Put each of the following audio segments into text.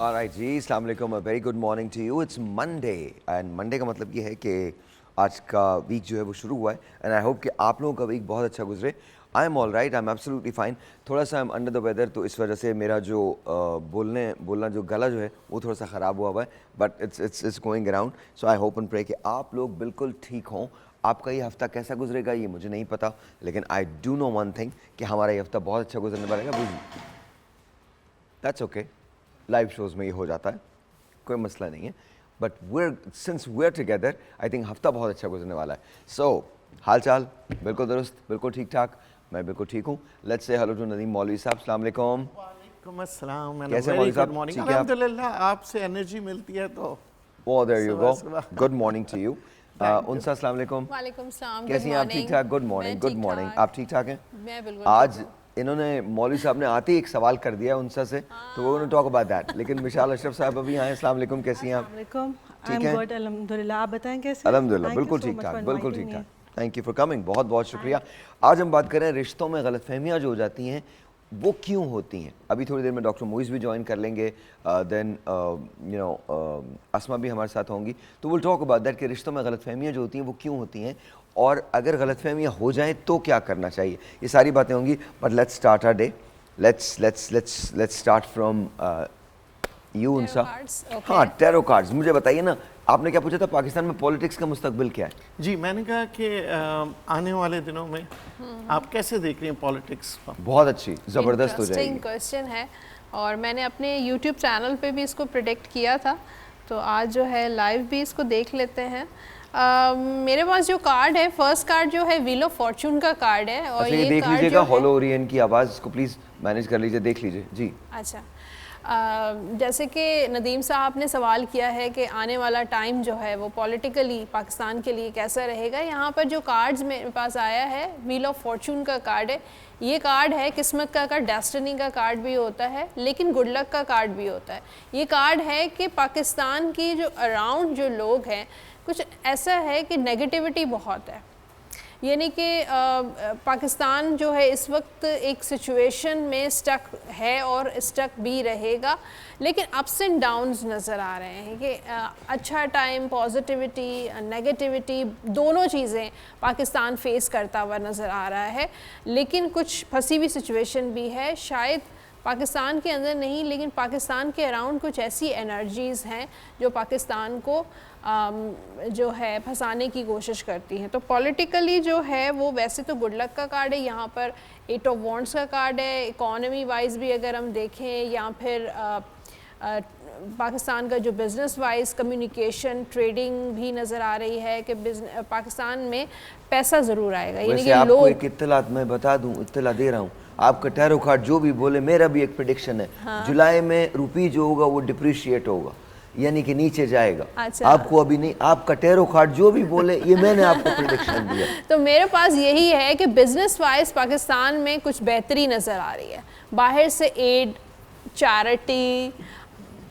Alright जी, अस्सलाम वालेकुम, very good morning to you. It's Monday and Monday का मतलब ये है कि आज का वीक जो है वो शुरू हुआ है एंड आई होप कि आप लोगों का वीक बहुत अच्छा गुजरे। I am all right, I am absolutely fine. थोड़ा सा I am under the weather, तो इस वजह से मेरा जो बोलना जो गला जो है वो थोड़ा सा ख़राब हुआ है, but it's going around. So I hope and pray कि आप लोग बिल्कुल ठीक हों। आपका ये हफ्ता कैसा गुजरेगा ये मुझे नहीं पता, लेकिन I do know one thing कि हमारा ये हफ्ता बहुत अच्छा गुजरने वाला है। दैट्स ओके, लाइव शोज़ में ये हो जाता है, कोई मसला नहीं है। But since we're together, I think हफ्ता बहुत अच्छा गुजरने वाला है। सो हाल चाल बिल्कुल दुरुस्त, बिल्कुल ठीक ठाक, मैं बिल्कुल ठीक हूँ। Let's say hello to Nadeem मौलवी साहब। अस्सलाम वालेकुम। वालेकुम अस्सलाम। कैसे मौलवी साहब? ठीक है आप? अल्हम्दुलिल्लाह, आपसे एनर्जी मिलती है तो ओह देयर यू गो। सुबह गुड मॉर्निंग टू यू। उनसा अस्सलाम वालेकुम। वालेकुम सलाम। कैसी हैं आप? ठीक ठाक? Good morning, good morning. आप ठीक ठाक हैं? मैं बिल्कुल आज इन्होंने मौलवी साहब ने आते ही एक सवाल कर दिया उनसा से, तो वो टॉक अबाउट दैट। लेकिन मिशाल अशरफ साहब अभी आए। अस्सलाम वालेकुम, कैसी हैं आप? ठीक है अल्हम्दुलिल्लाह। आप बताएं कैसे? अल्हम्दुलिल्लाह बिल्कुल ठीक ठाक, बिल्कुल ठीक ठाक। थैंक यू फॉर कमिंग, बहुत बहुत शुक्रिया। आज हम बात करें रिश्तों में गलतफहमियां जो हो जाती हैं वो क्यों होती हैं। अभी थोड़ी देर में डॉक्टर मोइज़ भी ज्वाइन कर लेंगे, देन अस्मा भी हमारे साथ होंगी, तो विल टॉक अबाउट दैट कि रिश्तों में गलतफहमियां जो होती हैं वो क्यों होती हैं और अगर गलतफहमियां हो जाएं तो क्या करना चाहिए। ये सारी बातें होंगी, but let's start our day. Let's start from you उनसा। हाँ, टैरो कार्ड्स। मुझे बताइए ना, आपने क्या पूछा था, पाकिस्तान में पॉलिटिक्स का मुस्तकबिल क्या है? जी, मैंने कहा कि आने वाले दिनों में आप कैसे देख रही हैं पॉलिटिक्स? बहुत अच्छी, ज़बरदस्त हो जाएगी। इंटरेस्टिंग क्वेश्चन है और मैंने अपने यूट्यूब चैनल पे भी इसको प्रेडिक्ट किया था, तो आज जो है लाइव भी इसको देख लेते हैं। मेरे पास जो कार्ड है, फर्स्ट कार्ड जो है व्हील ऑफ फॉर्चून का कार्ड है। और अच्छा, ये देख लीजिएगा, हॉलो ओरियन की आवाज़ को प्लीज़ मैनेज कर लीजिए, देख लीजिए जी। अच्छा, जैसे कि नदीम साहब ने सवाल किया है कि आने वाला टाइम जो है वो पॉलिटिकली पाकिस्तान के लिए कैसा रहेगा। यहाँ पर जो कार्ड्स मेरे पास आया है, व्हील ऑफ फॉर्चून का कार्ड है। ये कार्ड है किस्मत का कार्ड, डेस्टिनी का कार्ड भी होता है, लेकिन गुड लक का कार्ड भी होता है। ये कार्ड है कि पाकिस्तान की जो अराउंड जो लोग हैं, कुछ ऐसा है कि नेगेटिविटी बहुत है, यानी कि पाकिस्तान जो है इस वक्त एक सिचुएशन में स्टक है और स्टक भी रहेगा, लेकिन अप्स एंड डाउन्स नज़र आ रहे हैं कि अच्छा टाइम, पॉजिटिविटी, नेगेटिविटी, दोनों चीज़ें पाकिस्तान फेस करता हुआ नज़र आ रहा है। लेकिन कुछ फंसी हुई सिचुएशन भी है, शायद पाकिस्तान के अंदर नहीं लेकिन पाकिस्तान के अराउंड कुछ ऐसी एनर्जीज़ हैं जो पाकिस्तान को जो है फंसाने की कोशिश करती हैं। तो पॉलिटिकली जो है वो वैसे तो गुड लक का कार्ड है, यहाँ पर 8 ऑफ वॉन्ड्स का कार्ड है। इकोनॉमी वाइज भी अगर हम देखें या फिर पाकिस्तान का जो बिज़नेस वाइज कम्युनिकेशन, ट्रेडिंग भी नज़र आ रही है कि पाकिस्तान में पैसा ज़रूर आएगा। यानी कि आपको एक इत्तला मैं बता दूं, इत्तला दे रहा हूँ, आपका टैरो कार्ड जो भी बोले, मेरा भी एक प्रेडिक्शन है। हाँ। जुलाई में रुपी जो होगा वो डिप्रिशिएट होगा, यानी कि नीचे जाएगा। अच्छा। आपको अभी नहीं, आपका टैरो कार्ड जो भी बोले, ये मैंने आपको प्रेडिक्शन दिया। तो मेरे पास यही है कि बिजनेस वाइज पाकिस्तान में कुछ बेहतरी नज़र आ रही है, बाहर से एड, चैरिटी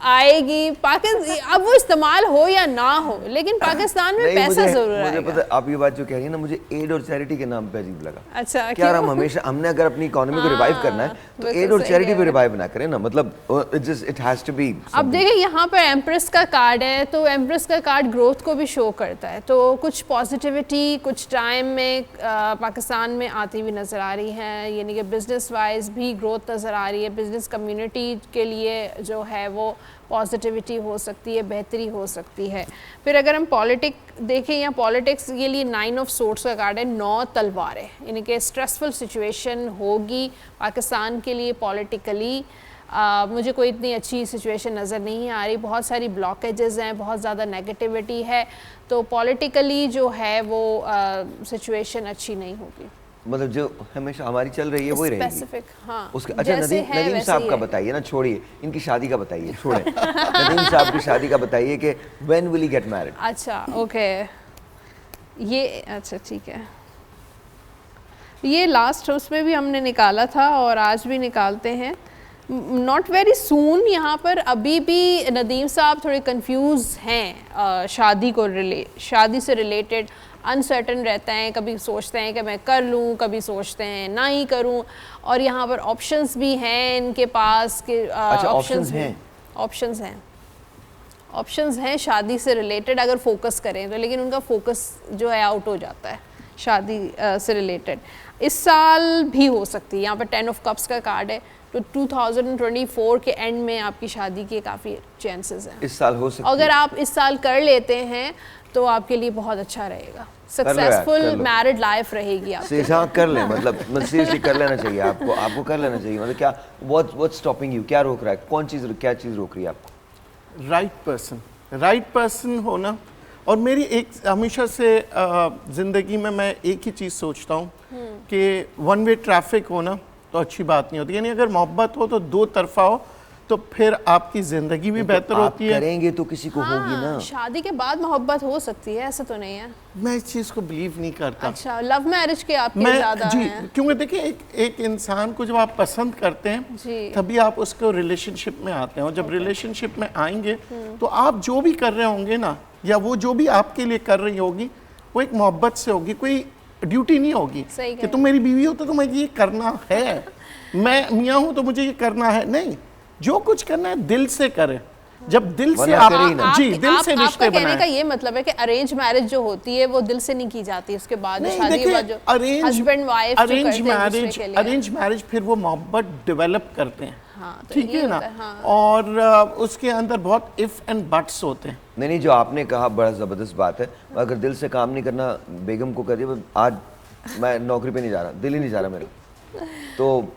आएगी। पाकिस्तान अब वो इस्तेमाल हो या ना हो, लेकिन पाकिस्तान में पैसा जरूर आएगा। मुझे पता, आप ये बात जो कह रही है ना, मुझे एड और चैरिटी के नाम पे अजीब लगा। अच्छा, क्या हम हमेशा, हमने अगर अपनी इकोनॉमी को रिवाइव करना है तो एड और चैरिटी पे रिवाइव ना करें ना, मतलब इट हैज टू बी। अब देखिए यहाँ पर एम्प्रेस का कार्ड है, तो एम्प्रेस का कार्ड ग्रोथ को भी शो करता है, तो कुछ पॉजिटिविटी कुछ टाइम में पाकिस्तान में आती हुई नज़र आ रही है, यानी कि बिजनेस वाइज भी ग्रोथ नज़र आ रही है। बिजनेस कम्युनिटी के लिए जो है वो पॉजिटिविटी हो सकती है, बेहतरी हो सकती है। फिर अगर हम पॉलिटिक्स देखें या पॉलिटिक्स के लिए 9 ऑफ सोर्ड्स का कार्ड है, 9 तलवारें, यानी कि स्ट्रेसफुल सिचुएशन होगी पाकिस्तान के लिए पॉलिटिकली। मुझे कोई इतनी अच्छी सिचुएशन नज़र नहीं आ रही, बहुत सारी ब्लॉकेजेस हैं, बहुत ज़्यादा नेगेटिविटी है, तो पॉलिटिकली जो है वो सिचुएशन अच्छी नहीं होगी। मतलब जो हमेशा हमारी चल रही है वही रहेगी। हाँ, उसके अच्छा, नदीम साहब का बताइए ना, छोड़िए इनकी शादी का बताइए, छोड़ें। नदीम साहब की शादी का बताइए कि when will he get married. अच्छा, ओके, ये अच्छा ठीक है, ये लास्ट उसमें भी हमने निकाला था और आज भी निकालते हैं। Not very soon. यहाँ पर अभी भी नदीम साहब थोड़े कंफ्यूज हैं शादी से रिलेटेड, अनसर्टन रहते हैं, कभी सोचते हैं कि मैं कर लूँ, कभी सोचते हैं ना ही करूँ, और यहाँ पर ऑप्शंस भी हैं इनके पास कि अच्छा, ऑप्शंस हैं, ऑप्शंस हैं शादी से रिलेटेड अगर फोकस करें तो, लेकिन उनका फोकस जो है आउट हो जाता है शादी से रिलेटेड। इस साल भी हो सकती है, यहाँ पर 10 ऑफ कप्स का कार्ड है, तो 2024 के एंड में आपकी शादी के काफ़ी चांसेस हैं। इस साल हो सकती अगर है। आप इस साल कर लेते हैं तो आपके लिए बहुत अच्छा रहेगा, सक्सेसफुल कर लो। मैरिड लाइफ रहेगी आपकी। सीरियस हाँ कर ले, मतलब सीरियसली कर लेना चाहिए आपको कर लेना चाहिए। मतलब क्या व्हाट्स स्टॉपिंग यू, क्या रोक रहा है, क्या चीज़ रोक रही है आपको? राइट पर्सन होना। और मेरी एक हमेशा से ज़िंदगी में मैं एक ही चीज़ सोचता हूँ कि वन वे ट्रैफिक होना तो अच्छी बात नहीं होती, यानी अगर मोहब्बत हो तो दो तरफा हो, तो फिर आपकी ज़िंदगी भी बेहतर आप होती है। करेंगे तो किसी को होगी ना। शादी के बाद मोहब्बत हो सकती है, ऐसा तो नहीं है। मैं इस चीज़ को बिलीव नहीं करता। अच्छा, लव मैरिज के आपके मैं ज़्यादा जी, हैं। क्योंकि देखिए एक इंसान को जब आप पसंद करते हैं जी। तभी आप उसको रिलेशनशिप में आते हैं, और जब रिलेशनशिप में आएंगे तो आप जो भी कर रहे होंगे ना, या वो जो भी आपके लिए कर रही होगी, वो एक मोहब्बत से होगी, कोई ड्यूटी नहीं होगी सही कि तुम मेरी बीवी हो तो तुम्हें ये करना है, मैं मियाँ हूँ तो मुझे ये करना है। नहीं, जो कुछ करना है दिल से करें। जब दिल से वरना आप करे ही ना। जी दिल से रिश्ते आपका कहने का बनाएं। ये मतलब है कि अरेंज मैरिज जो होती है वो दिल से नहीं की जाती, उसके बाद नहीं, शादी के बाद जो देखिए हस्बैंड वाइफ अरेंज मैरिज फिर वो मोहब्बत डेवलप करते हैं। हाँ, तो ठीक ये है ना। होता है, हाँ। और उसके अंदर बहुत इफ एंड बट्स होते हैं। नहीं, जो आपने कहा बड़ा ज़बरदस्त बात है। अगर दिल से काम नहीं करना, बेगम को करिए आज मैं नौकरी पे नहीं जा रहा, दिल ही नहीं जा रहा मेरा, तो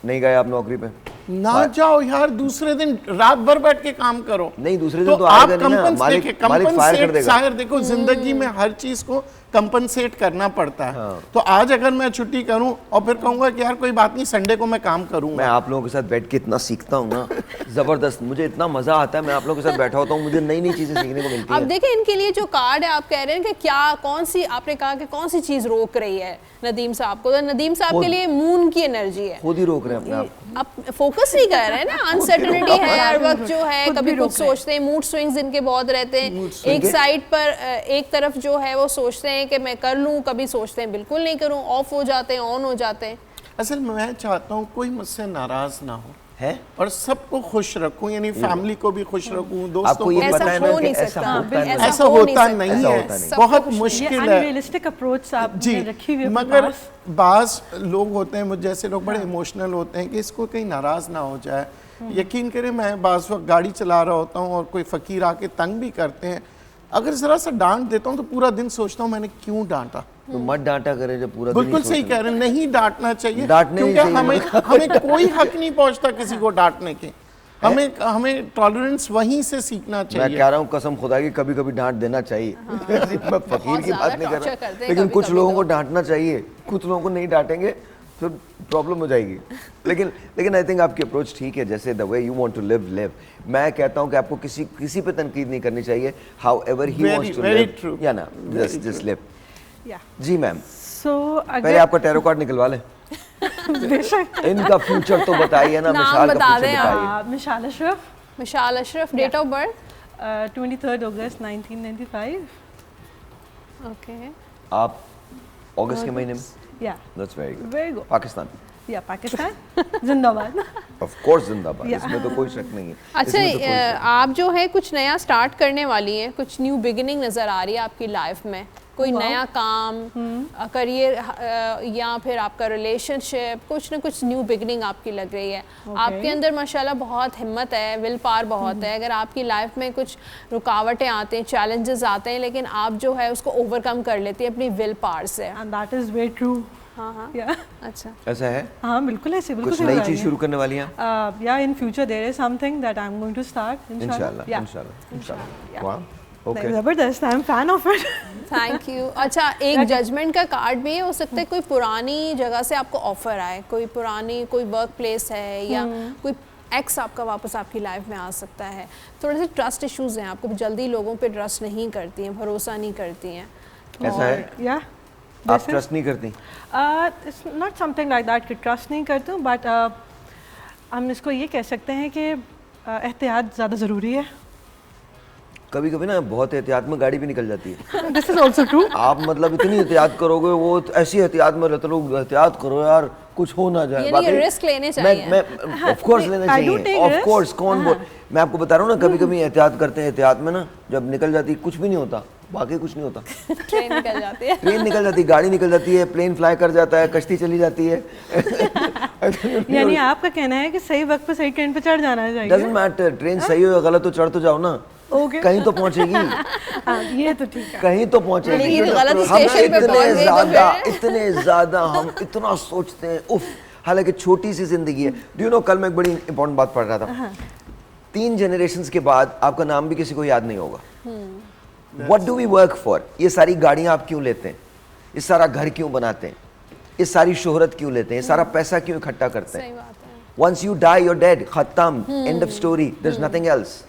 नहीं गए आप नौकरी पे, ना जाओ यार, दूसरे दिन रात भर बैठ के काम करो। नहीं दूसरे दिन तो आप आएगा नहीं ना, मालिक फायर कर देगा। शायर देखो, जिंदगी में हर चीज को कंपनसेट करना पड़ता है। तो आज अगर मैं छुट्टी करूं और फिर कहूंगा कि यार कोई बात नहीं, संडे को मैं काम मैं करूंगा। आप लोगों के साथ बैठ के इतना सीखता हूँ ना, जबरदस्त, मुझे इतना मजा आता है। मैं आप लोगों के साथ बैठा होता हूँ, मुझे नई नई चीजें सीखने को मिलती अब हैं। देखिए इनके लिए जो कार्ड है, आप कह रहे हैं कि क्या कौन सी, आपने कहा कि कौन सी चीज रोक रही है नदीम साहब को, तो नदीम साहब के लिए मून की एनर्जी है। खुद ही रोक रहे हैं अपने आप। आप फोकस नहीं कर रहे हैं ना, अनसर्टेनिटी है हर वक्त जो है, कभी कुछ सोचते हैं, मूड स्विंग्स इनके बहुत रहते हैं। एक साइड पर एक तरफ जो है वो सोचते हैं कि मैं कर लूं, कभी सोचते हैं बिल्कुल नहीं करूं, ऑफ हो जाते हैं, ऑन हो जाते हैं। असल में मैं चाहता हूँ कोई मुझसे नाराज ना हो है और सबको खुश रखूं, यानी फैमिली को भी खुश रखूं, दोस्तों आपको को ये भी। ऐसा पता है ना हो कि नहीं ऐसा सकता, होता नहीं। ऐसा होता नहीं ऐसा है, होता नहीं। बहुत सबको मुश्किल है अनरियलिस्टिक अप्रोच जी। आपने रखी हुई है मगर पास। बाज लोग होते हैं मुझ जैसे लोग, बड़े इमोशनल होते हैं कि इसको कहीं नाराज ना हो जाए। यकीन करें, मैं बाज वक्त गाड़ी चला रहा होता हूँ और कोई फकीर आके तंग भी करते हैं, अगर जरा सा डांट देता हूँ तो पूरा दिन सोचता हूँ मैंने क्यों डांटा। तो मत डांटा करे जब पूरा दिन ही बिल्कुल सही सोचना। कह रहे हैं, नहीं डांटना चाहिए, डांटने ही क्योंकि चाहिए। हमें कोई हक नहीं पहुंचता किसी को डांटने के। हमें टॉलरेंस वहीं से सीखना मैं चाहिए। कह रहा हूँ कसम खुदा की कभी कभी डांट देना चाहिए। मैं फकीर की बात नहीं कर torture करते रहा, हैं लेकिन कुछ कभी-कभी लोगों तो। को डांटना चाहिए, कुछ लोगों को नहीं डांटेंगे फिर प्रॉब्लम हो जाएगी। लेकिन आई थिंक आपकी अप्रोच ठीक है, जैसे the way you want to live. मैं कहता हूँ कि आपको किसी पे तनकीद नहीं करनी चाहिए, however he wants to very live, true. या ना, जस्ट लिव। या जी मैम, सो पहले अगर आपका टैरो कार्ड निकलवा लें। बेशक इनका फ्यूचर तो बताइए ना, नाम मिसाल का बता फ्यूचर दें आप। बताइए। Mishal Ashraf, Mishal Ashraf, date of birth 23 August 1995। Okay, आप अगस्त के महीने में, yeah that's very good. Very good. Pakistan, या पाकिस्तान जिंदाबाद। ऑफ कोर्स जिंदाबाद, Yeah. इसमें तो कोई शक नहीं है। अच्छा इसमें तो कोई शक नहीं। आप जो है कुछ नया स्टार्ट करने वाली हैं, कुछ न्यू बिगिनिंग नज़र आ रही है आपकी लाइफ में, कोई Wow. नया काम, करियर, या फिर आपका रिलेशनशिप, कुछ ना कुछ न्यू बिगिनिंग आपकी लग रही है। आपके अंदर माशाल्लाह बहुत हिम्मत है, विल पावर बहुत है। अगर आपकी लाइफ में कुछ रुकावटें आते हैं, चैलेंजेस आते हैं, लेकिन आप जो है उसको ओवरकम कर लेती हैं अपनी विल पावर से। And that is very true. हाँ हाँ, या अच्छा, ऐसा है, हाँ बिल्कुल ऐसे, बिल्कुल कुछ सही नई बताया चीज है। शुरू करने वाली हैं आप? या in future there is something that I am going to start इंशाल्लाह, या इंशाल्लाह। वाह, ओके। जबरदस्त, I am fan of it. Thank you. अच्छा, एक जजमेंट का कार्ड भी हो सकता है, कोई पुरानी जगह से आपको ऑफर आए, कोई पुरानी कोई वर्क प्लेस है या कोई एक्स आपका वापस आपकी लाइफ में आ सकता है। थोड़े से ट्रस्ट इश्यूज हैं, आपको जल्दी लोगों पे ट्रस्ट नहीं करती हैं, भरोसा नहीं करती हैं। ऐसा है, या आप ट्रस्ट नहीं करती? It's not something like that कि ट्रस्ट नहीं करती हूँ, बट हम इसको ये कह सकते हैं कि एहतियात ज़्यादा ज़रूरी है। कभी कभी ना बहुत एहतियात में गाड़ी भी निकल जाती है। This is also true. आप मतलब इतनी एहतियात करोगे, वो ऐसी एहतियात में रहते लोग, एहतियात करो यार कुछ हो ना जाए। यानी रिस्क लेने चाहिए। मैं ऑफ कोर्स लेने I do चाहिए, take ऑफ risk. कोर्स। कौन बोल, मैं आपको बता रहा हूँ ना, कभी कभी एहतियात करते हैं, एहतियात में ना जब निकल जाती कुछ भी नहीं होता, बाकी कुछ नहीं होता। ट्रेन निकल जाती है, ट्रेन निकल जाती है, गाड़ी निकल जाती है, प्लेन फ्लाई कर जाता है, कश्ती चली जाती है। यानी आपका कहना है कि सही वक्त पे सही ट्रेन पे चढ़ जाना चाहिए। डजंट मैटर, ट्रेन सही हो या गलत हो, चढ़ तो जाओ ना। Okay. कहीं तो पहुंचेगी। हाँ, ये तो ठीक है। कहीं तो पहुंचेगी। लेकिन गलत हम स्टेशन पे पहुंच गई तो इतने ज्यादा हम इतना सोचते हैं, उफ, हालांकि छोटी सी जिंदगी है। डू यू नो, कल मैं एक बड़ी इंपॉर्टेंट बात पढ़ रहा था। 3 जनरेशंस के बाद आपका नाम भी किसी को याद नहीं होगा। What do we work for? ये सारी गाड़ियां आप क्यों लेते हैं? ये सारा घर क्यों बनाते हैं? ये सारी शोहरत क्यों लेते हैं? ये सारा पैसा क्यों इकट्ठा करते हैं? सही बात है। Once you die, you're dead. खत्म, end of story. There's nothing else.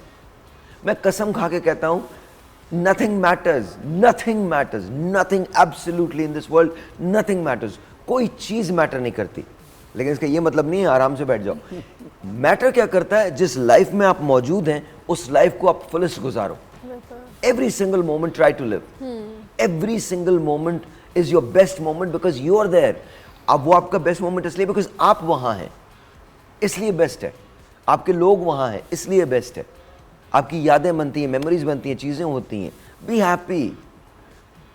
मैं कसम खा के कहता हूँ, nothing matters, nothing matters, nothing absolutely in this world, nothing matters. कोई चीज मैटर नहीं करती। लेकिन इसका ये मतलब नहीं है आराम से बैठ जाओ। मैटर क्या करता है? जिस लाइफ में आप मौजूद हैं, उस लाइफ को आप fullest गुजारो। Every single moment try to live. Every single moment is your best moment because you are there. अब वो आपका बेस्ट मोमेंट इसलिए बिकॉज आप वहां हैं, इसलिए बेस्ट है। आपके लोग वहां हैं, इसलिए बेस्ट है। आपकी यादें बनती हैं, मेमोरीज बनती हैं, चीजें होती हैं। Be happy.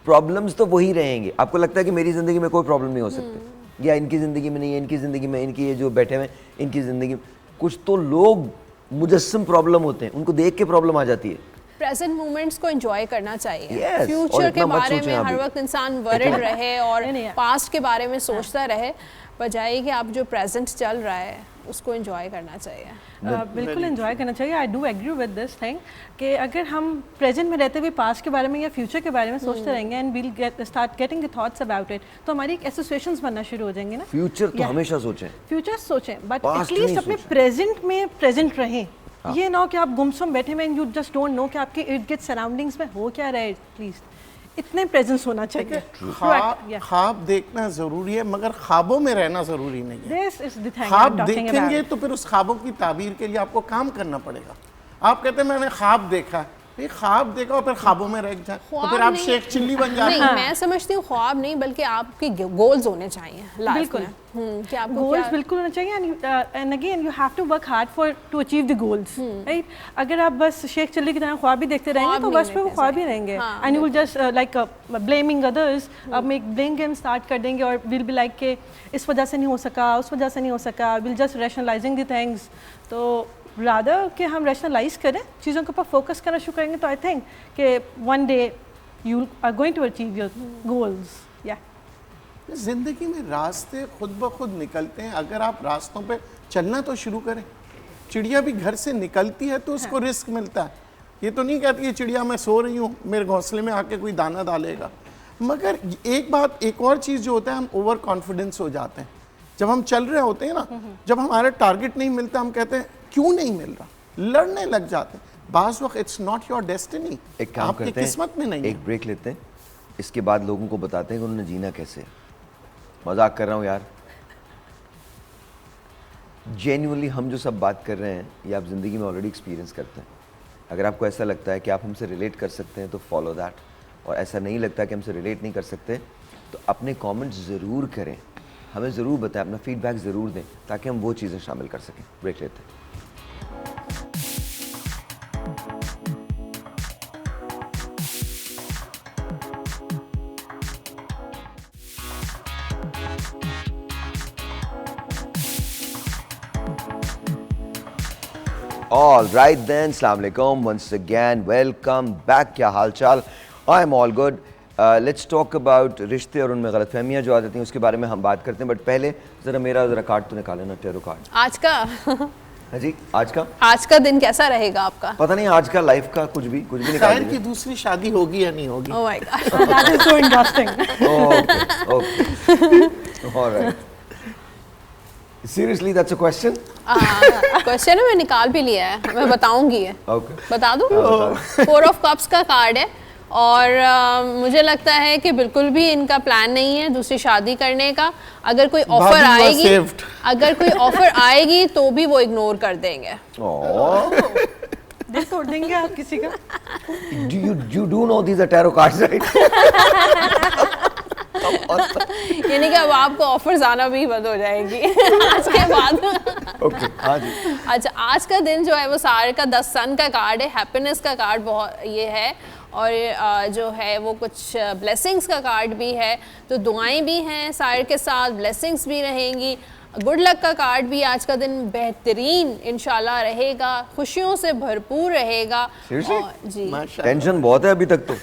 प्रॉब्लम्स तो वही रहेंगे। आपको लगता है कि मेरी जिंदगी में कोई प्रॉब्लम नहीं हो सकती, या इनकी जिंदगी में नहीं है, इनकी जिंदगी में, इनकी ये जो बैठे हुए इनकी जिंदगी में, कुछ तो लोग मुजस्सम प्रॉब्लम होते हैं, उनको देख के प्रॉब्लम आ जाती है। प्रेजेंट मोमेंट्स को एंजॉय करना चाहिए। Yes, और फ्यूचर के इतना मत बारे सोचें में अभी। हर वक्त इंसान वरिड रहे और नहीं, पास्ट के बारे में सोचता रहे, बजाय कि आप जो प्रेजेंट चल रहा है उसको एंजॉय करना चाहिए। बिल्कुल एंजॉय करना चाहिए। I do agree with this thing कि अगर हम प्रेजेंट में रहते हुए पास्ट के बारे में या फ्यूचर के बारे में सोचते रहेंगे and we'll start getting the thoughts about it, तो हमारी एक एसोसिएशंस बनना शुरू हो जाएंगे ना। फ्यूचर तो Yeah. हमेशा सोचें। फ्यूचर सोचें, बट Past एटलीस्ट नहीं अपने सोचें। प्रेजेंट में प्रेजेंट रहें। ये ना हो कि आप गुमसुम बैठे में यू जस्ट डोंट नो कि आपके इर्द गिर्द सराउंडिंग्स में हो क्या रहा है। एटलीस्ट इतने प्रेजेंस होना चाहिए। Yeah. ख्वाब देखना जरूरी है, मगर ख्वाबों में रहना जरूरी नहीं है। This is the thing I'm ख्वाब talking देखेंगे about. तो फिर उस ख्वाबों की ताबीर के लिए आपको काम करना पड़ेगा। आप कहते हैं मैंने ख्वाब देखा, ये ख्वाब देखा और फिर ख्वाबों में रह जाए तो ख्वाब फिर आप नहीं- शेख चिल्ली बन जाते नहीं, हैं। मैं समझती हूँ ख्वाब नहीं, बल्कि आपके गोल्स होने चाहिए लाइफ बिल्कुल। में। कि आपको गोल्स क्या बिल्कुल होना चाहिए and again you have to work hard for to achieve the goals, right? अगर आप बस शेख चिल्ली की तरह ख्वाब ही देखते रहेंगे ख्वाब तो नहीं बस फिर वो देखते ख्वाब ही सही। रहेंगे हाँ, and you will just like blaming others. अब मैं एक ब्लेम गेम स्टार्ट कर देंगे और विल बी लाइक के इस वजह से नहीं हो सका, उस वजह से नहीं हो सका, will just rationalising the things. तो रादर कि हम रैशनलाइज करें, चीज़ों के ऊपर फोकस करना शुरू करेंगे, तो आई थिंक कि one day you are going to achieve your goals. या जिंदगी में रास्ते खुद ब खुद निकलते हैं, अगर आप रास्तों पे चलना तो शुरू करें। चिड़िया भी घर से निकलती है तो उसको रिस्क मिलता है। ये तो नहीं कहती है चिड़िया मैं सो रही हूँ, मेरे घोंसले में आके कोई दाना डालेगा। मगर एक बात, एक और चीज़ जो होता है, हम ओवर कॉन्फिडेंस हो जाते हैं। जब हम चल रहे होते हैं ना, जब हमारा टारगेट नहीं मिलता, हम कहते हैं क्यों नहीं मिल रहा, लड़ने लग जाते हैं। बाज़ वक्त इट्स नॉट योर डेस्टिनी, एक काम आपकी करते हैं, किस्मत में नहीं है। एक ब्रेक लेते हैं, इसके बाद लोगों को बताते हैं कि उन्होंने जीना कैसे है। मजाक कर रहा हूँ यार, जेन्युइनली हम जो सब बात कर रहे हैं ये आप ज़िंदगी में ऑलरेडी एक्सपीरियंस करते हैं। अगर आपको ऐसा लगता है कि आप हमसे रिलेट कर सकते हैं तो फॉलो दैट, और ऐसा नहीं लगता कि हमसे रिलेट नहीं कर सकते तो अपने कमेंट्स ज़रूर करें, हमें ज़रूर बताएं, अपना फीडबैक ज़रूर दें ताकि हम वो चीज़ें शामिल कर सकें। ब्रेक लेते हैं। All right then, Assalamu alaikum once again, welcome back. क्या हाल चाल? I am all good. Let's talk about रिश्ते और उनमें गलतफहमियां जो आ जाती हैं उसके बारे में हम बात करते हैं, बट पहले ज़रा कार्ड तो निकाले ना, टेरो कार्ड। आज का हाँ जी, आज का दिन कैसा रहेगा आपका? पता नहीं, आज का लाइफ का कुछ भी निकाल खैर की दीजिए। दूसरी शादी होगी या नहीं होगी? Oh my God, that is so interesting. Okay, alright. Seriously, that's a question? Question है, मैं निकाल भी लिया है, मैं बताऊंगी। Okay. बता दूं? 4 ऑफ कप्स का कार्ड है और मुझे लगता है कि बिल्कुल भी इनका प्लान नहीं है दूसरी शादी करने का। अगर कोई ऑफर भाभी was आएगी, saved. अगर कोई ऑफर आएगी तो भी वो इग्नोर कर देंगे। Oh. दिल तोड़ देंगे आप किसी का। you do know these are tarot cards, right? यानी कि अब आपको ऑफर्स आना भी बंद हो जाएगी आज के बाद। ओके, हाँ जी। अच्छा, आज का दिन जो है वो सारे का 10 सन का कार्ड है, हैप्पीनेस का कार्ड बहुत ये है, और जो है वो कुछ ब्लेसिंग्स का कार्ड भी है, तो दुआएं भी हैं सारे के साथ, ब्लेसिंग्स भी रहेंगी। गुड लक का कार्ड भी आज का दिन बेहतरीन इंशाल्लाह रहेगा, खुशियों से भरपूर रहेगा। Seriously? और जी टेंशन बहुत है अभी तक तो।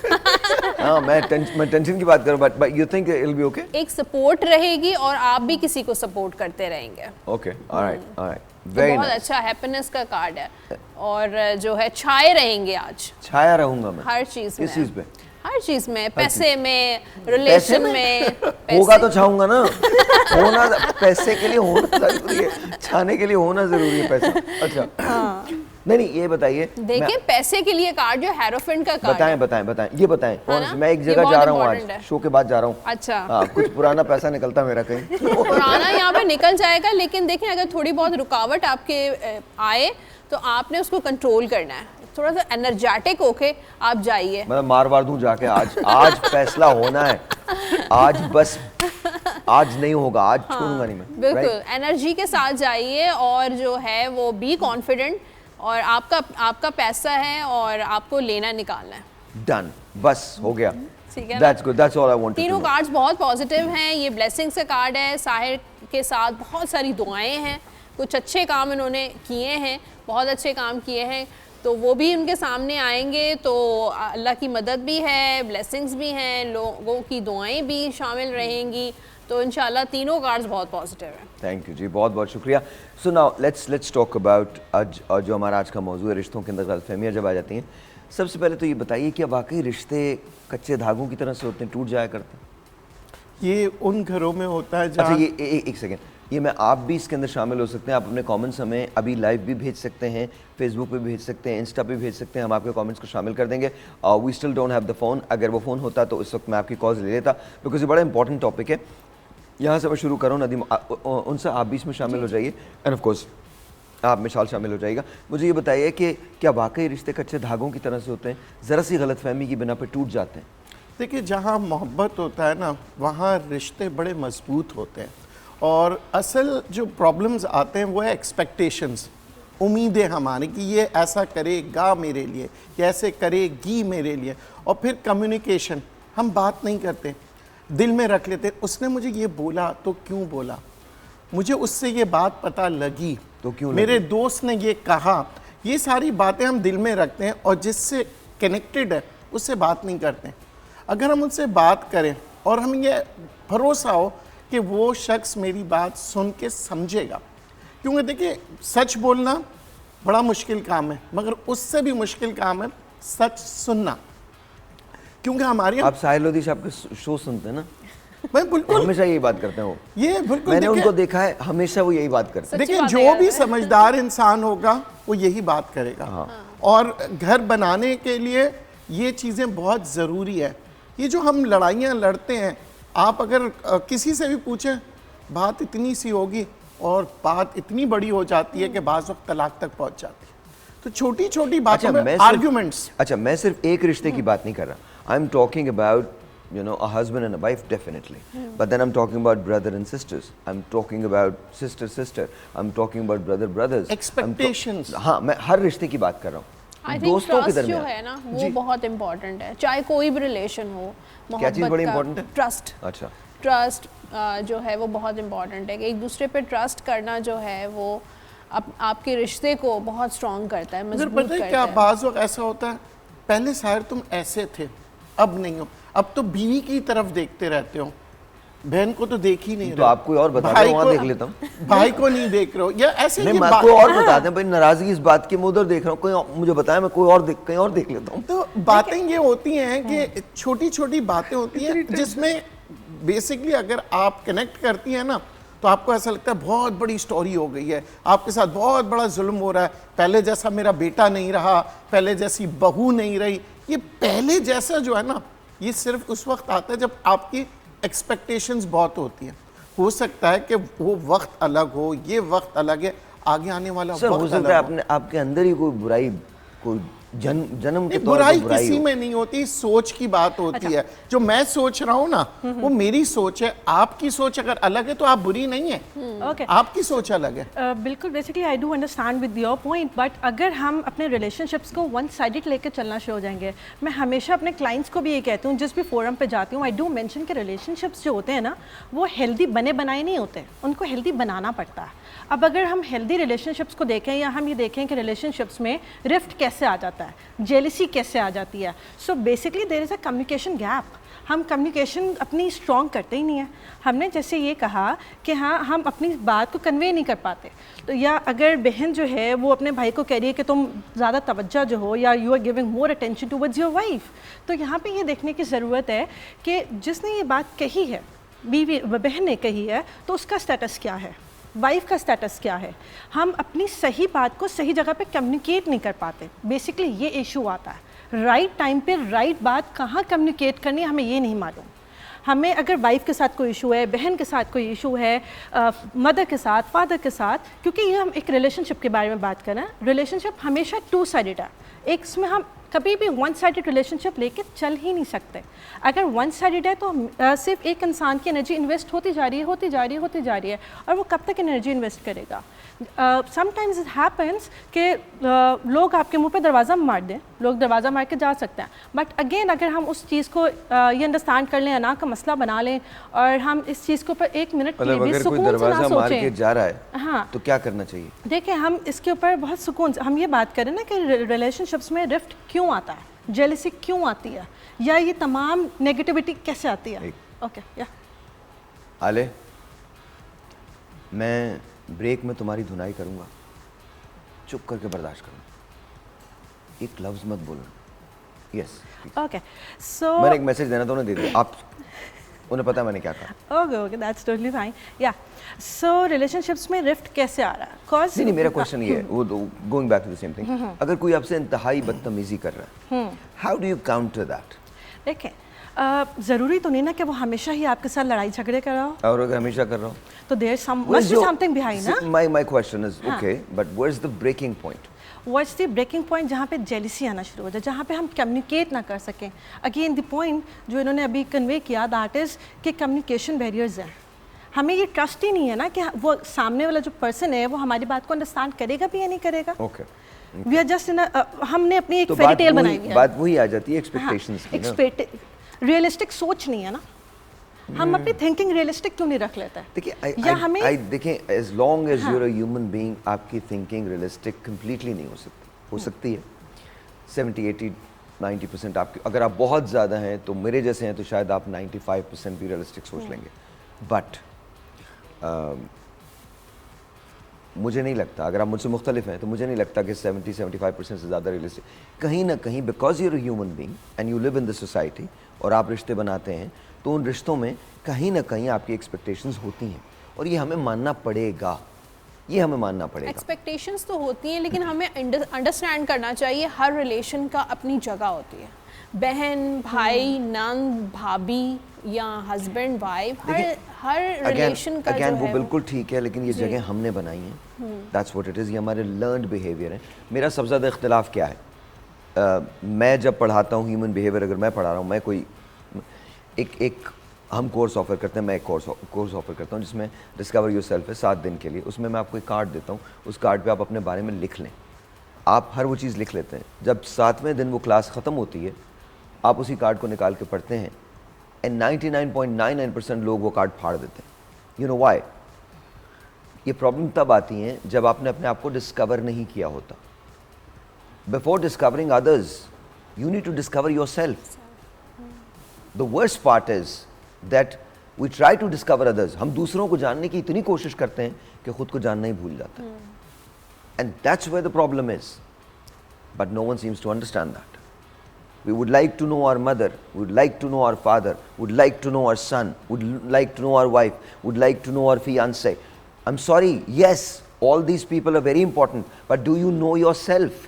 हाँ, मैं टेंशन की बात कर रहा हूँ, but you think it will be okay? एक सपोर्ट रहेगी और आप भी किसी को सपोर्ट करते रहेंगे। ओके, ऑलराइट, ऑलराइट, तो वेरी बहुत नाइस। अच्छा हैप्पीनेस का कार्ड है, और जो है छाए रहेंगे आज छाया रहूंगा मैं हर चीज में। किस चीज पे? हर चीज में, पैसे में, रिलेशन में। होगा तो छाऊंगा ना। होना, पैसे के लिए होना जरूरी है, छाने के लिए होना जरूरी है पैसा। अच्छा, नहीं, ये बताइए। देखिए, पैसे के लिए कार्ड जो हेरोफेंट का कार्ड है। बताएं, ये बताएं। कौन ना? मैं एक ये जगह बहुत जा रहा हूँ important है। आज, शो के बाद जा रहा हूँ। अच्छा। हाँ, कुछ पुराना पैसा निकलता मेरा कहीं। पुराना यहाँ पे निकल जाएगा, लेकिन देखें अगर थोड़ी बहुत रुकावट आपके आए तो आपने उसको कंट्रोल करना है, थोड़ा सा एनर्जेटिक होके आप जाइए। मतलब मार दूं जाके, आज फैसला होना है, आज बस, आज नहीं होगा, आज छोड़ूंगा नहीं मैं। बिल्कुल, एनर्जी के साथ जाइए, और जो है वो बी कॉन्फिडेंट, और आपका पैसा है और आपको लेना निकालना है। डन, बस हो गया। ठीक है, That's good, that's all I wanted to तीनों know. कार्ड्स बहुत पॉजिटिव हैं। ये ब्लेसिंग्स का कार्ड है, साहिर के साथ बहुत सारी दुआएं हैं, कुछ अच्छे काम इन्होंने किए हैं, बहुत अच्छे काम किए हैं, तो वो भी उनके सामने आएंगे, तो अल्लाह की मदद भी है, ब्लेसिंग्स भी हैं, लोगों की दुआएं भी शामिल रहेंगी, तो इंशाल्लाह तीनों कार्ड्स बहुत पॉजिटिव हैं। थैंक यू जी, बहुत बहुत शुक्रिया। So now let's talk about आज, और जो हमारा आज का मौजूद है, रिश्तों के अंदर गलतफहमियां जब आ जाती हैं। सबसे पहले तो ये बताइए कि वाकई रिश्ते कच्चे धागों की तरह से होते हैं, टूट जाया करते हैं? ये उन घरों में होता है अच्छा, जहाँ ये एक सेकेंड, ये मैं आप भी इसके अंदर शामिल हो सकते हैं। आप अपने कमेंट्स हमें अभी लाइव भी भेज सकते हैं, फेसबुक पे भेज सकते हैं, इंस्टा पे भेज सकते हैं, हम आपके कमेंट्स को शामिल कर देंगे। We still don't have the phone, अगर वो फ़ोन होता तो इस वक्त मैं आपकी कॉल्स ले लेता, बिकॉज ये बड़ा इंपॉर्टेंट टॉपिक है। यहाँ से मैं शुरू करूँ, नदीम उनसे आप भी इसमें शामिल हो जाइए, एंड ऑफ कोर्स आप मिसाल शामिल हो जाएगा। मुझे ये बताइए कि क्या वाकई रिश्ते कच्चे धागों की तरह से होते हैं, ज़रा सी गलतफहमी की बिना पर टूट जाते हैं? देखिए, जहाँ मोहब्बत होता है ना, वहाँ रिश्ते बड़े मजबूत होते हैं, और असल जो प्रॉब्लम्स आते हैं वो है एक्सपेक्टेशंस, उम्मीदें हमारी कि ये ऐसा करेगा मेरे लिए, ये ऐसे करेगी मेरे लिए, और फिर कम्युनिकेशन, हम बात नहीं करते, दिल में रख लेते, उसने मुझे ये बोला तो क्यों बोला, मुझे उससे ये बात पता लगी तो क्यों लगी? मेरे दोस्त ने ये कहा, ये सारी बातें हम दिल में रखते हैं, और जिससे कनेक्टेड है उससे बात नहीं करते। अगर हम उनसे बात करें और हम ये भरोसा हो कि वो शख्स मेरी बात सुन के समझेगा, क्योंकि देखिए सच बोलना बड़ा मुश्किल काम है, मगर उससे भी मुश्किल काम है सच सुनना, क्योंकि हमारी आप साहिल लोधी साहब के शो सुनते हैं ना? मैं बिल्कुल हमेशा यही बात करते हैं वो, ये बिल्कुल मैंने देखिए- उनको देखा है, हमेशा वो यही बात करते हैं। सच्ची देखिए, बात जो है भी यार। समझदार इंसान होगा वो यही बात करेगा, और घर बनाने के लिए ये चीज़ें बहुत ज़रूरी है। ये जो हम लड़ाइयाँ लड़ते हैं, आप अगर किसी से भी पूछें, बात इतनी सी होगी और बात इतनी बड़ी हो जाती है कि बाज़ वक्त तलाक तक पहुंच जाती है। तो छोटी छोटी बातों में आर्ग्यूमेंट्स। अच्छा, मैं सिर्फ एक रिश्ते की बात नहीं कर रहा, I am talking about a husband and a wife, definitely, but then I'm talking about brother and sisters, I'm talking about sister, I'm talking about brothers, Expectations. हाँ, मैं हर रिश्ते की बात कर रहा हूँ। आई थिंक दोस्तों के ट्रस्ट जो दरमियान है ना वो बहुत इंपॉर्टेंट है, चाहे कोई भी रिलेशन हो। क्या चीज़ बड़ी इंपॉर्टेंट है? ट्रस्ट। अच्छा, ट्रस्ट जो है वो बहुत इंपॉर्टेंट है, कि एक दूसरे पे ट्रस्ट करना जो है वो आपके रिश्ते को बहुत स्ट्रॉन्ग करता है, मगर मजबूत पता है करता क्या, है। बाज़ वक्त ऐसा होता है, पहले शायद तुम ऐसे थे, अब नहीं हो, अब तो बीवी की तरफ देखते रहते हो, बहन को तो देख ही नहीं तो रहे हो। आप कोई और बता भाई दो, वहाँ को- देख लेता हूँ। भाई को नहीं देख रहे हो, या ऐसे नहीं, ये मैं बात- कोई और हाँ। बता दें भाई, नाराजगी इस बात की, मैं उधर देख रहा हूँ, मुझे बताया, मैं कोई और कहीं और देख लेता हूँ। तो बातें ये होती हैं कि छोटी छोटी बातें होती हैं जिसमें बेसिकली अगर आप कनेक्ट करती हैं ना, तो आपको ऐसा लगता है बहुत बड़ी स्टोरी हो गई है, आपके साथ बहुत बड़ा जुल्म हो रहा है, पहले जैसा मेरा बेटा नहीं रहा, पहले जैसी बहू नहीं रही। ये पहले जैसा जो है ना, ये सिर्फ उस वक्त आता है जब आपकी एक्सपेक्टेशंस बहुत होती हैं। हो सकता है कि वो वक्त अलग हो, ये वक्त अलग है, आगे आने वाला सर, हो वक्त सकता है अलग हो। आपके अंदर ही कोई बुराई, कोई जन्म के नहीं, तौर बुराई पर बुराई किसी हो। में नहीं होती, सोच की बात होती है। जो मैं सोच रहा हूँ ना वो मेरी सोच है, आपकी सोच अगर अलग है तो आप बुरी नहीं है, ओके आपकी सोच अलग है। बिल्कुल, basically I do understand with your point, but अगर हम अपने रिलेशनशिप्स को वन साइडेड लेकर चलना शुरू हो जाएंगे, मैं हमेशा अपने क्लाइंट्स को भी ये कहती हूँ, जिस भी फोरम पे जाती हूँ, आई डू मेंशन कि रिलेशनशिप्स जो होते हैं ना वो हेल्दी बने बनाए नहीं होते, उनको हेल्दी बनाना पड़ता है। अब अगर हम हेल्दी रिलेशनशिप्स को देखें या हम ये देखें कि रिलेशनशिप्स में रिफ्ट कैसे आ जाता है, जेलिसी कैसे आ जाती है, so basically there is a communication gap. हम कम्युनिकेशन अपनी स्ट्रॉन्ग करते ही नहीं है। हमने जैसे ये कहा कि हाँ हम अपनी बात को कन्वे नहीं कर पाते, तो या अगर बहन जो है वो अपने भाई को कह रही है कि तुम ज़्यादा तवज्जो जो हो या you are giving more attention towards your wife, तो यहाँ पे ये देखने की ज़रूरत है कि जिसने ये बात कही है, बीवी बहन ने कही है, तो उसका स्टेटस क्या है, वाइफ का स्टेटस क्या है। हम अपनी सही बात को सही जगह पे कम्युनिकेट नहीं कर पाते, बेसिकली ये इशू आता है। राइट टाइम पे राइट बात कहाँ कम्युनिकेट करनी है हमें ये नहीं मालूम। हमें अगर वाइफ के साथ कोई इशू है, बहन के साथ कोई इशू है, मदर के साथ, फादर के साथ, क्योंकि ये हम एक रिलेशनशिप के बारे में बात कर रहे हैं, रिलेशनशिप हमेशा टू साइडेड है। एक इसमें हम कभी भी वन साइडेड रिलेशनशिप लेके चल ही नहीं सकते। अगर वन साइडेड है तो सिर्फ एक इंसान की एनर्जी इन्वेस्ट होती जा रही है, होती जा रही है, होती जा रही है, और वो कब तक एनर्जी इन्वेस्ट करेगा। समटाइम्स इट हैपन्स कि लोग आपके मुंह पे दरवाज़ा मार दें, लोग दरवाज़ा मार के जा सकते हैं, बट अगेन अगर हम उस चीज़ को ये अंडरस्टैंड कर लें, अना का मसला बना लें, और हम इस चीज़ के ऊपर एक मिनट के लिए भी अगर कोई सुकून से ना दरवाजा मार के सोचें। जा रहा है हाँ, तो क्या करना चाहिए? देखिए हम इसके ऊपर बहुत सुकून से हम ये बात करें ना कि रिलेशनशिप्स में रिफ्ट क्यों आता है, जेलसी क्यों आती है, या ये तमाम नेगेटिविटी कैसे आती है। ओके या आले, मैं ब्रेक में तुम्हारी धुनाई करूंगा, चुप करके बर्दाश्त करूंगा, एक लफ्ज मत बोलना। यस, ओके सो मैंने एक मैसेज देना था, उन्हें दे दिया, आप उन्हें पता है मैंने क्या कहा। Okay okay that's totally fine. या सो रिलेशनशिप्स में रिफ्ट कैसे आ रहा है? कॉज नहीं, मेरा क्वेश्चन ये है, वो going back to the same thing, अगर कोई आपसे इंतहाई बदतमीजी कर रहा है, how do you counter that? देखें ज़रूरी तो नहीं ना कि वो हमेशा ही आपके साथ लड़ाई झगड़े कर रहा हो, और अगर हमेशा कर रहा हूँ तो there must be something behind ना। my question is okay, but where's the breaking point? What's the breaking point जहाँ पे जेलिसी आना शुरू हो जाए, जहाँ पे हम कम्युनिकेट ना कर सकें। अगेन द पॉइंट जो इन्होंने अभी कन्वे किया दैट इज़ कि कम्युनिकेशन बैरियर्स हैं। हमें ये ट्रस्ट ही नहीं है ना कि वो सामने वाला जो पर्सन है वो हमारी बात को अंडरस्टैंड करेगा भी या नहीं करेगा। Okay. We are just in हमने अपनी एक तो फेरी टेल बनाई हुई है। बात वही आ जाती है एक्सपेक्टेशंस की ना। रियलिस्टिक सोच नहीं है ना, हम अपनी थिंकिंग रियलिस्टिक क्यों नहीं रख लेते हैं? देखिए, या हमें देखें, as long as you're a human being, आपकी थिंकिंग रियलिस्टिक कंप्लीटली नहीं हो सकती है। 70-80-90% आपकी, अगर आप बहुत ज़्यादा हैं तो मेरे जैसे हैं तो शायद आप 95% भी रियलिस्टिक सोच लेंगे, बट मुझे नहीं लगता, अगर आप मुझसे मुख्तलिफ हैं तो मुझे नहीं लगता कि 70-75% से ज़्यादा रियलिस्टिक। कहीं ना कहीं because your a human being and you live in the society और आप रिश्ते बनाते हैं, तो उन रिश्तों में कहीं ना कहीं आपकी एक्सपेक्टेशंस होती हैं, और ये हमें मानना पड़ेगा, ये हमें मानना पड़ेगा। एक्सपेक्टेशंस तो होती हैं, लेकिन हमें अंडरस्टैंड करना चाहिए हर रिलेशन का अपनी जगह होती है। बहन, भाई, नंद, भाभी या हस्बैंड वाइफ, हर रिलेशन का अगेन जो वो है बिल्कुल ठीक है, लेकिन ये जगह हमने बनाई है, दैट्स व्हाट इट इज़, ये हमारे लर्नड बिहेवियर है। मेरा सबसे ज़्यादा इख्तिलाफ क्या है, मैं जब पढ़ाता हूँ ह्यूमन बिहेवियर, अगर मैं पढ़ा रहा हूँ, मैं कोई एक हम कोर्स ऑफर करते हैं, मैं एक कोर्स ऑफर करता हूँ जिसमें डिस्कवर योरसेल्फ है 7 दिन के लिए। उसमें मैं आपको एक कार्ड देता हूँ, उस कार्ड पे आप अपने बारे में लिख लें। आप हर वो चीज़ लिख लेते हैं, जब 7वें दिन वो क्लास ख़त्म होती है, आप उसी कार्ड को निकाल के पढ़ते हैं, एंड 99.99% लोग वो कार्ड फाड़ देते हैं। You know why? ये प्रॉब्लम तब आती है जब आपने अपने आप को डिस्कवर नहीं किया होता। Before discovering others, you need to discover yourself. The worst part is that we try to discover others, हम दूसरों को जानने की इतनी कोशिश करते हैं कि खुद को जानना ही भूल जाते हैं, and that's where the problem is, but no one seems to understand that. We would like to know our mother, would like to know our father, would like to know our son, would like to know our wife, would like to know our fiancé. I'm sorry, yes, all these people are very important, but do you know yourself?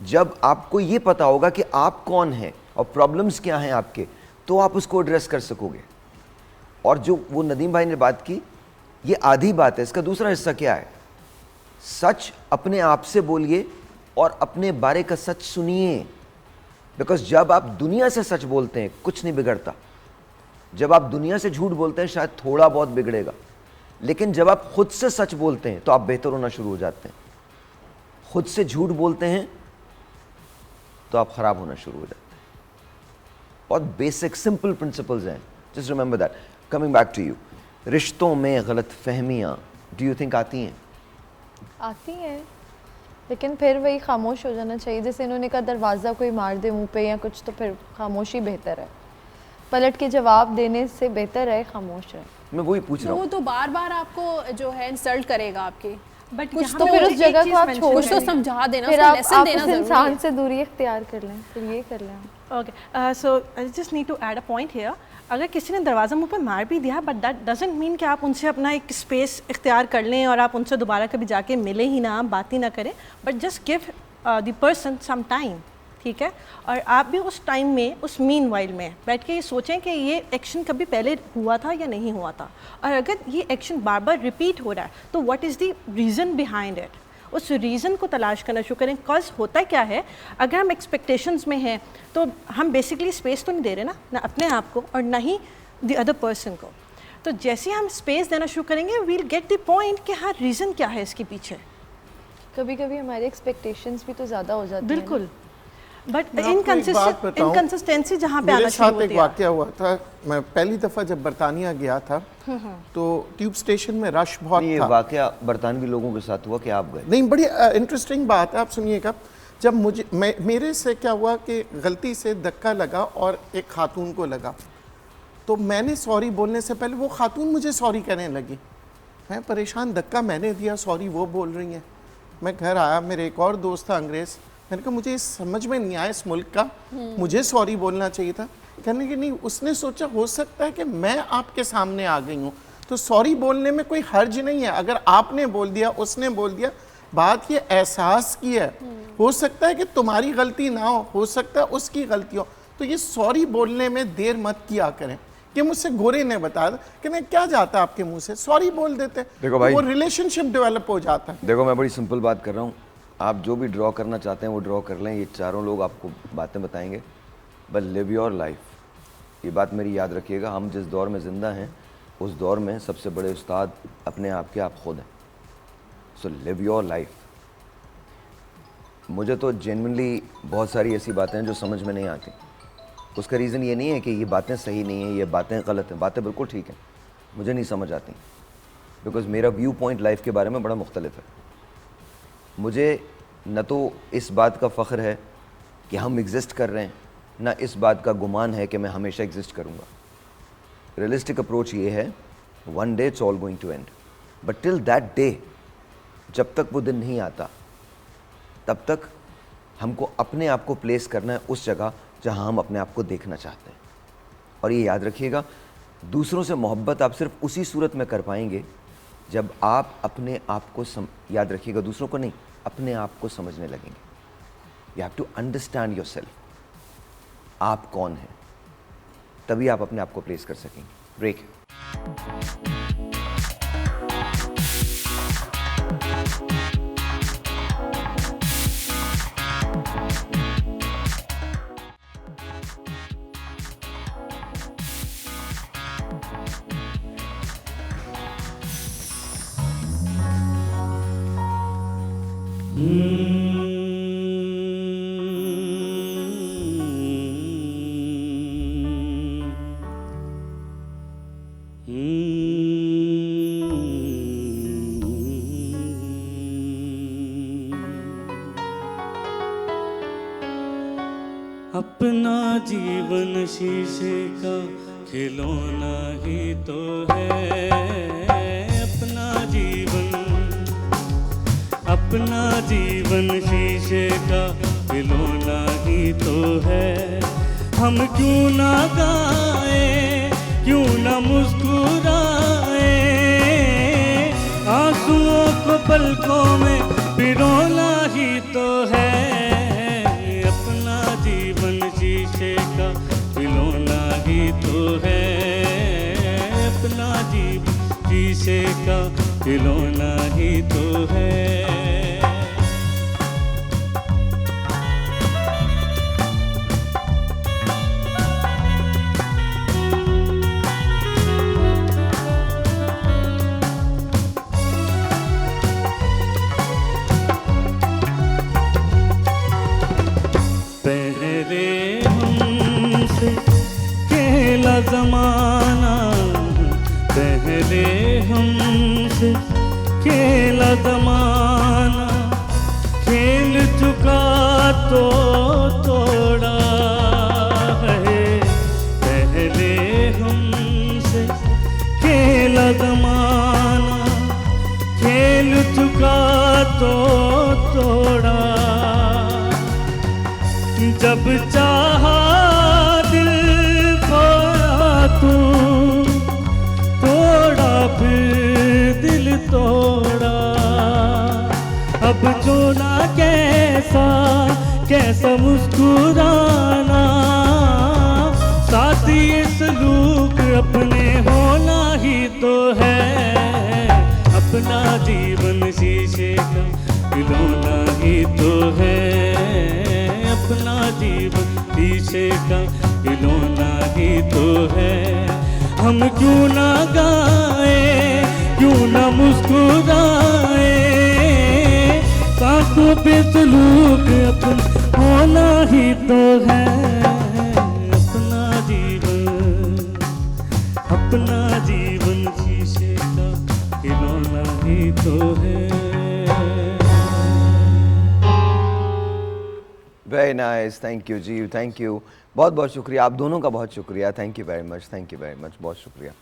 जब आपको ये पता होगा कि आप कौन हैं और प्रॉब्लम्स क्या हैं आपके, तो आप उसको एड्रेस कर सकोगे। और जो वो नदीम भाई ने बात की, ये आधी बात है, इसका दूसरा हिस्सा क्या है? सच अपने आप से बोलिए, और अपने बारे का सच सुनिए, बिकॉज जब आप दुनिया से सच बोलते हैं कुछ नहीं बिगड़ता। जब आप दुनिया से झूठ बोलते हैं शायद थोड़ा बहुत बिगड़ेगा, लेकिन जब आप खुद से सच बोलते हैं तो आप बेहतर होना शुरू हो जाते हैं। खुद से झूठ बोलते हैं तो आप खराब होना शुरू हो जाते हैं। बहुत बेसिक सिंपल प्रिंसिपल्स हैं, just remember that. Coming back to you, रिश्तों में गलत फहमियाँ डू यू थिंक आती हैं? आती है, लेकिन फिर वही खामोश हो जाना चाहिए। जैसे इन्होंने कहा दरवाज़ा कोई मार दे मुंह पे या कुछ, तो फिर खामोशी बेहतर है। पलट के जवाब देने से बेहतर है खामोश है। मैं वही पूछ रहा वो हूँ। तो बार बार आपको जो है इंसल्ट करेगा आपकी, बट कुछ तो फिर उस जगह को आप छोड़ कुछ तो दें। समझा देना, फिर उसको आप लेसन देना उस जरूरी इंसान है। से दूरी इख्तियार कर लें, फिर ये कर लें। Okay, so I just need to add a point here. अगर किसी ने दरवाज़ा मुंह पर मार भी दिया, बट दैट डजंट मीन कि आप उनसे अपना एक स्पेस इख्तियार कर लें और आप उनसे दोबारा कभी जाके मिले ही ना, बात ही ना करें, but just give the person some time, ठीक है? और आप भी उस टाइम में, उस मीन वाइल में बैठ के ये सोचें कि ये एक्शन कभी पहले हुआ था या नहीं हुआ था, और अगर ये एक्शन बार बार रिपीट हो रहा है तो what is the reason behind it, उस रीज़न को तलाश करना शुरू करें। कॉज होता क्या है, अगर हम एक्सपेक्टेशंस में हैं तो हम बेसिकली स्पेस तो नहीं दे रहे ना अपने आप को और ना ही द अदर पर्सन को। तो जैसे हम स्पेस देना शुरू करेंगे, वील गेट द पॉइंट कि हाँ रीज़न क्या है इसके पीछे। कभी कभी हमारी एक्सपेक्टेशंस भी तो ज़्यादा हो जाती हैं। बिल्कुल, बट मैं आपको एक बात बताऊं? इनकंसिस्टेंसी जहाँ पे आना मेरे शुरू साथ होती एक है। वाकया हुआ था। मैं पहली दफ़ा जब बरतानिया गया था तो ट्यूब स्टेशन में रश बहुत ये था। वाकया बरतानवी लोगों के साथ हुआ कि आप गए? नहीं, बड़ी इंटरेस्टिंग बात है, आप सुनिएगा। जब मेरे से क्या हुआ कि गलती से धक्का लगा और एक खातून को लगा, तो मैंने सॉरी बोलने से पहले वो खातून मुझे सॉरी कहने लगी। मैं परेशान, धक्का मैंने दिया, सॉरी वो बोल रही हैं। मैं घर आया, मेरे एक और दोस्त था अंग्रेज़, मैंने कहा मुझे इस समझ में नहीं आया इस मुल्क का, मुझे सॉरी बोलना चाहिए था। कहने कि नहीं, उसने सोचा हो सकता है कि मैं आपके सामने आ गई हूँ, तो सॉरी बोलने में कोई हर्ज नहीं है। अगर आपने बोल दिया, उसने बोल दिया, बात ये एहसास की है। हो सकता है कि तुम्हारी गलती ना हो सकता है उसकी गलती हो। तो ये सॉरी बोलने में देर मत किया करें। कि मुझसे गोरे ने बताया कि नहीं, क्या जाता है आपके मुंह से, सॉरी बोल देते, देखो भाई, वो रिलेशनशिप डेवलप हो जाता है। देखो मैं बड़ी सिंपल बात कर रहा हूँ, आप जो भी ड्रॉ करना चाहते हैं वो ड्रॉ कर लें। ये चारों लोग आपको बातें बताएंगे, बट लिव योर लाइफ। ये बात मेरी याद रखिएगा, हम जिस दौर में ज़िंदा हैं उस दौर में सबसे बड़े उस्ताद अपने आप के आप खुद हैं। So live your life. मुझे तो जेन्युइनली बहुत सारी ऐसी बातें हैं जो समझ में नहीं आती। उसका रीज़न ये नहीं है कि ये बातें सही नहीं हैं, ये बातें गलत हैं, बातें बिल्कुल ठीक हैं, मुझे नहीं समझ आती, बिकॉज़ मेरा व्यू पॉइंट लाइफ के बारे में बड़ा मुख्तलिफ है। मुझे न तो इस बात का फ़ख्र है कि हम एग्जिस्ट कर रहे हैं, ना इस बात का गुमान है कि मैं हमेशा एग्जिस्ट करूँगा। रियलिस्टिक अप्रोच ये है, one day it's all going to end, but till that day, जब तक वो दिन नहीं आता तब तक हमको अपने आप को प्लेस करना है उस जगह जहाँ हम अपने आप को देखना चाहते हैं। और ये याद रखिएगा, दूसरों से मोहब्बत आप सिर्फ उसी सूरत में कर पाएंगे जब आप अपने आप को याद रखिएगा, दूसरों को नहीं, अपने आप को समझने लगेंगे। You have to understand yourself, आप कौन हैं, तभी आप अपने आप को प्लेस कर सकेंगे। ब्रेक। अपना जीवन शीशे का खिलौना ही तो है। अपना जीवन शीशे का खिलौना ही तो है। हम क्यों ना गाएं, क्यों ना मुस्कुराएं, आंसुओं को पलकों में पिरोना ही तो है। अपना जीवन शीशे का खिलौना ही तो है। अपना जीवन शीशे का खिलौना ही तो है। से खेला ज़माना, खेल चुका तो तोड़ा है। पहले हमसे खेला ज़माना, खेल चुका तो तोड़ा। जब चाहा दिल खोया तू, तोड़ा फिर दिल तोड़ा। अब जो ना कैसा कैसा मुस्कुराना, साथी ये सलूक अपने होना ही तो है। अपना जीवन शीशे का खिलौना ही तो है। अपना जीवन शीशे का खिलौना ही तो है। हम क्यों ना गाए, क्यों ना मुस्कुराए, आँखों पे सलूक अपना होना ही तो है। अपना जीवन शीशे का खिलौना ही तो है। वेरी नाइस, थैंक यू जी, थैंक यू, बहुत बहुत शुक्रिया, आप दोनों का बहुत शुक्रिया, thank you very much, thank you very much, बहुत शुक्रिया।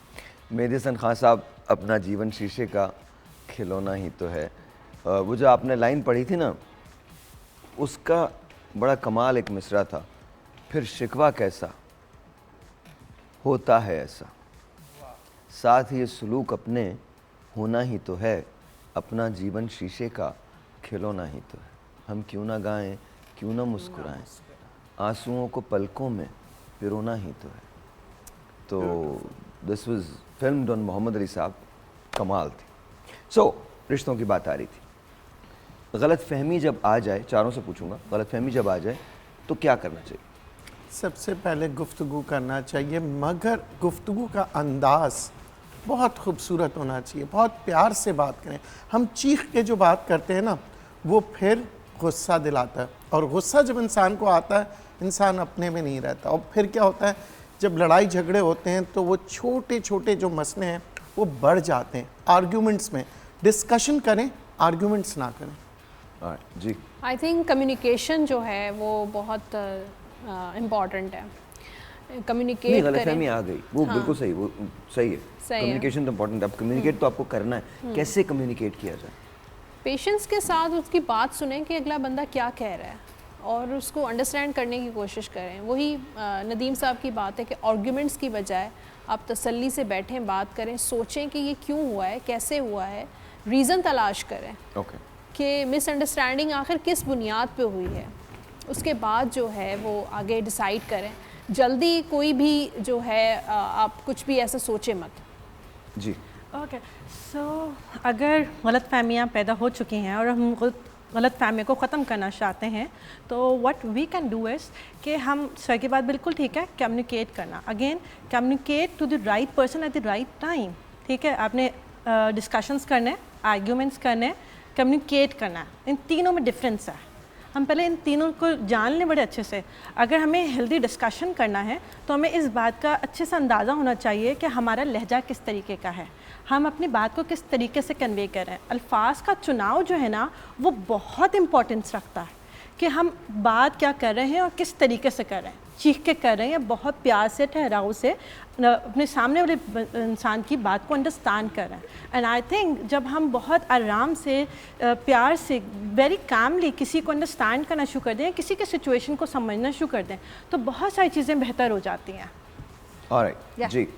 मेहदी हसन खान साहब, अपना जीवन शीशे का खिलौना ही तो है। वो जो आपने लाइन पढ़ी थी ना, उसका बड़ा कमाल एक मिसरा था, फिर शिकवा कैसा होता है ऐसा, साथ ही ये सलूक अपने होना ही तो है। अपना जीवन शीशे का खिलौना ही तो है। हम क्यों ना गाएं, क्यों ना मुस्कुराएं, आंसुओं को पलकों में पिरोना ही तो है। तो this was filmed on Mohammad Ali साहब, कमाल थी। सो रिश्तों की बात आ रही थी, गलत फहमी जब आ जाए, चारों से पूछूंगा, गलत फहमी जब आ जाए तो क्या करना चाहिए? सबसे पहले गुफ्तगू करना चाहिए, मगर गुफ्तगू का अंदाज़ बहुत खूबसूरत होना चाहिए, बहुत प्यार से बात करें। हम चीख के जो बात करते हैं ना, वो फिर गुस्सा दिलाता है, और गुस्सा जब इंसान को आता है, इंसान अपने में नहीं रहता। और फिर क्या होता है, जब लड़ाई झगड़े होते हैं तो वो छोटे छोटे जो मसले हैं वो बढ़ जाते हैं। आर्ग्यूमेंट्स में डिस्कशन करें, आर्ग्यूमेंट्स ना करें। जी, आई थिंक कम्युनिकेशन जो है वो बहुत इम्पॉर्टेंट है। नहीं, कम्युनिकेट गलतफहमी करें। आ गई, वो बिल्कुल सही, वो सही है। सही है। कम्युनिकेशन तो इम्पोर्टेंट है। अब कम्युनिकेट तो आपको करना है, कैसे कम्युनिकेट किया जाए? पेशेंस के साथ उसकी बात सुनें कि अगला बंदा क्या कह रहा है, और उसको अंडरस्टैंड करने की कोशिश करें। वही नदीम साहब की बात है कि आर्ग्यूमेंट्स की बजाय आप तसल्ली से बैठें, बात करें, सोचें कि ये क्यों हुआ है, कैसे हुआ है, रीज़न तलाश करें ओके, कि मिसअंडरस्टैंडिंग आखिर किस बुनियाद पे हुई है। उसके बाद जो है वो आगे डिसाइड करें। जल्दी कोई भी जो है आप कुछ भी ऐसा सोचे मत। जी, ओके, सो अगर गलत फहमियाँ पैदा हो चुकी हैं और हम गलत फहमी को ख़त्म करना चाहते हैं, तो what we can do is कि हम सर की बात बिल्कुल ठीक है, कम्युनिकेट करना। Again, communicate to the right person at the right time. ठीक है, आपने डिस्कशंस करने, आर्ग्यूमेंट्स करने, कम्युनिकेट करना, इन तीनों में डिफरेंस है। हम पहले इन तीनों को जान लें बड़े अच्छे से। अगर हमें हेल्दी डिस्कशन करना है तो हमें इस बात का अच्छे से अंदाज़ा होना चाहिए कि हमारा लहजा किस तरीके का है, हम अपनी बात को किस तरीके से कन्वे करें। अल्फाज का चुनाव जो है ना, वो बहुत इम्पोर्टेंस रखता है कि हम बात क्या कर रहे हैं और किस तरीके से कर रहे हैं। चीख के कर रहे हैं या बहुत प्यार से, ठहराव से अपने सामने वाले इंसान की बात को अंडरस्टैंड कर रहे हैं। एंड आई थिंक जब हम बहुत आराम से, प्यार से, वेरी कामली किसी को अंडरस्टैंड करना शुरू कर दें, किसी के सिचुएशन को समझना शुरू कर दें, तो बहुत सारी चीज़ें बेहतर हो जाती हैं। Alright, Yeah. जी,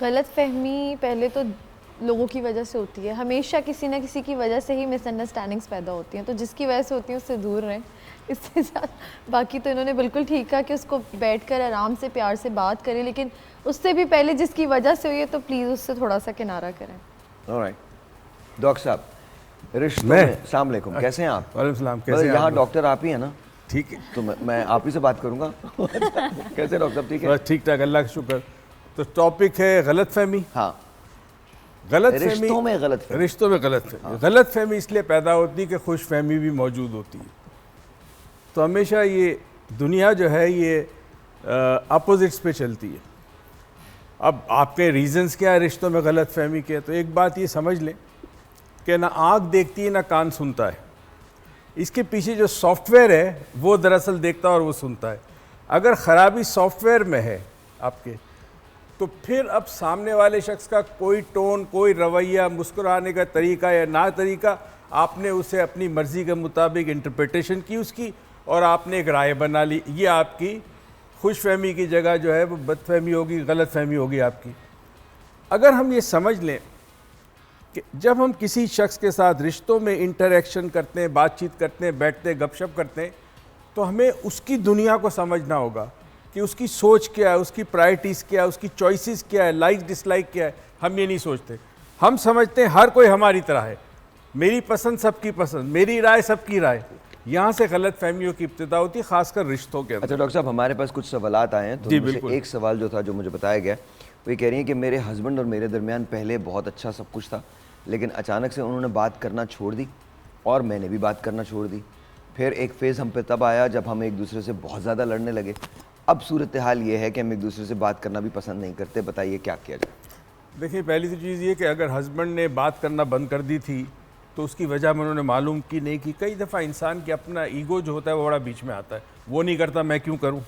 गलत फहमी पहले तो लोगों की वजह से होती है। हमेशा किसी न किसी की वजह से ही मिसअंडरस्टैंडिंग्स पैदा होती हैं, तो जिसकी वजह से होती हैं उससे दूर रहें। इससे ज़्यादा बाकी तो इन्होंने बिल्कुल ठीक कहा कि उसको बैठकर आराम से प्यार से बात करें, लेकिन उससे भी पहले जिसकी वजह से हुई है तो प्लीज़ उससे थोड़ा सा किनारा करें। ऑलराइट। डॉक्टर साहब, रिश्तों मैं? में, अस्सलाम वालेकुम, कैसे हैं आप? वालेकुम सलाम, कैसे मतलब हैं यहाँ आप? डॉक्टर आप ही हैं ना, ठीक है, तो मैं आप ही से बात करूँगा। कैसे डॉक्टर साहब, ठीक है? बस ठीक ठाक, अल्लाह का शुक्र। तो टॉपिक है गलत फहमी। हाँ, गलत रिश्तों में गलतफहमी। रिश्तों में गलत फहमी। गलत फहमी इसलिए पैदा होती है कि खुश फहमी भी मौजूद होती है। तो हमेशा ये दुनिया जो है ये अपोजिट्स पे चलती है। अब आपके रीजंस क्या है रिश्तों में गलत फहमी के, तो एक बात ये समझ लें कि ना आँख देखती है ना कान सुनता है, इसके पीछे जो सॉफ्टवेयर है वो दरअसल देखता है और वो सुनता है। अगर ख़राबी सॉफ्टवेयर में है आपके, तो फिर अब सामने वाले शख्स का कोई टोन, कोई रवैया, मुस्कुराने का तरीका या ना तरीका, आपने उसे अपनी मर्ज़ी के मुताबिक इंटरप्रिटेशन की उसकी और आपने एक राय बना ली। ये आपकी खुशफहमी की जगह जो है वो बदफहमी होगी, गलत फहमी होगी आपकी। अगर हम ये समझ लें कि जब हम किसी शख्स के साथ रिश्तों में इंटरेक्शन करते हैं, बातचीत करते हैं, बैठते हैं, गपशप करते हैं, तो हमें उसकी दुनिया को समझना होगा कि उसकी सोच क्या है, उसकी प्रायोरिटीज़ क्या है, उसकी चॉइसेस क्या है, लाइक डिसलाइक क्या है। हम ये नहीं सोचते, हम समझते हैं हर कोई हमारी तरह है, मेरी पसंद सबकी पसंद, मेरी राय सबकी राय। यहाँ से गलत फहमियों की इब्तिदा होती है, खासकर रिश्तों के अंदर। अच्छा डॉक्टर साहब, हमारे पास कुछ सवालात आए हैं, तो जी, उनमें से बिल्कुल। एक सवाल जो था, जो मुझे बताया गया, वो ये कह रही हैं कि मेरे हस्बैंड और मेरे दरमियान पहले बहुत अच्छा सब कुछ था, लेकिन अचानक से उन्होंने बात करना छोड़ दी और मैंने भी बात करना छोड़ दी। फिर एक फेज़ हम पे तब आया जब हम एक दूसरे से बहुत ज़्यादा लड़ने लगे। अब सूरत हाल ये है कि हम एक दूसरे से बात करना भी पसंद नहीं करते। बताइए क्या किया जाए? देखिए, पहली तो चीज़ ये कि अगर हस्बैंड ने बात करना बंद कर दी थी तो उसकी वजह में उन्होंने मालूम की नहीं की। कई दफ़ा इंसान के अपना ईगो जो होता है वो बड़ा बीच में आता है, वो नहीं करता मैं क्यों करूं।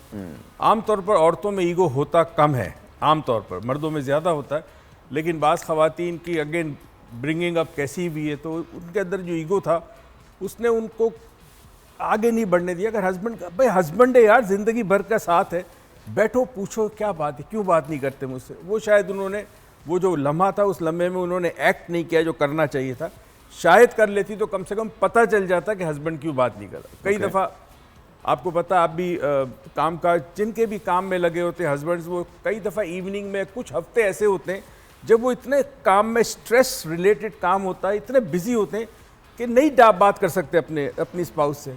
आमतौर पर औरतों में ईगो होता कम है, आमतौर पर मर्दों में ज़्यादा होता है, लेकिन बाज़ ख़वातीन की अगेन ब्रिंगिंग अप कैसी भी है, तो उनके अंदर जो ईगो था उसने उनको आगे नहीं बढ़ने दिया। अगर हस्बैंड, भाई हस्बैंड है यार, ज़िंदगी भर का साथ है, बैठो पूछो क्या बात है, क्यों बात नहीं करते मुझसे। वो शायद उन्होंने वो जो लम्हा था उस लम्हे में उन्होंने एक्ट नहीं किया जो करना चाहिए था। शायद कर लेती तो कम से कम पता चल जाता कि हस्बैंड क्यों बात नहीं कर रहा। कई दफ़ा आपको पता, आप भी काम काज जिनके भी काम में लगे होते हैं हस्बैंड्स, वो कई दफ़ा इवनिंग में कुछ हफ्ते ऐसे होते हैं जब वो इतने काम में, स्ट्रेस रिलेटेड काम होता है, इतने बिजी होते हैं कि नहीं बात कर सकते अपनी स्पाउस से,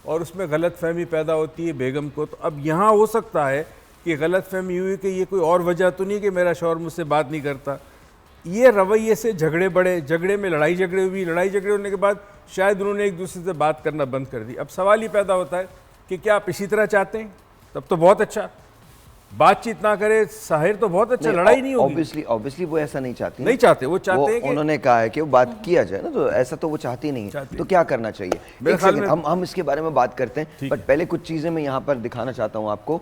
और उसमें गलत फहमी पैदा होती है बेगम को। तो अब यहाँ हो सकता है कि गलत फहमी हुई कि ये कोई और वजह तो नहीं कि मेरा शौहर मुझसे बात नहीं करता। ये रवैये से झगड़े बढ़े, झगड़े में लड़ाई झगड़े हुई, लड़ाई झगड़े होने के बाद शायद उन्होंने एक दूसरे से बात करना बंद कर दी। अब सवाल ही पैदा होता है कि क्या आप इसी तरह चाहते हैं? तब तो बहुत अच्छा, बातचीत ना करे साहिर तो बहुत अच्छा, लड़ाई नहीं होगी। ऑब्वियसली वो ऐसा नहीं चाहती, नहीं चाहते, वो चाहते हैं कि उन्होंने कहा है कि वो बात किया जाए ना, तो ऐसा तो वो चाहती नहीं है। तो क्या करना चाहिए? मेरे एक ख्याल सेकंड, में- हम इसके बारे में बात करते हैं, बट पहले कुछ चीज़ें मैं यहाँ पर दिखाना चाहता हूँ आपको।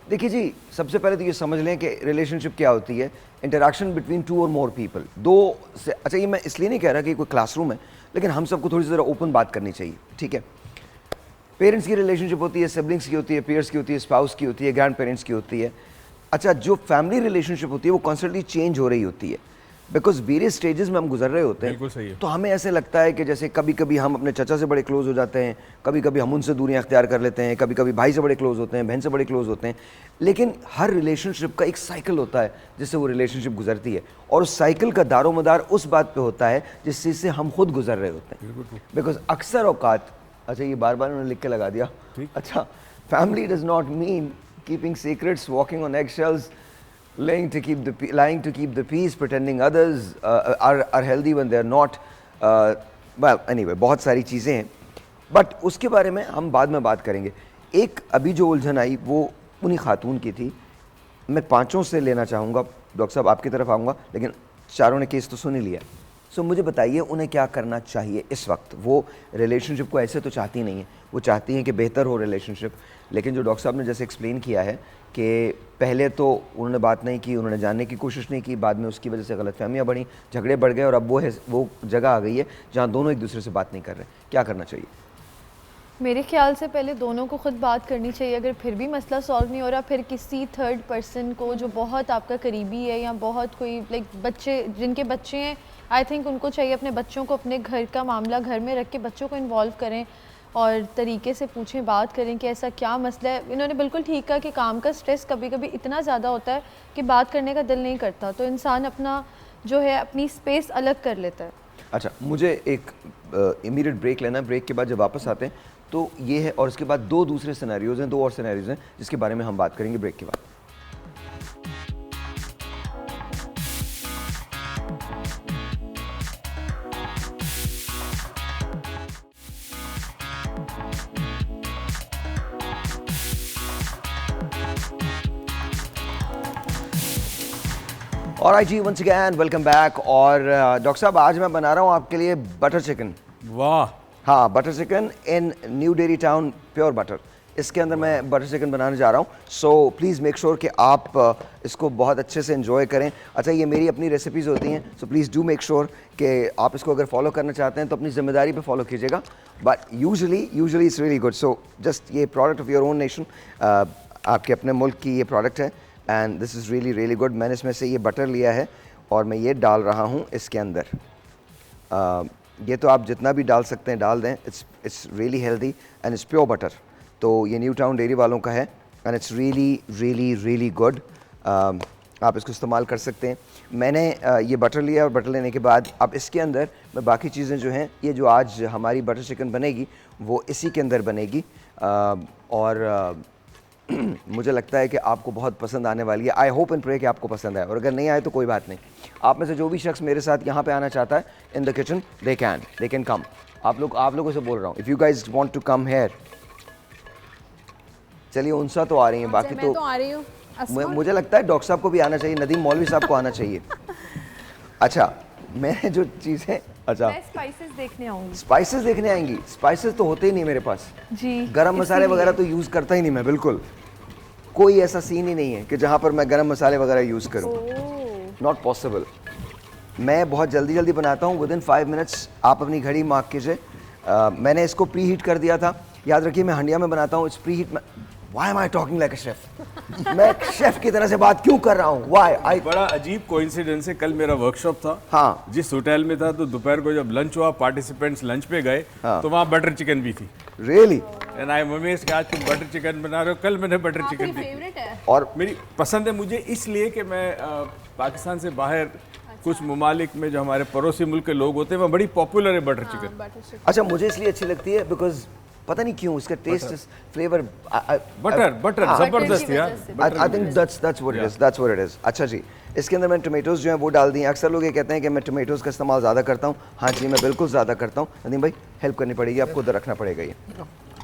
देखिए जी, सबसे पहले तो ये समझ लें कि रिलेशनशिप क्या होती है। इंटरेक्शन बिटवीन टू और मोर पीपल, दो से। अच्छा, ये मैं इसलिए नहीं कह रहा कि कोई क्लासरूम है, लेकिन हम सबको थोड़ी सी ज़रा ओपन बात करनी चाहिए, ठीक है? पेरेंट्स की रिलेशनशिप होती है, सिबलिंग्स की होती है, पेयर्स की होती है, स्पाउस की होती है, ग्रैंड पेरेंट्स की होती है। अच्छा, जो फैमिली रिलेशनशिप होती है वो कॉन्स्टेंटली चेंज हो रही होती है, बिकॉज वेरियस स्टेजेस में हम गुजर रहे होते हैं। बिल्कुल सही है। तो हमें ऐसे लगता है कि जैसे कभी कभी हम अपने चचा से बड़े क्लोज हो जाते हैं, कभी कभी हम उनसे दूरियां अख्तियार कर लेते हैं, कभी कभी भाई से बड़े क्लोज होते हैं, बहन से बड़े क्लोज होते हैं। लेकिन हर रिलेशनशिप का एक साइकिल होता है जिससे वो रिलेशनशिप गुजरती है, और उस साइकिल का दारोमदार उस बात पे होता है जिस चीज़ से हम खुद गुजर रहे होते हैं। बिकॉज अक्सर औकात, अच्छा ये बार बार उन्होंने लिख के लगा दिया, अच्छा, family does not mean keeping secrets, walking on eggshells, lying to keep the peace, pretending others are healthy when they are not. Well, anyway, बहुत सारी चीज़ें हैं, बट उसके बारे में हम बाद में बात करेंगे। एक अभी जो उलझन आई वो उन्हीं खातून की थी। मैं पांचों से लेना चाहूँगा, डॉक्टर साहब आपकी तरफ आऊँगा, लेकिन चारों ने केस तो सुन ही लिया। सो मुझे बताइए उन्हें क्या करना चाहिए इस वक्त। वो रिलेशनशिप को ऐसे तो चाहती नहीं है, वो चाहती हैं कि बेहतर हो रिलेशनशिप, लेकिन जो डॉक्टर साहब ने जैसे एक्सप्लेन किया है कि पहले तो उन्होंने बात नहीं की, उन्होंने जानने की कोशिश नहीं की, बाद में उसकी वजह से गलतफहमियां बढ़ी, झगड़े बढ़ गए, और अब वो जगह आ गई है जहाँ दोनों एक दूसरे से बात नहीं कर रहे। क्या करना चाहिए? मेरे ख्याल से पहले दोनों को खुद बात करनी चाहिए। अगर फिर भी मसला सॉल्व नहीं हो रहा, फिर किसी थर्ड पर्सन को जो बहुत आपका करीबी है या बहुत कोई लाइक बच्चे, जिनके बच्चे हैं, आई थिंक उनको चाहिए अपने बच्चों को अपने घर का मामला घर में रख के बच्चों को इन्वॉल्व करें और तरीके से पूछें, बात करें कि ऐसा क्या मसला है। इन्होंने बिल्कुल ठीक कहा कि काम का स्ट्रेस कभी कभी इतना ज़्यादा होता है कि बात करने का दिल नहीं करता, तो इंसान अपना जो है अपनी स्पेस अलग कर लेता है। अच्छा, मुझे एक इमीडिएट ब्रेक लेना है। ब्रेक के बाद जब वापस आते हैं तो ये है, और इसके बाद दो दूसरे सिनेरियोज हैं, दो और सिनेरियोज हैं जिसके बारे में हम बात करेंगे ब्रेक के बाद। ऑलराइट जी, वंस अगेन वेलकम बैक। और डॉक्टर साहब, आज मैं बना रहा हूँ आपके लिए बटर चिकन। वाह, हाँ, butter chicken in new dairy town, pure butter. इसके अंदर मैं बटर चिकन बनाने जा रहा हूँ। सो प्लीज़ मेक श्योर कि आप इसको बहुत अच्छे से एंजॉय करें। अच्छा, ये मेरी अपनी रेसिपीज़ होती हैं, so please do make sure कि आप इसको अगर फॉलो करना चाहते हैं तो अपनी जिम्मेदारी पे फॉलो कीजिएगा। But usually it's really good. So just ये product of your own nation, आपके अपने मुल्क की ये प्रोडक्ट है and this is really really good. मैंने इसमें से ये बटर लिया है और मैं ये डाल रहा हूँ इसके अंदर। ये तो आप जितना भी डाल सकते हैं डाल दें। It's really healthy and it's pure butter. तो ये न्यू टाउन डेयरी वालों का है and it's really really really good. आप इसको इस्तेमाल कर सकते हैं। मैंने ये बटर लिया और बटर लेने के बाद अब इसके अंदर मैं बाकी चीज़ें जो हैं, ये जो आज हमारी बटर चिकन बनेगी वो इसी के अंदर बनेगी। और मुझे लगता है कि आपको बहुत पसंद आने वाली है। आई होप एंड प्रे कि आपको पसंद आए, और अगर नहीं आए तो कोई बात नहीं। आप में से जो भी शख्स मेरे साथ यहाँ पे आना चाहता है in the kitchen, they can come. आप लोगों से बोल रहा हूँ, if you guys want to come here. चलिए, उनसा तो आ रही हैं, बाकी मैं तो आ रही हूँ। मुझे लगता है डॉक्टर साहब को भी आना चाहिए, नदीम मौलवी साहब को आना चाहिए। अच्छा, मैं जो चीज़ें, अच्छा मैं स्पाइसेस देखने आऊंगी। स्पाइसेस देखने आएंगी? स्पाइसेस तो होते ही नहीं मेरे पास जी, गरम मसाले वगैरह तो यूज़ करता ही नहीं मैं, बिल्कुल कोई ऐसा सीन ही नहीं है कि जहाँ पर मैं गरम मसाले वगैरह यूज़ करूँ। Not possible. मैं बहुत जल्दी बनाता हूँ, विदिन 5 मिनट्स। आप अपनी घड़ी मार्क कीजिए। मैंने इसको प्री हीट कर दिया था। याद रखिए, मैं हंडिया में बनाता हूँ। It's pre heat. Why am I talking like a chef? मैं शेफ की तरह से बात क्यों कर रहा हूँ? Why? बड़ा अजीब कोइंसिडेंस है। कल मेरा वर्कशॉप था, हाँ, जिस होटल में था, तो दोपहर को जब लंच हुआ, पार्टिसिपेंट्स लंच पे गए, तो वहाँ बटर चिकन भी थी। Really? And I am amazed कि आज तुम बटर चिकन बना रहे हो। कल मैंने बटर चिकन देखी। फेवरेट है। और मेरी पसंद है मुझे, इसलिए कि मैं पाकिस्तान से बाहर कुछ ममालिक में जो हमारे पड़ोसी मुल्क के लोग होते हैं, वहाँ बड़ी पॉपुलर है बटर चिकन। अच्छा, मुझे इसलिए अच्छी लगती है बिकॉज पता नहीं क्यों इसका टेस्ट, फ्लेवर, बटर जबरदस्त यार। I think that's what it is. अच्छा जी, इसके अंदर मैंने टोमेटोज जो हैं वो डाल दिए। अक्सर लोग ये कहते हैं कि मैं टोमेटोज का इस्तेमाल ज़्यादा करता हूँ। हाँ जी, मैं बिल्कुल ज़्यादा करता हूँ। नदीम भाई, हेल्प करनी पड़ेगी आपको, उधर रखना पड़ेगा ये।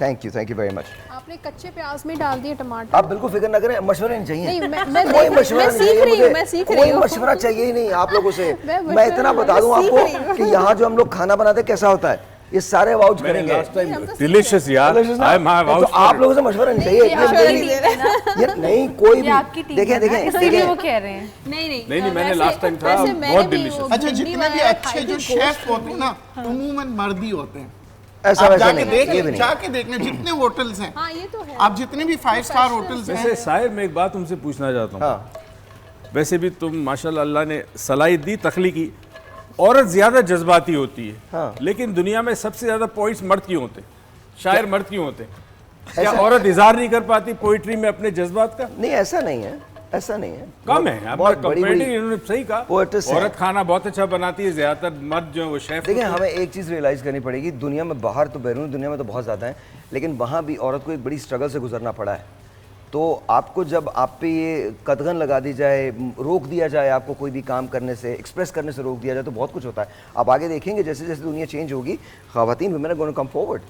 Thank you very much. आपने कच्चे प्याज में डाल दिए टमाटर। आप बिल्कुल फिक्र ना करें, मशवरे नहीं चाहिए। नहीं, कोई मशवरा नहीं चाहिए मुझे। मैं सीख रही कोई हूँ। मशवरा चाहिए ही नहीं आप लोगों से। मैं इतना बता दूं आपको कि यहाँ जो हम लोग खाना बनाते हैं कैसा होता है, ये सारे वाउच करेंगे। डिलीशियस यार। तो आप लोगों से मशवरा नहीं चाहिए। ये नहीं, कोई भी देखें वो कह रहे हैं। नहीं, मैंने लास्ट टाइम था, बहुत डिलीशियस। अच्छा, जितने भी अच्छे जो शेफ होते हैं ना, उमूमन मर्द ही होते हैं। ऐसा आप वैसा जाके नहीं, ये भी देख, नहीं। जाके देखना जितने होटल्स हैं, हाँ, ये तो है। आप जितने भी 5 स्टार होटल्स वैसे हैं, साहिर, मैं एक बात तुमसे पूछना चाहता हूँ। हाँ, वैसे भी तुम माशाल्लाह, अल्लाह ने सलाहियत दी तख्लीकी। औरत ज्यादा जज्बाती होती है, हाँ। लेकिन दुनिया में सबसे ज्यादा पोइट्स मर्द क्यों होते, शायर मर्द क्यों होते? क्या औरत इजहार नहीं कर पाती पोइट्री में अपने जज्बात का? नहीं, ऐसा नहीं है, ऐसा नहीं है। कम है। आप बहुत बड़ी कंपेरेटिव, इन्होंने सही कहा। poetess हैं। औरत खाना बहुत अच्छा बनाती है, ज्यादातर मर्द जो है वो शेफ। देखिए, हमें एक चीज़ रियलाइज़ करनी पड़ेगी, दुनिया में बाहर तो, बैरून दुनिया में तो बहुत ज़्यादा है, लेकिन वहाँ भी औरत को एक बड़ी स्ट्रगल से गुजरना पड़ा है। तो आपको जब आप पे ये कदगन लगा दी जाए, रोक दिया जाए, आपको कोई भी काम करने से, एक्सप्रेस करने से रोक दिया जाए, तो बहुत कुछ होता है। आप आगे देखेंगे जैसे जैसे दुनिया चेंज होगी, ख़वातीन women are going to come forward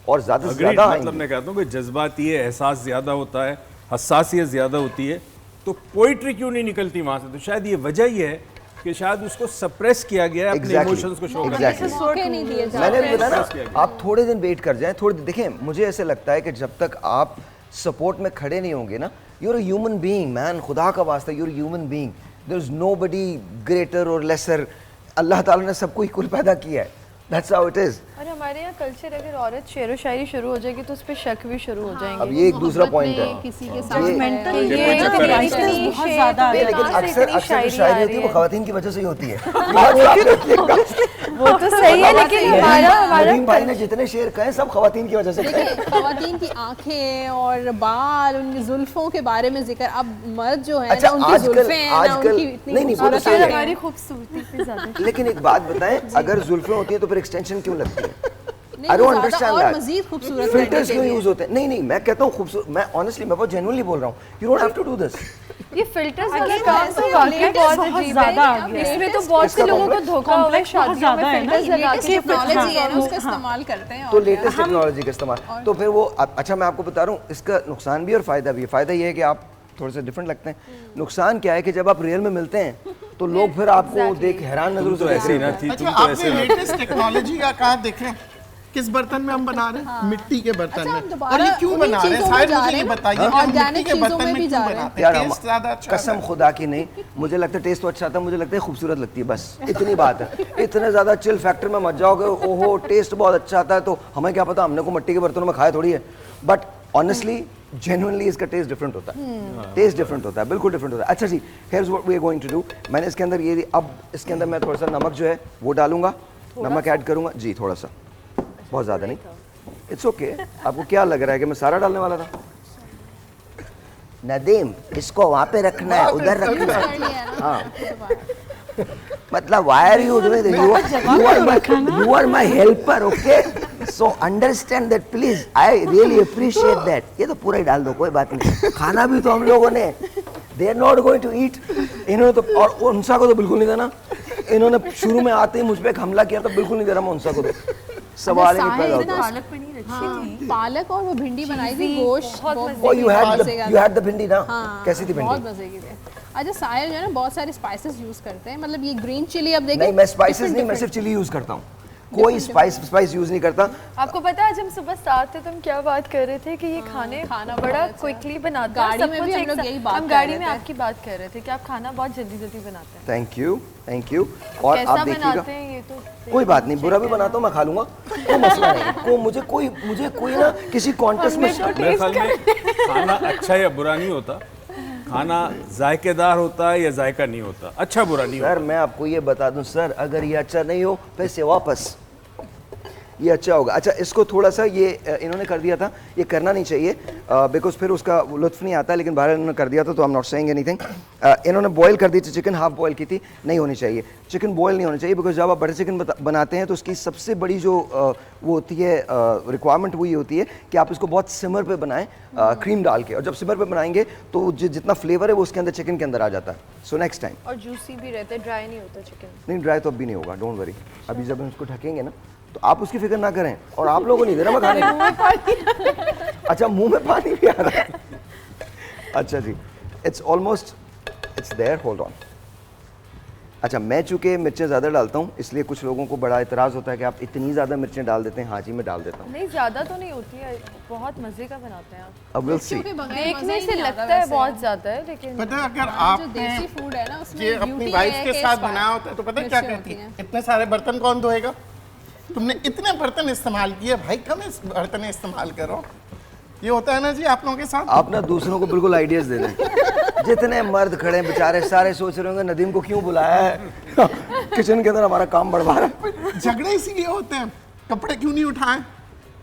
और ज़्यादा से ज़्यादा आएंगी। मतलब मैं कहता हूँ कि जज्बाती है, एहसास ज़्यादा होता है, हसासियत ज़्यादा होती है, तो पोइट्री क्यों नहीं निकलती वहाँ से? तो शायद ये वजह ही है कि शायद उसको सप्रेस किया गया है, अपने इमोशंस को शो करने के लिए। मौके नहीं दिए जा मैंने रहे। बताया ना, आप थोड़े दिन वेट कर जाएं, थोड़े। देखें, मुझे ऐसे लगता है कि जब तक आप सपोर्ट में खड़े नहीं होंगे ना, you're a human being man, खुदा का वास्ता, you're a human being, there's nobody greater or lesser। अल्लाह ताला ने सबको इक्वल पैदा किया है, that's how it is। और हमारे यहाँ कल्चर, अगर औरत शेर व शायरी शुरू हो जाएगी तो उस पर शक भी शुरू हो जाएंगे। अब ये एक दूसरा पॉइंट है। किसी के साथ Judgmental है। ये चक्कर है। प्राइसेस बहुत ज़्यादा ये है। लेकिन कहाँ से अक्सर इतनी अक्सर जो शायरी शायरी आ होती है रही वो है? खवातीन की वजह से ही होती है। बहुत याद रखिएगा। वो तो सही है, लेकिन हमारा नदीम भाई ने जितने शेर कहे सब खवातीन की वजह से कहे। देखिए, खवातीन की आंखें और बाल, उनकी जुल्फों के बारे में जिक्र। अब मर्द जो है अच्छा, ना, उनकी आजकल- जुल्फें हैं ना, आजकल- उनकी इतनी नहीं, वो तो खूबसूरत सही है। आंखें हैं। हमारी खूबसूरती पे ज्यादा। लेकिन एक बात बताएं, अगर जुल्फें होती हैं तो फिर एक्सटेंशन क्यों लगती है? नहीं, I don't ज़्यादा understand और that। मजीद खूबसूरत फिल्टर्स करने के क्यों लिए। यूज होते हैं? नहीं, मैं कहता हूँ खूबसूरत, मैं ऑनेस्टली, मैं बहुत जेन्युइनली बोल रहा हूँ, you don't have to do this. ये फिल्टर्स वाला Again, काम ऐसे तो ही वाकई latest बहुत बहुत अजीब ज़्यादा आ है। गया है। इसमें तो बहुत से इसका लोगों को complex- धोखा हुआ है, complex बहुत शादियों में ज़्यादा है ना। फिल्टर्स लगा लेटेस्ट के टेक्नोलॉजी है ना, हाँ। उसका इस्तेमाल करते हैं। तो और क्या। लेटेस्ट टेक्नोलॉजी का इस्तेमाल, तो फिर वो अच्छा, मैं आपको बता रहा हूँ, इसका नुकसान भी और फ़ायदा भी है। फ़ायदा ये है कि आप थोड़े से डिफरेंट लगते हैं। नुकसान क्या है कि जब आप रियल में मिलते हैं तो लोग फिर आपको देख हैरान नजरों तो से ऐसे ही देख रहे ना थी, अच्छा तुम तो आपने ऐसे ना लेटेस्ट टेक्नोलॉजी का कहा देखें किस बर्तन में हम बना रहे हैं मिट्टी के बर्तन अच्छा, हम में दोबारा और ये क्यों उन्हीं बना रहे हैं चीज़ों में शायद जा मुझे रहे ये हैं। बताइए हाँ, कि हम organic मिट्टी के चीज़ों बर्तन में में भी क्यों जा रहे हैं। बनाते हैं यार टेस्ट ज्यादा अच्छा कसम खुदा की नहीं, मुझे लगता है टेस्ट तो अच्छा था, मुझे लगता है खूबसूरत लगती है, बस इतनी बात है। इतने ज्यादा चिल फैक्टर में मत जाओगे, ओहो टेस्ट बहुत अच्छा आता है, तो हमें क्या पता, हमने को मिट्टी के बर्तनों में खाया थोड़ी है। बट ऑनेस्टली जेन्युइनली इसका टेस्ट डिफरेंट होता है, टेस्ट डिफरेंट होता है, बिल्कुल डिफरेंट होता है। अच्छा जी, here's what we are going to do. मैंने इसके अंदर ये अब इसके अंदर मैं थोड़ा सा नमक जो है वो डालूंगा, नमक ऐड करूंगा जी, थोड़ा सा, बहुत ज़्यादा नहीं, इट्स ओके। आपको क्या लग रहा है कि मैं सारा डालने वाला था? नदीम, इसको वहाँ पे रखना है, उधर रखना है। हाँ, मतलब why are you doing this? You are my helper, okay? So understand that, please. I really appreciate that. ये तो पूरा ही डाल दो, कोई बात नहीं। खाना भी तो हम लोगों ने, they are not going to eat. इन्होंने तो, और उनसा को तो बिल्कुल नहीं देना। इन्होंने शुरू में आते ही मुझ पे एक हमला किया, तो बिल्कुल नहीं दे रहा मैं उनसा को तो। सवाल ही नहीं पैदा होता। पालक पनीर अच्छी थी। पालक और वो भिंडी बनाई थी, गोश्त Oh, you had the भिंडी ना? कैसी थी बहुत भिंडी? मजे की थी। अच्छा साहिल जो है ना बहुत सारे स्पाइसेस यूज करते हैं, मतलब ये ग्रीन चिली अब देखिए। नहीं, मैं स्पाइसेस नहीं, मैं सिर्फ चिली यूज करता हूँ, कोई स्पाइस यूज नहीं करता। आपको पता है आज हम सुबह साथ थे तो हम क्या बात कर रहे थे कि ये खाना बड़ा क्विकली बनाते हैं। गाड़ी सब में कुछ भी हम एक लोग साथ- यही बात हम कर गाड़ी रहे में थे। आपकी बात कर रहे थे कि आप खाना बहुत जल्दी जल्दी बनाते हैं। Thank you. और कैसा आप देखिएगा, बनाते हैं ये तो कोई बात नहीं, बुरा भी बनाता हूँ मैं खा लूंगा, कोई मसला नहीं। मुझे कोई ना किसी कॉन्टेस्ट में मेरे ख्याल में खाना अच्छा या बुरा नहीं होता, खाना जायकेदार होता है या जायका नहीं होता, अच्छा बुरा नहीं होता। सर मैं आपको ये बता दूं सर, अगर ये अच्छा नहीं हो पैसे वापस, ये अच्छा होगा। अच्छा इसको थोड़ा सा ये इन्होंने कर दिया था, ये करना नहीं चाहिए बिकॉज फिर उसका लुत्फ नहीं आता, लेकिन बहरहाल इन्होंने कर दिया था तो I am not saying anything. इन्होंने बॉयल कर दी थी चिकन, हाफ बॉयल की थी, नहीं होनी चाहिए चिकन, बॉयल नहीं होनी चाहिए, बिकॉज जब आप बटर चिकन बनाते हैं तो उसकी सबसे बड़ी जो वो होती है रिक्वायरमेंट वो ये होती है कि आप इसको बहुत सिमर पे बनाएं क्रीम डाल के, और जब सिमर पे बनाएंगे तो जितना फ्लेवर है वो उसके अंदर चिकन के अंदर आ जाता है। So next time. और जूसी भी रहते, ड्राई नहीं होता चिकन। नहीं ड्राई तो अब भी नहीं होगा, डोंट वरी। अभी जब हम इसको ढकेंगे ना तो आप उसकी फिक्र ना करें, और आप लोगों को नहीं देना मैं खाने को। अच्छा मुंह में पानी भी आ रहा है। अच्छा जी, it's almost, it's there, hold on. अच्छा मैं चूँकि मिर्चें ज़्यादा डालता हूँ इसलिए कुछ लोगों को बड़ा इतराज़ होता है कि आप इतनी ज़्यादा मिर्चें डाल देते हैं। हाँ जी मैं डाल देता हूँ। नहीं ज्यादा तो नहीं होती है, बहुत मजे का बनाते हैं आप। अब विल सी। देखने से लगता है बहुत ज्यादा है लेकिन पता है अगर जो आपने देसी फूड है ना उसमें ये अपनी वाइफ के साथ बनाया होता है तो पता है क्या कहती है, इतने सारे बर्तन कौन धोएगा, तुमने इतने बर्तन इस्तेमाल किए भाई, कम बर्तन इस्तेमाल करो। ये होता है ना जी आप लोगों के साथ। आप ना दूसरों को बिल्कुल आइडियाज दे दें। जितने मर्द खड़े हैं बेचारे सारे सोच रहे होंगे नदीम को क्यों बुलाया है किचन के अंदर हमारा काम बढ़वा रहा है। झगड़े इसीलिए होते हैं, कपड़े क्यों नहीं उठाए,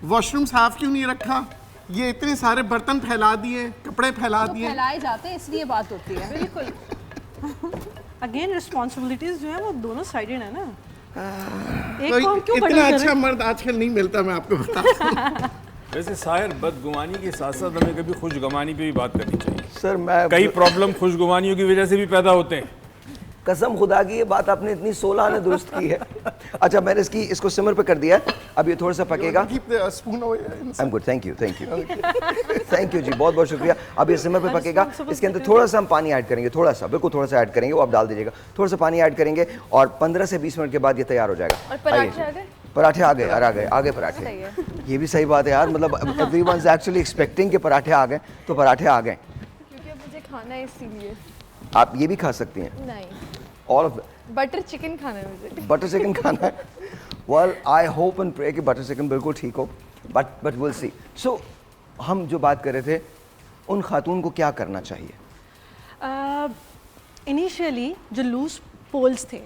वॉशरूम साफ क्यों नहीं रखा, ये इतने सारे बर्तन फैला दिए, कपड़े फैला तो दिए। फैलाए जाते हैं इसलिए बात होती है। बिल्कुल। अगेन रिस्पॉन्सिबिलिटीज जो है वो दोनों साइडेड है ना, एक तो को हम क्यों इतना बड़ा अच्छा करें? मर्द आजकल नहीं मिलता, मैं आपको बताता हूँ। वैसे शायर बदगुमानी के साथ साथ हमें कभी खुशगवानी पे भी बात करनी चाहिए। सर मैं कई प्रॉब्लम खुशगवानियों की वजह से भी पैदा होते हैं। कसम खुदा की ये बात आपने इतनी 16 ने दुरुस्त की है। अच्छा मैंने इसको सिमर पे कर दिया है, अब ये थोड़ा सा पकेगा। Keep the spoon away. I am good, thank you thank you जी, बहुत बहुत शुक्रिया। अब ये सिमर पे पकेगा, इसके अंदर थोड़ा सा हम पानी ऐड करेंगे, थोड़ा सा, बिल्कुल थोड़ा सा ऐड करेंगे, वो आप डाल दीजिएगा। थोड़ा सा पानी ऐड करेंगे और 15 से 20 मिनट के बाद ये तैयार हो जाएगा। और पराठे आ गए? पराठे आ गए यार, आ गए पराठे। सही है। ये भी सही बात है यार, मतलब एवरीवन इज एक्चुअली एक्सपेक्टिंग कि पराठे आ गए, तो पराठे आ गए। क्योंकि अब मुझे खाना है इसीलिए। आप ये भी खा सकती हैं, नहीं, ऑल ऑफ बटर चिकन खाना है मुझे। बटर चिकन खाना है। Well I hope and pray कि बटर चिकन बिल्कुल ठीक हो, बट विल सी। सो हम जो बात कर रहे थे, उन खातून को क्या करना चाहिए? इनिशियली जो लूज पोल्स थे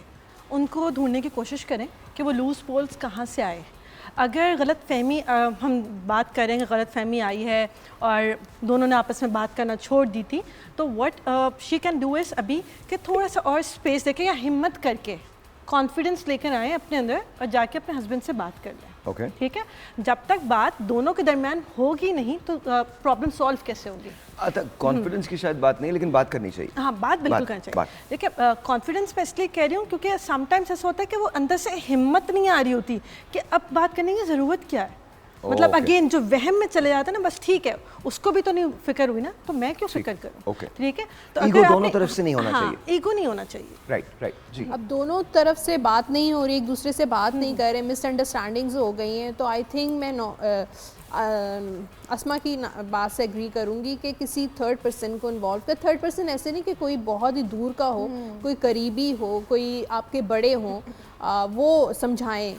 उनको ढूंढने की कोशिश करें कि वो लूज पोल्स कहाँ से आए। अगर गलत फहमी हम बात करेंगे, गलत फहमी आई है और दोनों ने आपस में बात करना छोड़ दी थी, तो what she can do is अभी कि थोड़ा सा और स्पेस देके या हिम्मत करके कॉन्फिडेंस लेकर आए अपने अंदर और जाके अपने हस्बैंड से बात कर लें। ओके ठीक है, जब तक बात दोनों के दरमियान होगी नहीं तो प्रॉब्लम सॉल्व कैसे होगी? अच्छा कॉन्फिडेंस की शायद बात नहीं, लेकिन बात करनी चाहिए। हाँ बात बिल्कुल करनी बात। चाहिए। देखिए कॉन्फिडेंस मैं इसलिए कह रही हूँ क्योंकि समटाइम्स ऐसा होता है कि वो अंदर से हिम्मत नहीं आ रही होती कि अब बात करने की ज़रूरत क्या है। मतलब Okay. अगेन जो वहम में चले जाता है ना, बस ठीक है, उसको भी तो नहीं फिक्र हुई ना, तो मैं क्यों फिक्र करूं? Okay. ठीक है, तो Ego अगर दोनों आपने- तरफ से नहीं होना हाँ, चाहिए। ईगो नहीं होना चाहिए। राइट जी। अब दोनों तरफ से बात नहीं हो रही, एक दूसरे से बात नहीं कर रहे, मिसअंडरस्टैंडिंग्स हो गई हैं, तो आई थिंक मैं अस्मा की बात से एग्री करूंगी कि किसी थर्ड पर्सन को इन्वॉल्व कर। थर्ड पर्सन ऐसे नहीं कि कोई बहुत ही दूर का हो, कोई करीबी हो, कोई आपके बड़े हों, वो समझाएं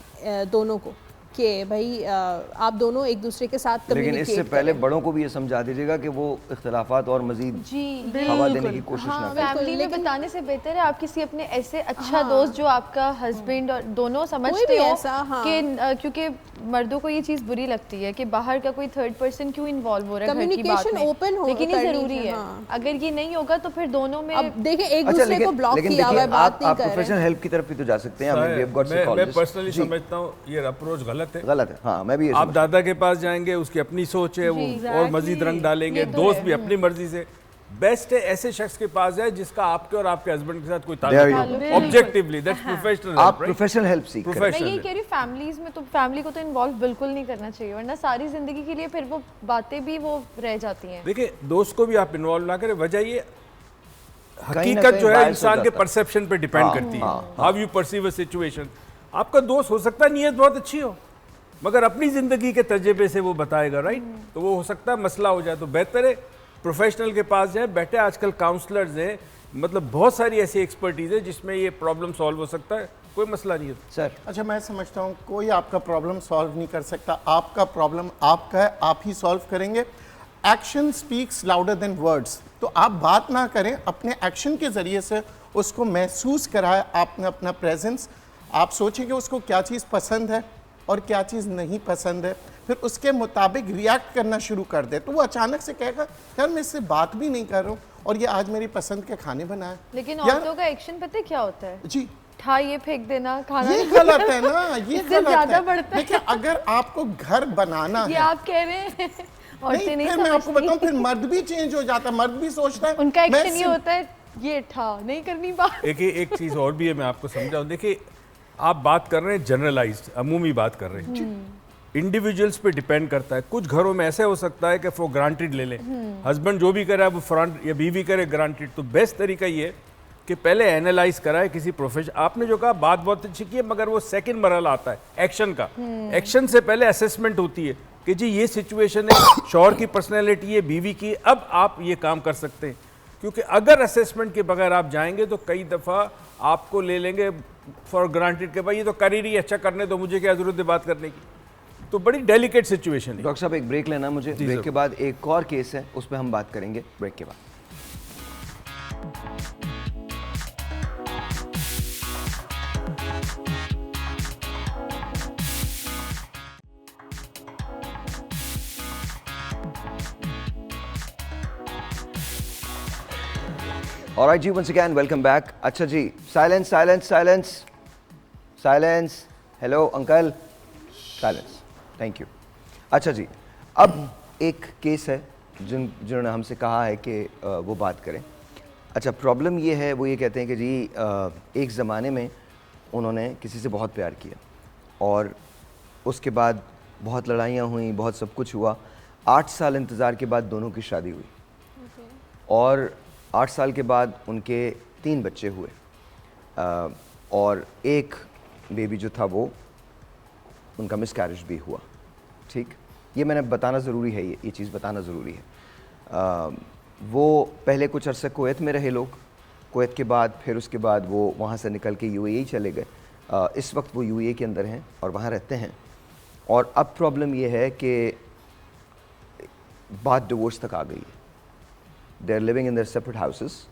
दोनों को कि भाई आप दोनों एक दूसरे के साथ लेकिन इससे कम्युनिकेट पहले करें। बड़ों को भी ये समझा दीजिएगा कि वो इख्तलाफात और मजीद जी हवा देने की कोशिश ना हाँ, करें। फैमिली में बताने से बेहतर है आप किसी अपने ऐसे अच्छा दोस्त जो आपका हस्बैंड और दोनों कोई समझते भी हो ऐसा, हाँ। कि क्योंकि मर्दों को ये चीज़ बुरी लगती है कि बाहर का कोई थर्ड पर्सन क्यों इन्वॉल्व हो रहा है घर की बात Communication में। open हो लेकिन ये करनी ज़रूरी है, है, हाँ। अगर ये नहीं होगा तो फिर दोनों में अब देखिए एक अच्छा, दूसरे को ब्लॉक लेकिन किया हुआ है, देखिए, बात नहीं आप कर रहे प्रोफेशनल हेल्प की तरफ भी तो जा सकते हैं। I mean, we have got मैं psychologists. पर्सनली जी, समझता हूँ ये अप्रोच गलत है। गलत है। हाँ, मैं भी ये आप समझता दादा के पास जाएंगे, उसकी अपनी सोच है, वो और मजीद रंग डालेंगे। ये तो दोस्त है। भी अपनी मर्जी से। बेस्ट है ऐसे शख्स के पास जाए जिसका आपके और आपके हस्बैंड के साथ कोई There you ताल्लुक go. हो। ऑब्जेक्टिवली दैट्स प्रोफेशनल आप प्रोफेशनल हेल्प सीख रहे हैं। मैं Professional यही है। कह रही हूँ फैमिलीज में तो फैमिली को तो इन्वॉल्व बिल्कुल नहीं करना चाहिए, वरना सारी जिंदगी के लिए फिर वो बातें भी वो रह जाती हैं। देखिए दोस्त को भी आप इन्वॉल्व ना करें। वजह ये कहीं ना हकीकत कहीं जो है bias हो इंसान के जाता है। परसेप्शन पे डिपेंड हाँ, करती है। हाँ, how you perceive a situation. आपका दोस्त हो सकता है नीयत बहुत अच्छी हो, मगर अपनी जिंदगी के तजर्बे से वो बताएगा, राइट? तो वो हो सकता है मसला हो जाए। तो बेहतर है प्रोफेशनल के पास जाए। बैठे आजकल काउंसलर्स हैं, मतलब बहुत सारी ऐसी एक्सपर्टीज है जिसमें ये प्रॉब्लम सॉल्व हो सकता है, कोई मसला नहीं है। सर, अच्छा, मैं समझता हूँ कोई आपका प्रॉब्लम सॉल्व नहीं कर सकता। आपका प्रॉब्लम आपका है, आप ही सॉल्व करेंगे। Action speaks louder than words. तो आप बात ना करें, अपने एक्शन के ज़रिए से उसको महसूस कराए आपने अपना प्रेजेंस। आप सोचें कि उसको क्या चीज़ पसंद है और क्या चीज़ नहीं पसंद है, फिर उसके मुताबिक रिएक्ट करना शुरू कर दे। तो वो अचानक से कहेगा यार मैं इससे बात भी नहीं कर रहा हूँ और ये आज मेरी पसंद के खाने बनाए। लेकिन यार- औरतों का एक्शन पता है क्या होता है? जी, ठा ये फेंक देना, खाना ये नहीं गलत है ना, ये इससे गलत ज्यादा है। बढ़ता है। देखिए, अगर आपको घर बनाना ये है, आप कह रहे हैं औरतें नहीं, नहीं फिर मैं आपको समझती। बताऊं, फिर मर्द भी चेंज हो जाता है। मर्द भी सोचता है उनका मैं एक्शन ये सिम- होता है ये ठा नहीं करनी बात। एक चीज़ और भी है, मैं आपको समझाऊं। देखिए आप बात कर रहे हैं जनरलाइज्ड, अमूमी बात कर रहे हैं। इंडिविजुअल्स पे डिपेंड करता है। कुछ घरों में ऐसे हो सकता है कि फॉर ग्रांटेड ले लें, हस्बैंड जो भी करे वो फ्रंट या बीवी करे ग्रांटेड। तो बेस्ट तरीका ये है कि पहले एनालाइज कराए किसी प्रोफेशन। आपने जो कहा बात बहुत अच्छी की है, मगर वो सेकंड मरहला आता है एक्शन का। एक्शन से पहले असेसमेंट होती है कि जी ये सिचुएशन है, शौहर की पर्सनैलिटी है, बीवी की, अब आप ये काम कर सकते हैं। क्योंकि अगर असेसमेंट के बगैर आप जाएंगे तो कई दफ़ा आपको ले लेंगे फॉर ग्रांटेड के भाई ये तो कर ही रही है, अच्छा करने दो, मुझे क्या जरूरत है बात करने की। तो बड़ी डेलिकेट सिचुएशन है। डॉक्टर साहब एक ब्रेक लेना मुझे। ब्रेक के बाद एक और केस है, उस पर हम बात करेंगे ब्रेक के बाद। Alright जी, once again welcome back. अच्छा जी, silence, silence, silence, silence. Hello uncle, silence. Thank you. अच्छा जी, अब एक केस है जिन्होंने हमसे कहा है कि वो बात करें। अच्छा, प्रॉब्लम ये है, वो ये कहते हैं कि जी एक ज़माने में उन्होंने किसी से बहुत प्यार किया और उसके बाद बहुत लड़ाइयाँ हुई, बहुत सब कुछ हुआ। 8 साल इंतज़ार के बाद दोनों की शादी हुई और 8 साल के बाद उनके 3 बच्चे हुए और एक बेबी जो था वो उनका मिसकैरेज भी हुआ। ठीक, ये मैंने बताना ज़रूरी है, ये चीज़ बताना ज़रूरी है। वो पहले कुछ अरसे कुवैत में रहे लोग, कुवैत के बाद फिर उसके बाद वो वहाँ से निकल के यूएई चले गए। इस वक्त वो यूएई के अंदर हैं और वहाँ रहते हैं। और अब प्रॉब्लम ये है कि बात डिवोर्स तक आ गई है। They are living in their separate houses.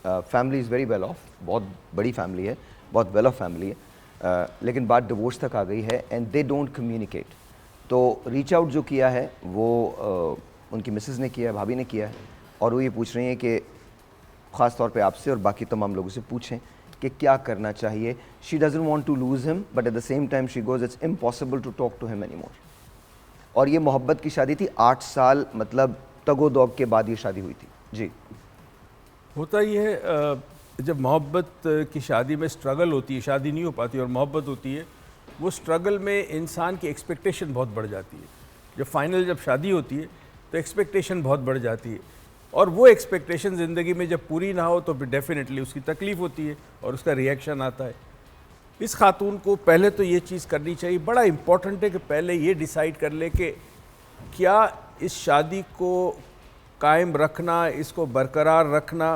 Family is very well off, बहुत बड़ी फैमिली है, बहुत वेल ऑफ फैमिली है, लेकिन बात डिवोर्स तक आ गई है एंड दे डोंट कम्युनिकेट। तो रीच आउट जो किया है वो उनकी मिसेज़ ने किया है, भाभी ने किया है, और वो ये पूछ रही हैं कि ख़ास तौर पे आपसे और बाकी तमाम लोगों से पूछें कि क्या करना चाहिए। She doesn't want to lose him but at the same time she goes it's impossible to talk to him any more. और ये मोहब्बत की शादी थी, 8 साल मतलब तगो दौग के बाद ये शादी हुई थी। जी, होता ये है जब मोहब्बत की शादी में स्ट्रगल होती है, शादी नहीं हो पाती और मोहब्बत होती है, वो स्ट्रगल में इंसान की एक्सपेक्टेशन बहुत बढ़ जाती है। जब फाइनल जब शादी होती है तो एक्सपेक्टेशन बहुत बढ़ जाती है, और वो एक्सपेक्टेशन ज़िंदगी में जब पूरी ना हो तो फिर डेफिनेटली उसकी तकलीफ़ होती है और उसका रिएक्शन आता है। इस खातून को पहले तो ये चीज़ करनी चाहिए, बड़ा इम्पॉर्टेंट है कि पहले ये डिसाइड कर ले कि क्या इस शादी को कायम रखना, इसको बरकरार रखना,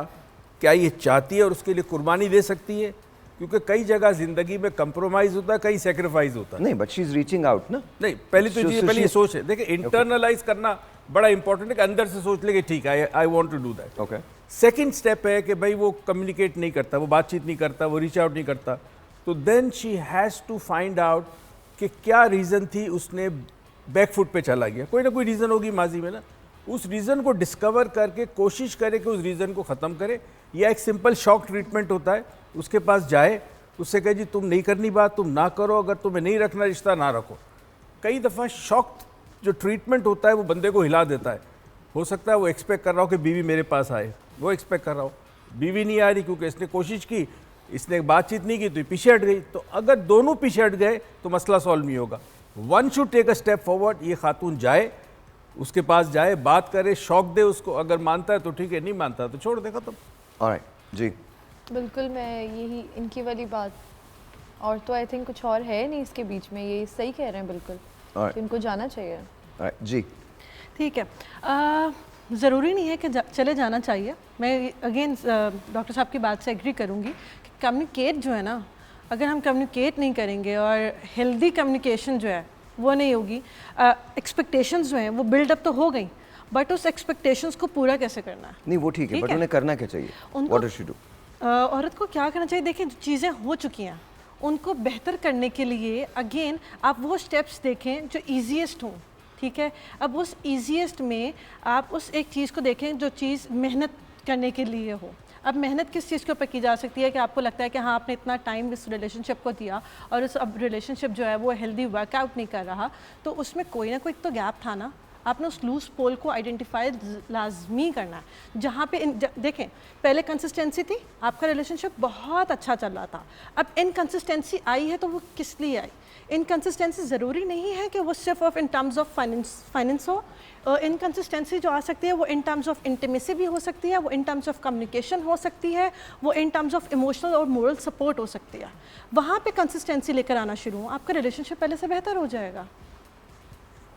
क्या ये चाहती है और उसके लिए कुर्बानी दे सकती है, क्योंकि कई जगह ज़िंदगी में कंप्रोमाइज़ होता है, कई सेक्रीफाइस होता है। नहीं, but she is reaching out ना। नहीं, पहली तो चीज़ पहले ये सोच है, देखिए इंटरनलाइज करना बड़ा इंपॉर्टेंट है कि अंदर से सोच ले कि ठीक है I want to do that. Okay, second step है कि भाई वो कम्युनिकेट नहीं करता, वो बातचीत नहीं करता, वो रीच आउट नहीं करता, तो then she has to find out कि क्या रीज़न थी उसने बैकफुट पे चला गया। कोई ना कोई रीज़न होगी माजी में ना, उस रीज़न को डिस्कवर करके कोशिश करे कि उस रीज़न को ख़त्म करे, या एक सिंपल शॉक ट्रीटमेंट होता है, उसके पास जाए, उससे कहे जी तुम नहीं करनी बात, तुम ना करो, अगर तुम्हें नहीं रखना रिश्ता ना रखो। कई दफ़ा शॉक जो ट्रीटमेंट होता है वो बंदे को हिला देता है। हो सकता है वो एक्सपेक्ट कर रहा हो कि बीवी मेरे पास आए, वो एक्सपेक्ट कर रहा हो, बीवी नहीं आ रही क्योंकि इसने कोशिश की, इसने बातचीत नहीं की तो पीछे हट गई। तो अगर दोनों पीछे हट गए तो मसला सॉल्व नहीं होगा। One should take a step forward, ये खातून जाए, उसके पास जाए, बात करे, शौक दे उसको, अगर मानता है तो ठीक है, नहीं मानता तो छोड़ दे, खत्म। ऑलराइट जी, बिल्कुल मैं यही इनकी वाली बात, और तो आई थिंक कुछ और है नहीं इसके बीच में, ये सही कह रहे हैं बिल्कुल Alright. कि उनको जाना चाहिए। ऑलराइट जी, ठीक है। ज़रूरी नहीं है कि चले जाना चाहिए। मैं अगेन डॉक्टर साहब की बात से एग्री करूँगी कि कम्युनिकेट जो है ना, अगर हम कम्युनिकेट नहीं करेंगे और हेल्दी कम्युनिकेशन जो है वो नहीं होगी, एक्सपेक्टेशंस जो हैं वो बिल्डअप तो हो गई, बट उस एक्सपेक्टेशंस को पूरा कैसे करना है? नहीं वो ठीक है, ठीक बट है। उन्हें करना क्या चाहिए? उनको- व्हाट डज शी डू? औरत को क्या करना चाहिए? देखिए, जो चीज़ें हो चुकी हैं उनको बेहतर करने के लिए अगेन आप वो स्टेप्स देखें जो ईजीएस्ट हों, ठीक है। अब उस ईजीएस्ट में आप उस एक चीज़ को देखें जो चीज़ मेहनत करने के लिए हो। अब मेहनत किस चीज़ के ऊपर की जा सकती है कि आपको लगता है कि हाँ आपने इतना टाइम इस रिलेशनशिप को दिया और उस अब रिलेशनशिप जो है वो हेल्दी वर्कआउट नहीं कर रहा, तो उसमें कोई ना कोई तो गैप था ना। आपने उस लूज पोल को आइडेंटिफाई लाजमी करना है। जहाँ पे देखें, पहले कंसिस्टेंसी थी, आपका रिलेशनशिप बहुत अच्छा चल रहा था, अब इनकंसिस्टेंसी आई है, तो वो किस लिए आई? इनकंसिस्टेंसी ज़रूरी नहीं है कि वो सिर्फ of in terms of finance हो। इनकंसिस्टेंसी जो आ सकती है वो इन टर्म्स ऑफ इंटीमेसी भी हो सकती है, वो इन टर्म्स ऑफ कम्युनिकेशन हो सकती है, वो इन टर्म्स ऑफ इमोशनल और मोरल सपोर्ट हो सकती है। वहाँ पे कंसिस्टेंसी लेकर आना शुरू हो, आपका रिलेशनशिप पहले से बेहतर हो जाएगा।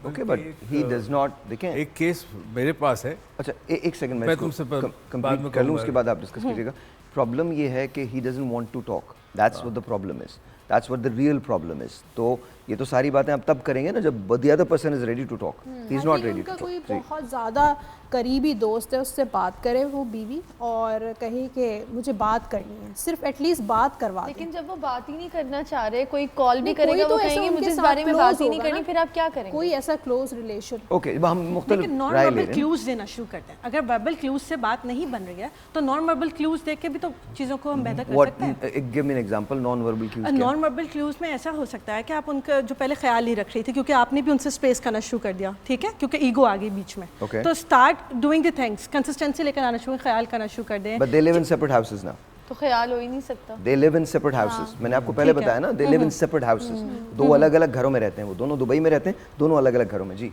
Okay, but he does not, देखें एक केस मेरे पास है। अच्छा एक सेकंड, मैं तुमसे बाद में कंप्लीट कर लूँ, कहूँगा। उसके बाद आप डिस्कस कीजिएगा। प्रॉब्लम ये है कि he doesn't want to talk, that's what the problem is, that's what the real problem is. तो ये तो सारी बातें आप तब करेंगे ना जब the other person is ready to talk, he is not ready उनका टू कोई टॉक। बहुत ज़्यादा करीबी दोस्त है, उससे बात करे वो बीवी, और कहे कि मुझे बात करनी है, सिर्फ एटलीस्ट बात करवा दें। लेकिन जब वो बात ही नहीं करना चाह रहे, कोई कॉल भी नहीं, करेगा कोई वो तो ऐसा कहेंगे उनके मुझे इस साथ बारे में close बात ही नहीं होगा करनी, ना। फिर आप क्या करेंगे? कोई ऐसा क्लोज रिलेशन। ओके, अब हम मुख्तलिफ लेकिन नॉन राय ले वर्बल रहे हैं। क्लूज देना शुरू करते हैं। अगर वर्बल क्लूज से बात नहीं बन रही है तो नॉन वर्बल क्लूज दे के भी तो चीज़ों को हम बेहतर कर व्हाट, सकते हैं। Give me an example non verbal cues. Non verbal clues में ऐसा हो सकता है कि आप उनका जो पहले ख्याल नहीं रख रही थी, क्योंकि आपने भी उनसे स्पेस करना शुरू कर दिया, ठीक है, क्योंकि ईगो आ गई बीच में। Okay. तो start doing the things, consistency लेकर आना शुरू, ख्याल करना शुरू कर दें। But they live in separate houses now, तो ख्याल हो ही नहीं सकता। They live in separate houses. मैंने आपको पहले ठीक है। बताया ना, they live in separate houses. दो अलग अलग घरों में रहते हैं, वो दोनों दुबई में रहते हैं, दोनों अलग अलग घरों में। जी,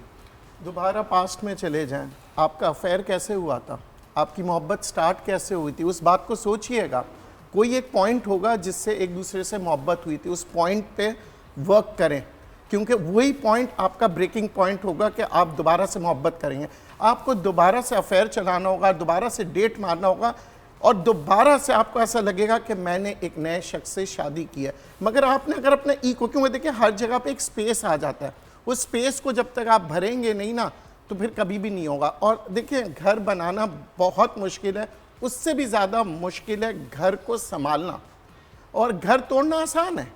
दोबारा पास्ट में चले जाएं, आपका अफेयर कैसे हुआ था, आपकी मोहब्बत स्टार्ट कैसे हुई थी, उस बात को सोचिएगा। कोई एक पॉइंट होगा जिससे एक दूसरे से मोहब्बत हुई थी, उस पॉइंट पे वर्क करें, क्योंकि वही पॉइंट आपका ब्रेकिंग पॉइंट होगा कि आप दोबारा से मोहब्बत करेंगे। आपको दोबारा से अफेयर चलाना होगा, दोबारा से डेट मारना होगा, और दोबारा से आपको ऐसा लगेगा कि मैंने एक नए शख्स से शादी की है। मगर आपने अगर अपने ईगो, क्योंकि देखिए हर जगह पे एक स्पेस आ जाता है, उस स्पेस को जब तक आप भरेंगे नहीं ना तो फिर कभी भी नहीं होगा। और देखिए घर बनाना बहुत मुश्किल है, उससे भी ज़्यादा मुश्किल है घर को संभालना, और घर तोड़ना आसान है,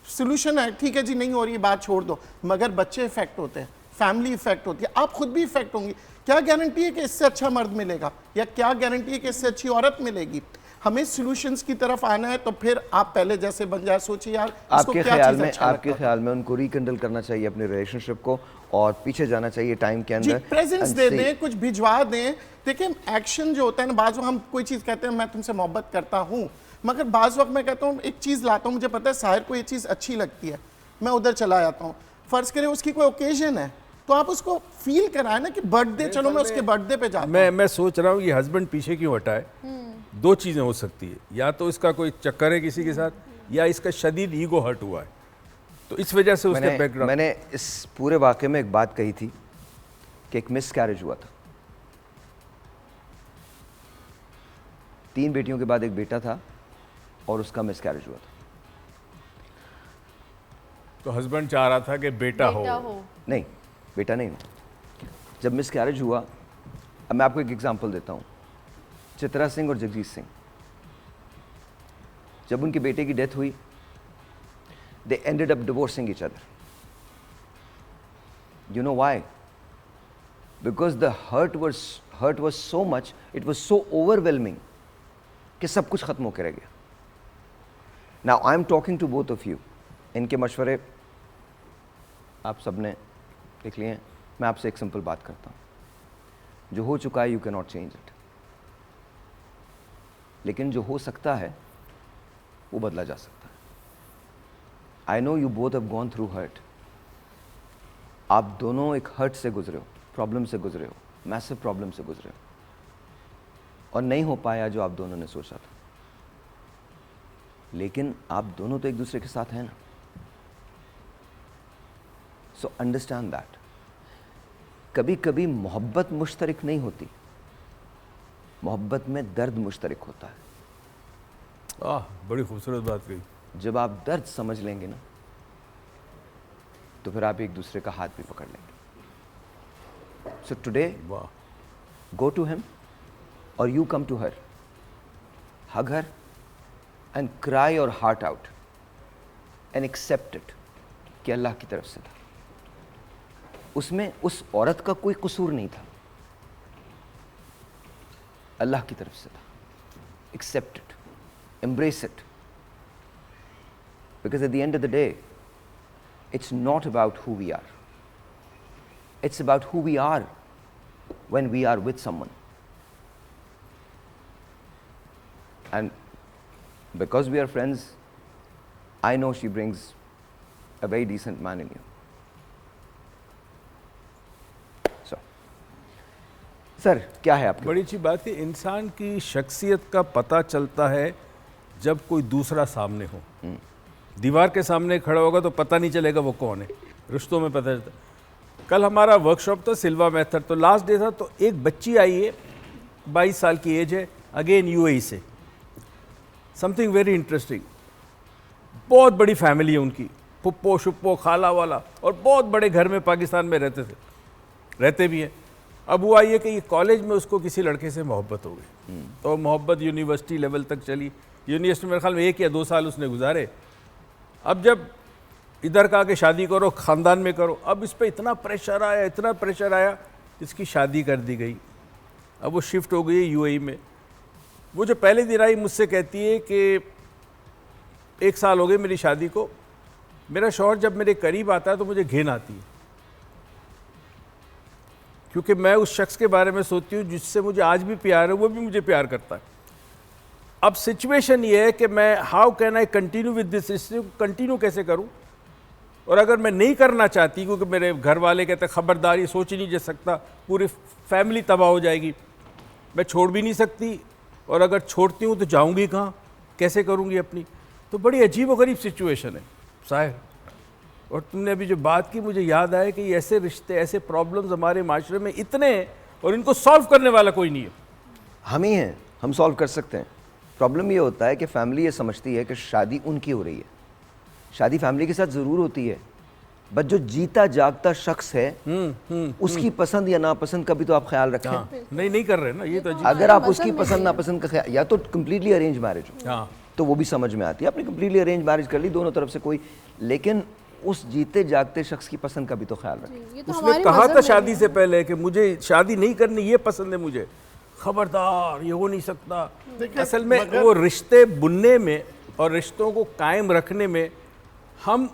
सोल्यूशन है, ठीक है जी नहीं हो रही बात छोड़ दो, मगर बच्चे इफेक्ट होते हैं, फैमिली इफेक्ट होती है, आप खुद भी इफेक्ट होंगी। क्या गारंटी है कि इससे अच्छा मर्द मिलेगा, या क्या गारंटी है कि इससे अच्छी औरत मिलेगी? हमें सॉल्यूशंस की तरफ आना है, तो फिर आप पहले जैसे बन जाए, सोचिए यार इसको आपके क्या ख्याल चीज़ में अच्छा आपके लगता है। ख्याल में उनको रिकंडल करना चाहिए अपने रिलेशनशिप को, और पीछे जाना चाहिए टाइम के जी अंदर, प्रेजेंस and दे say- दें, कुछ भिजवा दें। देखिए एक्शन जो होता है ना, बाज़ वक्त हम कोई चीज़ कहते हैं मैं तुमसे मोहब्बत करता हूँ, मगर बाज़ वक्त मैं कहता हूँ एक चीज़ लाता हूँ, मुझे पता है साहिर को ये चीज़ अच्छी लगती है, मैं उधर चला जाता हूँ, फ़र्ज़ करें उसकी कोई ओकेजन है, तो आप उसको फील कराए ना कि बर्थडे, चलो मैं उसके बर्थडे पे जाता हूँ। मैं सोच रहा हूँ ये हस्बैंड पीछे क्यों हटा है। दो चीजें हो सकती है, या तो इसका कोई चक्कर है किसी के साथ, या इसका शदीद ईगो हर्ट हुआ है, तो इस वजह से उसके बैकग्राउंड। मैंने इस पूरे वाक़े में एक बात कही थी कि एक मिस कैरेज हुआ था। 3 बेटियों के बाद एक बेटा था और उसका मिस कैरेज हुआ था। तो हस्बैंड चाह रहा था कि बेटा हो। नहीं, बेटा नहीं। जब मिस कैरेज हुआ, अब मैं आपको एक एग्जांपल देता हूँ, चित्रा सिंह और जगजीत सिंह, जब उनके बेटे की डेथ हुई, they ended up divorcing each other. You know why? Because the hurt was so much, it was so overwhelming कि सब कुछ खत्म होकर रह गया। Now I am talking to both of you. इनके मशवरे आप सबने देख लिए हैं। मैं आपसे एक सिंपल बात करता हूँ, जो हो चुका है you can not change it, लेकिन जो हो सकता है वो बदला जा सकता है। I know you both have gone through hurt. आप दोनों एक हर्ट से गुजरे हो, प्रॉब्लम से गुजरे हो, मैसिव प्रॉब्लम से गुजरे हो, और नहीं हो पाया जो आप दोनों ने सोचा था, लेकिन आप दोनों तो एक दूसरे के साथ हैं ना। So understand that. कभी कभी मोहब्बत मुश्तरक नहीं होती, मोहब्बत में दर्द मुश्तरक होता है। बड़ी खूबसूरत बात कही। जब आप दर्द समझ लेंगे ना, तो फिर आप एक दूसरे का हाथ भी पकड़ लेंगे। सो टुडे वाह, go to him or you come to her, hug her and cry your heart out and accept it कि अल्लाह की तरफ से था। उसमें उस औरत का कोई कसूर नहीं था, अल्लाह की तरफ से था। accept it, embrace it, because at the end of the day it's not about who we are, it's about who we are when we are with someone. And because we are friends, I know she brings a very decent man in you. So, sir, क्या है आपके? बड़ी अच्छी बात है। इंसान की शख्सियत का पता चलता है जब कोई दूसरा सामने हो। दीवार के सामने खड़ा होगा तो पता नहीं चलेगा वो कौन है, रिश्तों में पता चलता। कल हमारा वर्कशॉप था सिल्वा मेथड, तो लास्ट डे था, तो एक बच्ची आई है, 22 साल की एज है, अगेन यूएई से। Something very interesting. बहुत बड़ी फैमिली है उनकी, फुप्पो शुप्पो खाला वाला, और बहुत बड़े घर में पाकिस्तान में रहते भी हैं। अब हुआ ये कि ये कॉलेज में उसको किसी लड़के से मोहब्बत हो गई, तो मोहब्बत यूनिवर्सिटी लेवल तक चली। यूनिवर्सिटी मेरे ख्याल में 1 या 2 साल उसने गुजारे। अब जब इधर का के शादी करो, ख़ानदान में करो, अब इस पर इतना प्रेशर आया, इसकी शादी कर दी गई। अब वो शिफ्ट हो गई यूएई में। वो जो पहले दिन आई मुझसे कहती है कि 1 साल हो गए मेरी शादी को, मेरा शौहर जब मेरे करीब आता है तो मुझे घिन आती है, क्योंकि मैं उस शख्स के बारे में सोचती हूँ जिससे मुझे आज भी प्यार है, वो भी मुझे प्यार करता है। अब सिचुएशन ये है कि मैं how can I continue with this, इसको कंटिन्यू कैसे करूँ। और अगर मैं नहीं करना चाहती, क्योंकि मेरे घर वाले कहते हैं खबरदार, ये सोच ही नहीं जा सकता, पूरी फैमिली तबाह हो जाएगी, मैं छोड़ भी नहीं सकती, और अगर छोड़ती हूँ तो जाऊँगी कहाँ, कैसे करूँगी अपनी। तो बड़ी अजीब व गरीब सिचुएशन है साहिर। और तुमने अभी जो बात की, मुझे याद आया कि ऐसे रिश्ते, ऐसे प्रॉब्लम्स हमारे माशरे में इतने हैं, और इनको सॉल्व करने वाला कोई नहीं है। हम ही हैं, हम सॉल्व कर सकते हैं। प्रॉब्लम ये होता है कि फैमिली ये समझती है कि शादी उनकी हो रही है। शादी फैमिली के साथ ज़रूर होती है, बट जो जीता जागता शख्स है उसकी पसंद या नापसंद का भी तो आप ख्याल रखें। नहीं कर रहे ना, ये तो अजीब। अगर आप उसकी पसंद नापसंद का ख्याल, या तो कम्प्लीटली अरेंज मैरिज हो तो वो भी समझ में आती है, आपने कम्प्लीटली अरेंज मैरिज कर ली दोनों तरफ से कोई, लेकिन उस जीते जागते शख्स की पसंद का भी तो ख्याल रखें। उसने कहा था शादी से पहले कि मुझे शादी नहीं करनी, ये पसंद है मुझे, खबरदार ये हो नहीं सकता। असल में वो रिश्ते बुनने में और रिश्तों को कायम रखने में हम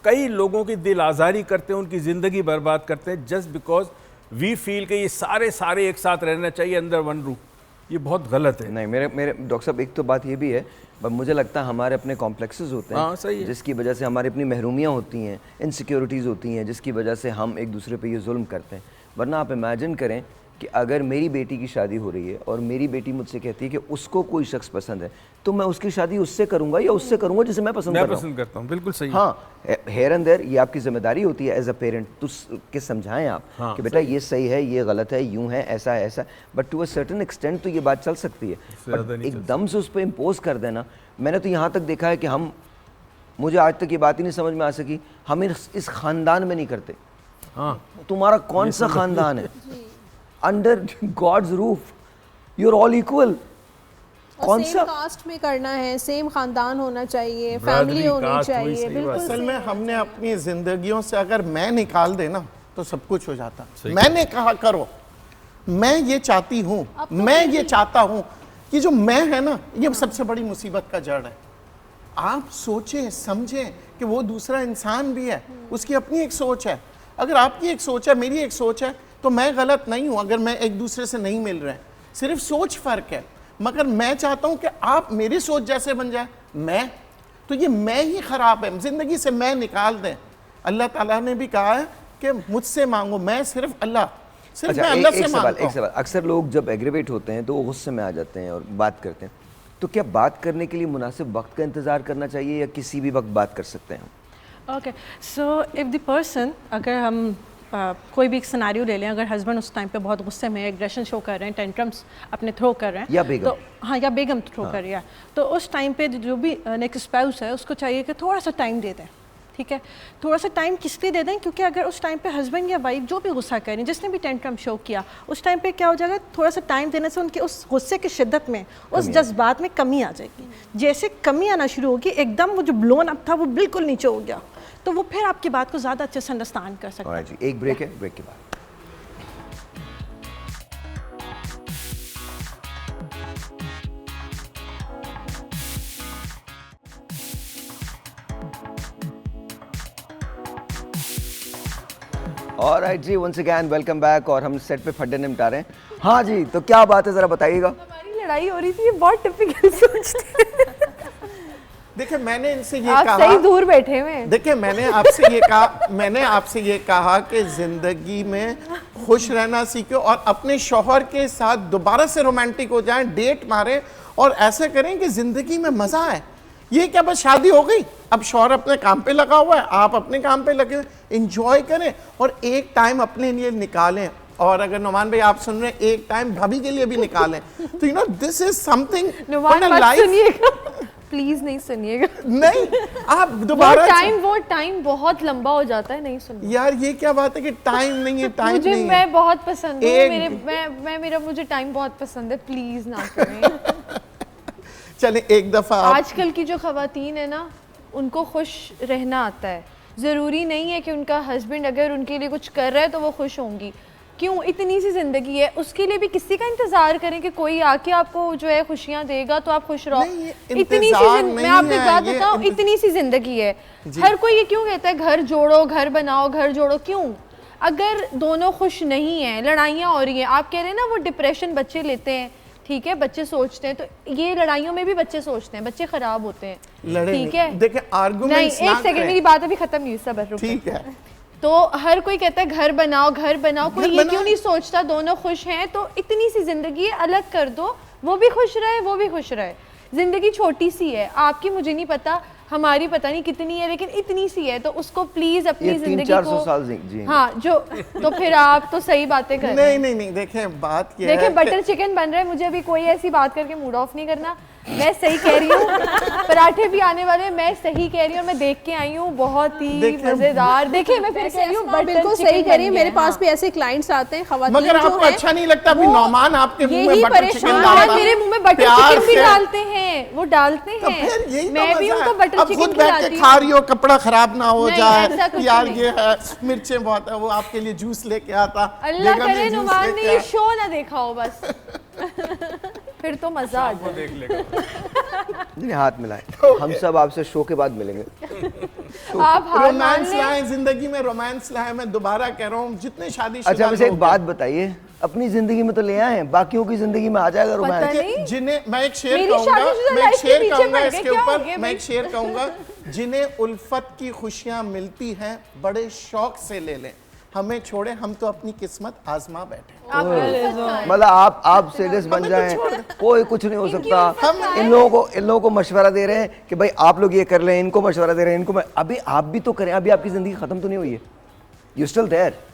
कई लोगों की दिल आज़ारी करते हैं, उनकी ज़िंदगी बर्बाद करते हैं, जस्ट बिकॉज वी फील कि ये सारे एक साथ रहना चाहिए अंडर वन रूफ। ये बहुत गलत है। नहीं, मेरे मेरे डॉक्टर साहब, एक तो बात ये भी है, पर मुझे लगता है हमारे अपने कॉम्प्लेक्सेस होते हैं, हाँ, सही है। जिसकी वजह से हमारी अपनी महरूमियाँ होती हैं, इनसिक्योरिटीज़ होती हैं, जिसकी वजह से हम एक दूसरे पे ये जुल्म करते हैं। वरना आप इमेजिन करें कि अगर मेरी बेटी की शादी हो रही है और मेरी बेटी मुझसे कहती है कि उसको कोई शख्स पसंद है, तो मैं उसकी शादी उससे करूंगा या उससे करूंगा जिसे मैं पसंद कर रहा हूं। पसंद करता हूँ, बिल्कुल सही। हाँ, हेयर एंड देयर ये आपकी जिम्मेदारी होती है एज अ पेरेंट, तो के समझाएं आप हाँ, कि बेटा ये सही है, ये गलत है, यूं है, ऐसा है, ऐसा। But to a certain extent तो ये बात चल सकती है, बट एकदम से उस पर इम्पोज कर देना। मैंने तो यहाँ तक देखा है कि मुझे आज तक ये बात ही नहीं समझ में आ सकी, हम इस खानदान में नहीं करते। हाँ, तुम्हारा कौन सा खानदान है? Under God's roof you are all equal. कौन सा कास्ट में करना है, सेम खानदान होना चाहिए, ब्रादरी, फैमिली होनी कास्ट, वही चाहिए, सही बिल्कुल। असल में हमने अपनी जिंदगियों से अगर मैं निकाल देना तो सब कुछ हो जाता। मैंने कहा करो, मैं ये चाहती हूँ, मैं ये चाहता हूँ, कि जो मैं है ना, ये सबसे बड़ी मुसीबत का जड़ है। आप सोचें समझें कि वो दूसरा इंसान भी है, उसकी अपनी एक सोच है। अगर आपकी एक सोच है, मेरी एक सोच है, तो मैं गलत नहीं हूँ अगर मैं एक दूसरे से नहीं मिल रहे हैं, सिर्फ सोच फर्क है। मगर मैं चाहता हूँ कि आप मेरी सोच जैसे बन जाए, तो ये मैं ही खराब है, जिंदगी से मैं निकाल दें। अल्लाह ताला ने भी कहा है कि मुझसे मांगो, मैं सिर्फ अल्लाह से एक सवाल। अक्सर लोग जब एग्रीवेट होते हैं तो वो गुस्से में आ जाते हैं और बात करते हैं, तो क्या बात करने के लिए मुनासिब वक्त का इंतज़ार करना चाहिए या किसी भी वक्त बात कर सकते हैं? Okay, so if the person, अगर हम कोई भी एक सिनेरियो ले लें, अगर हस्बैंड उस टाइम पे बहुत गुस्से में एग्रेशन शो कर रहे हैं, टेंट्रम्स अपने थ्रो कर रहे हैं, या बेगम, तो हाँ, या बेगम थ्रो कर रही है, तो उस टाइम पे जो भी नेक्स्ट स्पाउस है उसको चाहिए कि थोड़ा सा टाइम दे दें। ठीक है, थोड़ा सा टाइम किस लिए दे दें? क्योंकि अगर उस टाइम पे हस्बैंड या वाइफ जो भी गुस्सा करें, जिसने भी टेंट्रम शो किया, उस टाइम पे क्या हो जाएगा, थोड़ा सा टाइम देने से उनके उस गुस्से की शिद्दत में, उस जज्बात में कमी आ जाएगी। जैसे कमी आना शुरू होगी, एकदम वो जो ब्लोन अप था वो बिल्कुल नीचे हो गया, तो वो फिर आपकी बात को ज़्यादा अच्छे से अंडरस्टैंड कर सकते हैं। जी, एक ब्रेक है, ब्रेक के बाद ऑलराइट जी, वंस अगेन वेलकम बैक। और हम सेट पे फड्डे निपटा रहे हैं। हाँ जी, तो क्या बात है, जरा बताइएगा। हमारी लड़ाई हो रही थी, ये बहुत टिपिकल सोचते हैं। देखिए, मैंने इनसे ये आप कहा, सही दूर बैठे हुए हैं। देखिए मैंने आपसे ये कहा कि जिंदगी में खुश रहना सीखो और अपने शौहर के साथ दोबारा से रोमांटिक हो जाएं, डेट मारें और ऐसे करें कि जिंदगी में मजा आए। ये क्या बस शादी हो गई, अब शौहर अपने काम पे लगा हुआ है, आप अपने काम पे लगे, एंजॉय करें और एक टाइम अपने लिए निकालें। और अगर नुमान भाई आप सुन रहे हैं, एक टाइम भाभी के लिए भी निकालें। तो दिस इज समथिंग नुमान मत सुनिएगा, प्लीज नहीं सुनिएगा। नहीं, आप दोबारा वो टाइम बहुत लंबा हो जाता है, नहीं सुनिए यार। ये क्या बात है कि टाइम नहीं है, टाइम मुझे नहीं है। मैं बहुत पसंद हूँ, मुझे टाइम बहुत पसंद है, प्लीज ना करें। चले एक दफा आजकल की जो खवातीन है ना, उनको खुश रहना आता है। ज़रूरी नहीं है कि उनका हस्बैंड अगर उनके लिए कुछ कर रहा है तो वो खुश होंगी। क्यों, इतनी सी ज़िंदगी है, उसके लिए भी किसी का इंतज़ार करें कि कोई आके आपको जो है खुशियाँ देगा तो आप खुश रहो। इतनी सी मैं आपको एक बात बताऊँ, इतनी सी ज़िंदगी है। हर कोई ये क्यों कहता है घर जोड़ो, घर बनाओ, घर जोड़ो? क्यों? अगर दोनों खुश नहीं हैं, लड़ाइयाँ हो रही हैं, आप कह रहे हैं ना वो डिप्रेशन बच्चे लेते हैं, ठीक है, बच्चे सोचते हैं, तो ये लड़ाइयों में भी बच्चे सोचते हैं, बच्चे खराब होते हैं, ठीक है। देखिए आर्गुमेंट्स नहीं, एक सेकंड, मेरी बात अभी खत्म नहीं हुई, सब्र रुको। ठीक है। तो हर कोई कहता है घर बनाओ, घर बनाओ, कोई ये क्यों नहीं सोचता दोनों खुश हैं तो इतनी सी जिंदगी है, अलग कर दो, वो भी खुश रहे, वो भी खुश रहे। जिंदगी छोटी सी है, आपकी मुझे नहीं पता, हमारी पता नहीं कितनी है, लेकिन इतनी सी है, तो उसको प्लीज अपनी जिंदगी को साल जी। हाँ, जो तो फिर आप तो सही बातें कर रहे हैं। नहीं, देखें बात ये है, बटर चिकन बन रहा है, मुझे अभी कोई ऐसी बात करके मूड ऑफ नहीं करना, मैं सही कह रही हूँ। पराठे भी आने वाले, मैं सही कह रही हूँ, मैं देख के आई हूँ, बहुत ही मजेदार। देखिए मैं फिर कह रही हूँ, बिल्कुल सही कह रही है। मेरे पास भी ऐसे क्लाइंट्स आते हैं, खवातीन मगर आपको अच्छा नहीं लगता अभी नौमान आपके मुंह में बटर चिकन डालता है? मेरे मुंह में बटर चिकन भी डालते हैं, वो डालते हैं, मैं भी उनको बटर चिकन खिलाती हूँ। खा रही हो, कपड़ा खराब ना हो जाए, यार ये है, मिर्चें बहुत है, वो आपके लिए जूस लेके आता। अल्लाह करे नुमान ने ये शो ना देखा हो बस, फिर तो मजा आ जाए। देख लेगा। हाथ मिलाएं, हम सब आपसे शो के बाद मिलेंगे। आप रोमांस लाएं, जिंदगी में रोमांस लाएं। मैं दोबारा कह रहा हूँ, जितने शादी अच्छा, मुझे एक बात बताइए, अपनी जिंदगी में तो ले आए, बाकियों की जिंदगी में आ जाएगा रोमांस। नहीं। जिन्हें मैं एक शेर मेरी कहूंगा, शादीशुदा मैं एक लाइफ के शेर पीछे कहूंगा पड़ गए, इसके क्या हो ऊपर, गया मैं एक भाई? शेर कहूंगा, जिन्हें उल्फत की खुशियां मिलती हैं बड़े शौक से ले लें, हमें छोड़े, हम तो अपनी किस्मत आजमा बैठे। मतलब आप सीरियस बन जाएं, कोई कुछ नहीं हो सकता। इन लोगों को मशवरा दे रहे हैं कि भाई आप लोग ये कर लें, इनको मशवरा दे रहे हैं, इनको अभी आप भी तो करें, अभी आपकी जिंदगी खत्म तो नहीं हुई है, यू स्टिल देयर।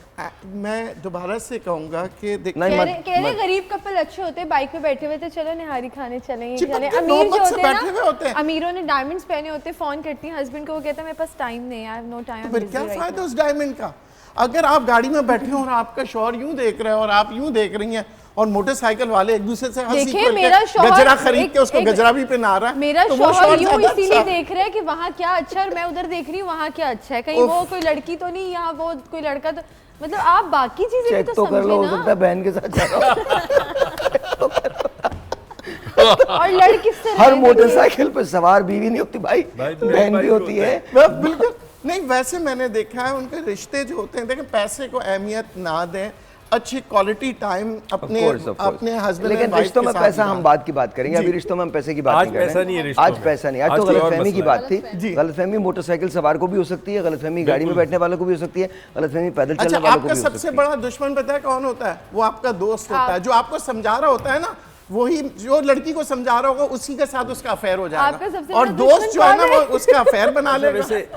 मैं दोबारा से कहूंगा कि कह रहे गरीब कपल अच्छे होते हैं, बाइक पे बैठे हुए थे, चलो निहारी खाने चलेंगे। चिपक चले के अमीर जो नौबत से होते हैं बैठे हुए होते ना, हैं। अमीरों ने डायमंड्स पहने होते, फोन करती हैं हस्बैंड को, वो कहता है मेरे पास टाइम नहीं है, आई हैव नो टाइम। फिर क्या फायदा उस डायमंड का? अगर आप गाड़ी में बैठे हो और आपका शौहर यूं देख रहा है और आप यूं देख रही हैं और मोटरसाइकिल वाले एक दूसरे से हंसी देखिए, करके मेरा शौहर गजरा खरीद के उसको एक- गजरा भी पहना रहा है, मेरा तो वो शौहर यूं ज्यादा इसीलिए अच्छा। देख रहा है कि वहाँ क्या अच्छा है और मैं उधर देख रही हूँ वहाँ क्या अच्छा है, कहीं वो कोई लड़की तो नहीं, यहाँ वो कोई लड़का तो, मतलब आप बाकी चीजें भी चेक तो तो कर लो, हो समझे सकता है ना। बहन के साथ जा रहा हो। और लड़की से हर मोटरसाइकिल पर सवार बीवी नहीं होती भाई, भाई, बहन भी होती है। बिल्कुल नहीं, वैसे मैंने देखा है उनके रिश्ते जो होते हैं, देखें पैसे को अहमियत ना दें, अच्छी क्वालिटी टाइम अपने हस्बैंड लेकिन रिश्तों में पैसा, हम बात की बात करेंगे, अभी रिश्तों में हम पैसे की बात आज नहीं कर रहे पैसा हैं। नहीं है रिश्तों आज में। पैसा नहीं, आज आज तो कोई और गलतफहमी की मसला बात थी। गलतफहमी मोटरसाइकिल सवार को भी हो सकती है, गलतफहमी गाड़ी में बैठने वालों को भी हो सकती है, गलतफहमी पैदल चलने अच्छा, वालों को आपका भी हो सबसे सकती है। बड़ा दुश्मन पता है कौन होता है? वो आपका दोस्त होता है, जो आपको समझा रहा होता है ना, वही जो लड़की को समझा रहा होगा उसी के साथ उसका अफेयर हो आपका जाएगा, सबसे और बड़ा दोस्त दुश्मन जो है ना कौन वो है? उसका अफेयर बना लेगा। वैसे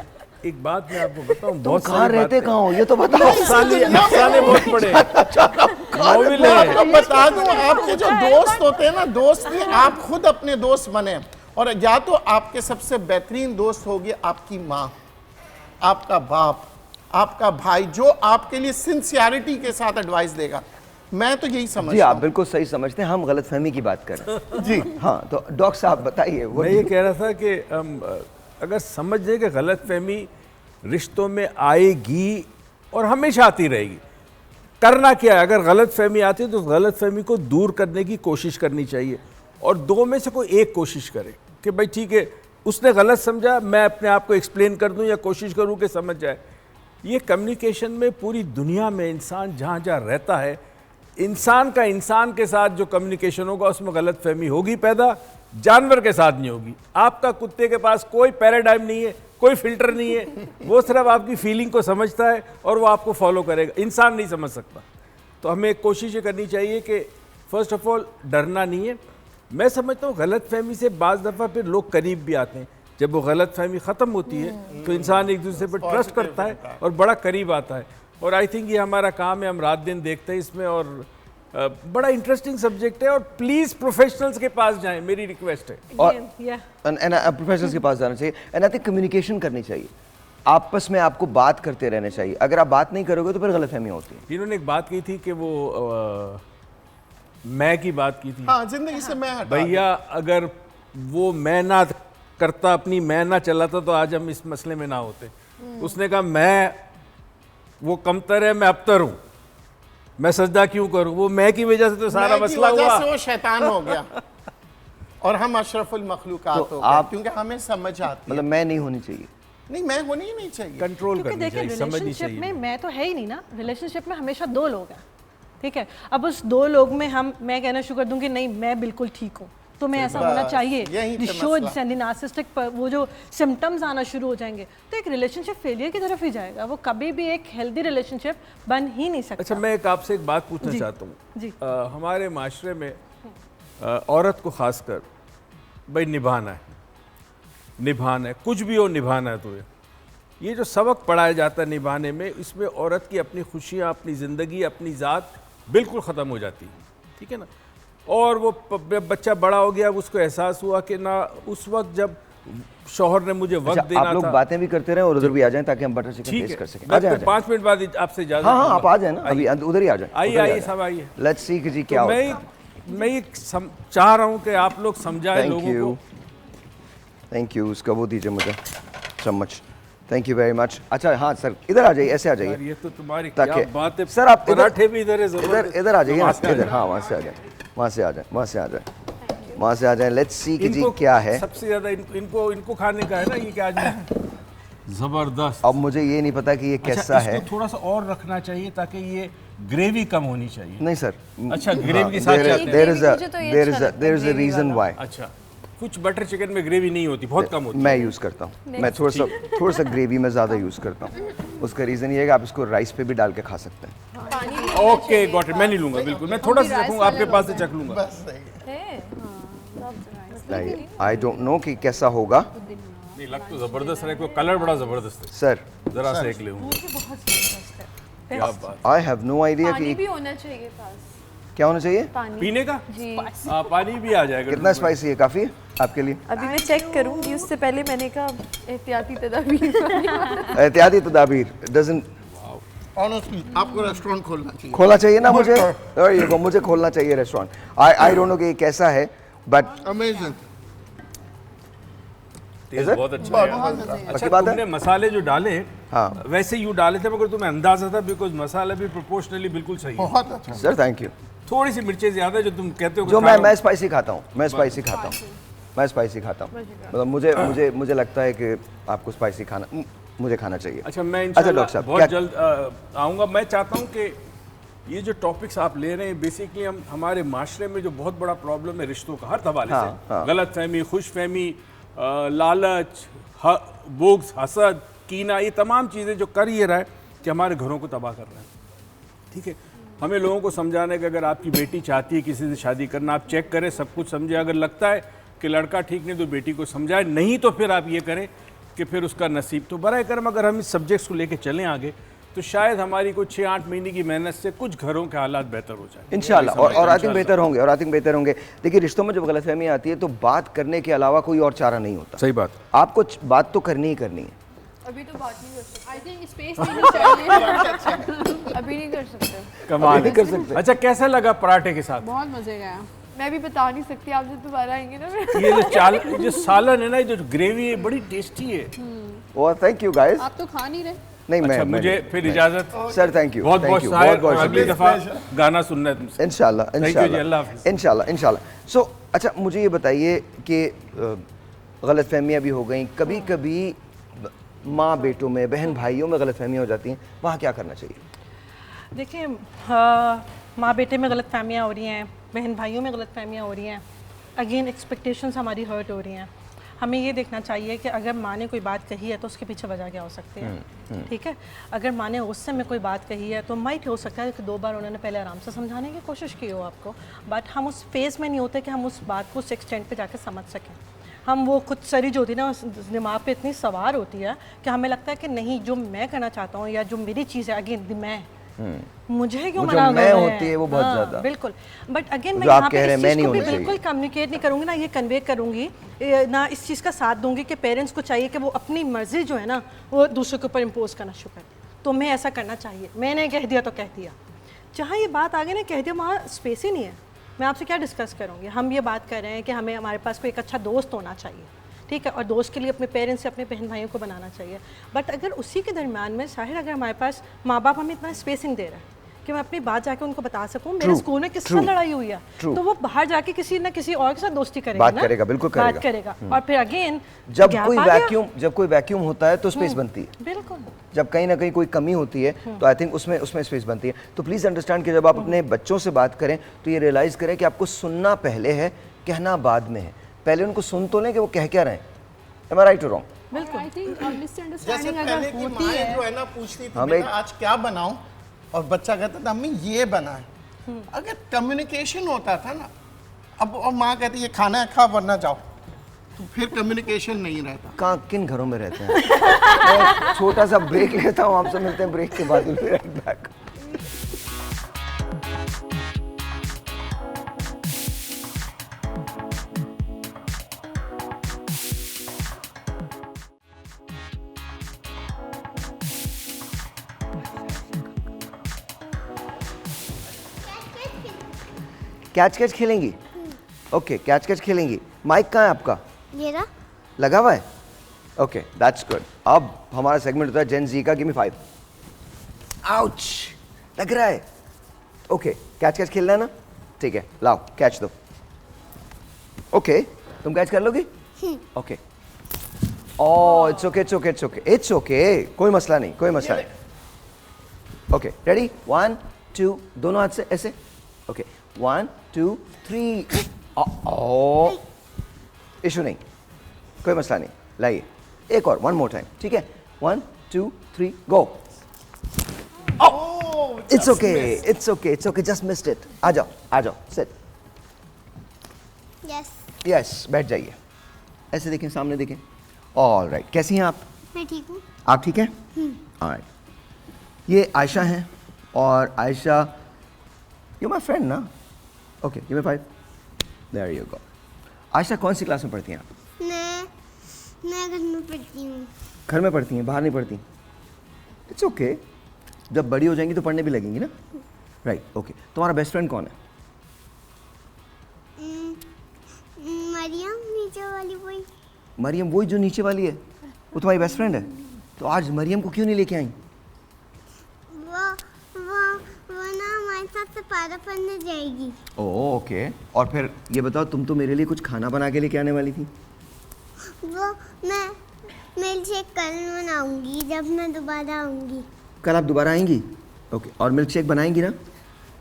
एक बात मैं आपको बताऊं, तुम बहुत कहाँ सारी रहते बातें- कहाँ हो ये तो बताओ। अफसाने बहुत पड़े, नॉवेल मैं है। आपको बता दूं, आपके जो दोस्त होते हैं ना, दोस्त नहीं, आप खुद अपने दोस्त बने, और या तो आपके सबसे बेहतरीन दोस्त होगी आपकी माँ, आपका बाप, आपका भाई, जो आपके लिए सिंसियरिटी के साथ एडवाइस देगा। मैं तो यही जी समझता आप हूं। बिल्कुल सही समझते हैं, हम गलतफहमी की बात कर रहे हैं। जी हाँ तो डॉक्टर साहब बताइए वो। मैं ये कह रहा था कि अगर समझ जाए कि गलतफहमी रिश्तों में आएगी और हमेशा आती रहेगी, करना क्या है? अगर गलतफहमी आती है तो गलतफहमी को दूर करने की कोशिश करनी चाहिए, और दो में से कोई एक कोशिश करे कि भाई ठीक है, उसने गलत समझा, मैं अपने आप को एक्सप्लेन कर दूं या कोशिश करूं कि समझ जाए। ये कम्युनिकेशन में पूरी दुनिया में इंसान जहाँ जहाँ रहता है, इंसान का इंसान के साथ जो कम्युनिकेशन होगा उसमें गलतफहमी होगी पैदा, जानवर के साथ नहीं होगी। आपका कुत्ते के पास कोई पैराडाइम नहीं है, कोई फिल्टर नहीं है, वो सिर्फ आपकी फीलिंग को समझता है और वो आपको फॉलो करेगा, इंसान नहीं समझ सकता। तो हमें एक कोशिश ये करनी चाहिए कि फर्स्ट ऑफ ऑल डरना नहीं है। मैं समझता हूँ गलतफहमी से बाज़ दफ़ा फिर लोग करीब भी आते हैं, जब वो गलतफहमी ख़त्म होती है तो इंसान एक दूसरे पर ट्रस्ट करता है और बड़ा करीब आता है। और आई थिंक ये हमारा काम है, हम रात दिन देखते हैं इसमें, और बड़ा इंटरेस्टिंग सब्जेक्ट है, और प्लीज़ प्रोफेशनल्स के पास जाएं, मेरी रिक्वेस्ट है। और Yeah. प्रोफेशनल्स के पास जाना चाहिए, एंड आई थिंक कम्युनिकेशन करनी चाहिए, आपस में आपको बात करते रहना चाहिए। अगर आप बात नहीं करोगे तो फिर गलतफहमी होती है। इन्होंने एक बात की थी कि वो मैं की बात की थी। हाँ, जिंदगी से मैं हटा भैया अगर वो मैं ना करता, अपनी मैं ना चलाता, तो आज हम इस मसले में ना होते। उसने कहा मैं वो कमतर है, मैं अबतर हूँ, मैं सजदा क्यों करूँ? वो मैं की वजह से तो सारा मैं की मसला वजह हुआ। से वो शैतान हो गया और हम अशरफुल मखलूकात तो हो गए, आप- क्योंकि हमें समझ आती है। मतलब मैं नहीं होनी चाहिए। नहीं, मैं होनी ही नहीं चाहिए। कंट्रोल क्योंकि करनी देखिए चाहिए, समझनी रिलेशनशिप में चाहिए। मैं तो है ही नहीं ना, रिलेशनशिप में हमेशा दो लोग हैं, ठीक है। अब उस दो लोग में मैं कहना शुरू कर दूं कि नहीं मैं बिल्कुल ठीक हूँ, तो मैं ऐसा होना बस, चाहिए, यहीं पे शोज मसला। एंड नार्सिसिस्टिक पर वो जो सिम्टम्स आना शुरू हो जाएंगे, तो एक रिलेशनशिप फेलियर की तरफ ही जाएगा, वो कभी भी एक हेल्दी रिलेशनशिप बन ही नहीं सकता। अच्छा, मैं एक आपसे एक बात पूछना जी, चाहता हूँ। जी। हमारे माशरे में औरत को खासकर भाई निभाना है, कुछ भी हो निभाना है तुम्हें। ये जो सबक पढ़ाया जाता है निभाने में, इसमें औरत की अपनी खुशियाँ, अपनी ज़िंदगी, अपनी ज़ात बिल्कुल ख़त्म हो जाती है, ठीक है ना। और वो बच्चा बड़ा हो गया, उसको एहसास हुआ कि ना उस वक्त जब शौहर ने मुझे वक्त अच्छा, देना आप लोग था। बातें भी करते रहें और उधर भी आ जाएं ताकि हम बटर चिकन ठीक टेस्ट है, कर सकें। आ मैं जाएं, आ 5 मिनट बाद आपसे इजाज़त जाएं। हाँ हाँ, लूंगा। आप आ जाए ना, अभी उधर ही आ जाए। आइए सब आइए। लेट्स सी कि जी क्या तो होता है। मैं ये चाह रहा हूँ कि आप लोग समझाएं थैंक लोगों यू, को। Thank you. उसका वो दीजिए मुझे चम्मच। Thank you very much. अच्छा हाँ सर, इधर आ जाइए, ऐसे आ यार जाइए ये तो तुम्हारी क्या ताकि बात है। सर आप पराठे भी इधर है, इधर जबरदस्त। इधर आ जाइए ना, वहाँ से आ इधर। जाए। हाँ वहाँ से आ जाए, वहाँ से आ जाए, वहाँ से आ जाए, वहाँ से आ जाए। लेट्स सी कि जी इनको क्या है। सबसे ज्यादा इनको खाने का है ना ये, कि आज मैं जबरदस्त। अब मुझे ये नहीं पता कि ये कैसा अच्छा, है। इसको थोड़ा सा और रखना चाहिए ताकि ये ग्रेवी कम होनी चाहिए। नहीं सर, अच्छा, ग्रेवी के साथ चाहते हैं। There is a reason why. अच्छा, कुछ बटर चिकन में ग्रेवी नहीं होती, बहुत कम होती है। मैं यूज़ करता हूँ, मैं थोड़ा सा ग्रेवी में ज़्यादा यूज़ करता हूँ। उसका रीज़न ये है कि आप इसको राइस पे भी डाल के खा सकते हैं। Okay, got it. मैं नहीं लूंगा बिल्कुल, मैं थोड़ा सा चखूंगा, आपके पास से चख लूंगा। आई डोंट नो कि कैसा होगा नहीं, लग तो जबरदस्त है, को कलर बड़ा जबरदस्त है। सर। जरा सेक ले क्या बात। आई हैव नो आइडिया कि भी होना चाहिए पास। क्या होना चाहिए। पीने का जी। हाँ, पानी भी आ जाएगा। कितना स्पाइसी है? काफ़ी है आपके लिए? अभी मैं चेक करूंगी, उससे पहले मैंने कहा एहतियाती तदाबीर। एहतियाती तदाबीर डजंट। ऑनेस्टली आपको रेस्टोरेंट खोलना चाहिए। खोलना चाहिए ना मुझे। ये मुझे खोलना चाहिए रेस्टोरेंट। आई डोंट नो कि ये कैसा है, बट अमेजिंग। टेस्ट बहुत अच्छा है। अच्छा, बात है? तुमने मसाले जो डाले, हाँ। वैसे यूँ डाले थे, मगर तुम्हें अंदाजा था बिकॉज मसाला भी प्रोपोर्शनली बिल्कुल सही है। बहुत अच्छा। Sir thank you. थोड़ी सी मिर्चें ज्यादा है जो तुम कहते हो कि जो खा लो। मैं स्पाइसी खाता हूँ, मैं स्पाइसी खाता हूँ, मैं स्पाइसी खाता हूँ। मतलब मुझे लगता है कि आपको स्पाइसी खाना मुझे खाना चाहिए। अच्छा, मैं डॉक्टर इंशाल्लाह साहब, बहुत क्या- जल्द आऊँगा। मैं चाहता हूँ कि ये जो टॉपिक्स आप ले रहे हैं, बेसिकली हम हमारे माशरे में जो बहुत बड़ा प्रॉब्लम है रिश्तों का, हर हवाले से गलत फहमी, खुश फहमी, लालच, बुग़्ज़, हसद, कीना, ये तमाम चीज़ें जो कर ये रहा है कि हमारे घरों को तबाह कर रहा है। ठीक है, हमें लोगों को समझाना है कि अगर आपकी बेटी चाहती है किसी से शादी करना, आप चेक करें, सब कुछ समझे। अगर लगता है कि लड़का ठीक नहीं तो बेटी को समझाए, नहीं तो फिर आप ये करें कि फिर उसका नसीब। तो बराए करम अगर हम इस सब्जेक्ट्स को लेके चलें आगे, तो शायद हमारी कुछ 6-8 महीने की मेहनत से कुछ घरों के हालात बेहतर हो जाए इंशाल्लाह। और आई थिंक बेहतर होंगे, और आई थिंक बेहतर होंगे। देखिए, रिश्तों में जब गलतफहमी आती है तो बात करने के अलावा कोई और चारा नहीं होता। सही बात। आपको बात तो करनी ही करनी है। अभी तो बात नहीं कर सकते। आई थिंक स्पेस देनी चाहिए। अभी नहीं कर सकते। कमाल नहीं कर सकते। अच्छा, कैसा लगा पराठे के साथ? बहुत मजे का है। मैं भी बता नहीं सकती, आप जब दोबारा आएंगे ना। ये जो सालन है ना, ये जो ग्रेवी है, बड़ी टेस्टी है। और थैंक यू गाइस। आप तो खा नहीं रहे। नहीं, अच्छा, मैं मुझे फिर इजाजत। सर थैंक यू, बहुत बहुत शायर, और अगली शुक्रिया। दफा गाना सुनना है तुमसे। इंशाल्लाह Thank you जी, अल्लाह हाफिज़। इंशाल्लाह। सो अच्छा, मुझे ये बताइए कि गलतफहमियां भी हो गई, कभी कभी माँ बेटों में, बहन भाइयों में गलतफहमियां हो जाती हैं, वहाँ क्या करना चाहिए? देखिए, माँ बेटे में गलत फहमियाँ हो रही हैं, बहन भाइयों में गलत फहमियाँ हो रही हैं। अगेन एक्सपेक्टेशंस हमारी हर्ट हो रही हैं। हमें ये देखना चाहिए कि अगर माँ ने कोई बात कही है तो उसके पीछे वजह क्या हो सकती है। ठीक है, अगर माँ ने गुस्से में कोई बात कही है तो माइट हो सकता है कि 2 बार उन्होंने पहले आराम से समझाने की कोशिश की हो आपको, बट हम उस फेज़ में नहीं होते कि हम उस बात को उस एक्सटेंट पे जाकर समझ सकें। हम वो खुद सरी जो होती है ना, उस दिमाग पे इतनी सवार होती है कि हमें लगता है कि नहीं, जो मैं करना चाहता हूँ या जो मेरी चीज़ है, अगेन मैं, मुझे क्यों वो जो मना मैं कर रहे होती है हैं? वो बहुत हाँ, ज़्यादा। बिल्कुल। बट अगेन मैं जो आप यहाँ कह पे रहे इस हैं, मैं चीज़ नहीं को भी होनी बिल्कुल कम्युनिकेट नहीं करूँगी ना, ये कन्वे करूँगी ना, इस चीज़ का साथ दूंगी कि पेरेंट्स को चाहिए कि वो अपनी मर्जी जो है ना वो दूसरे के ऊपर इम्पोज करना शुरू कर दें। तो मैं ऐसा करना चाहिए, मैंने कह दिया तो कह दिया, जहाँ ये बात आगे ने कह दिया वहाँ स्पेस ही नहीं है। मैं आपसे क्या डिस्कस करूँगी? हम ये बात कर रहे हैं कि हमें हमारे पास कोई एक अच्छा दोस्त होना चाहिए, ठीक है, और दोस्त के लिए अपने पेरेंट्स से अपने बहन भाइयों को बनाना चाहिए। बट अगर उसी के दरमियान में शायद अगर हमारे पास माँ बाप हमें इतना स्पेसिंग दे रहा है कि मैं अपनी बात जाके उनको बता सकूं मेरे स्कूल में किस तरह लड़ाई हुई है, तो वो बाहर जाके किसी ना किसी और के साथ दोस्ती करेगा, बात ना? करेगा, बिल्कुल बात करेगा। और फिर अगेन जब कोई वैक्यूम होता है तो स्पेस बनती है। बिल्कुल, जब कहीं ना कहीं कोई कमी होती है तो आई थिंक उसमें स्पेस बनती है। तो प्लीज़ अंडरस्टैंड कि जब आप अपने बच्चों से बात करें तो ये रियलाइज़ करें कि आपको सुनना पहले है, कहना बाद में है। पहले उनको सुन तो लें कि वो कह क्या रहे हैं। Am I right or wrong? बिल्कुल। आई थिंक जैसे मिसअंडरस्टैंडिंग पहले अगर की होती माँ है, जो है ना पूछती थी, हम बेटा एक- आज क्या बनाऊं, और बच्चा कहता था अम्मी ये बनाए। अगर कम्युनिकेशन होता था ना, अब और माँ कहती ये खाना है, खा वरना जाओ, तो फिर कम्युनिकेशन नहीं रहता। कहाँ किन घरों में रहते हैं? मैं छोटा सा ब्रेक लेता हूँ, आपसे मिलते हैं ब्रेक के बाद। बैक। कैच कैच खेलेंगी? ओके, कैच कैच खेलेंगी। माइक कहाँ है आपका? ये ना लगा हुआ है? Okay, that's good. अब हमारा सेगमेंट होता है जेन जी का। Give me 5। आउच, लग रहा है। ओके, कैच कैच खेलना है ना? ठीक है, लाओ कैच दो। ओके, तुम कैच कर लोगी? Okay, Oh, it's okay, it's okay, it's okay. It's okay. कोई मसला नहीं, कोई मसला नहीं. Okay, ready? 1, 2, दोनों हाथ से ऐसे. Okay, 1, 2, 3. Oh, इशू नहीं, कोई मसला नहीं. लाइए, एक और, one more time. ठीक है? 1, 2, 3, go. Oh, it's okay, it's okay, it's okay. Just missed it. आ जाओ, sit. यस Yes, बैठ जाइए. ऐसे देखें, सामने देखें. All right. कैसी हैं आप? मैं ठीक हूँ आप ठीक हैं? All right. ये आयशा हैं और आयशा, यू माय फ्रेंड ना? Okay, give me 5. There you go. Ayesha कौन सी क्लास में पढ़ती हैं आप? मैं घर में पढ़ती हूँ घर में पढ़ती हैं, बाहर नहीं पढ़ती? It's okay. जब बड़ी हो जाएंगी तो पढ़ने भी लगेंगी ना? Right, okay. तुम्हारा बेस्ट फ्रेंड कौन है? मरियम नीचे वाली कोई मरियम, वही जो नीचे वाली है, वो तुम्हारी बेस्ट फ्रेंड है? तो आज मरियम को क्यों नहीं लेके आई? वो ना हमारे साथ से पारा पढ़ने जाएगी ओके. और फिर ये बताओ, तुम तो मेरे लिए कुछ खाना बना के लेके आने वाली थी. वो मैं मिल्क शेक कल बनाऊंगी जब मैं दोबारा आऊंगी कल आप दोबारा आएंगी? ओके. और मिल्क शेक बनाएंगी ना?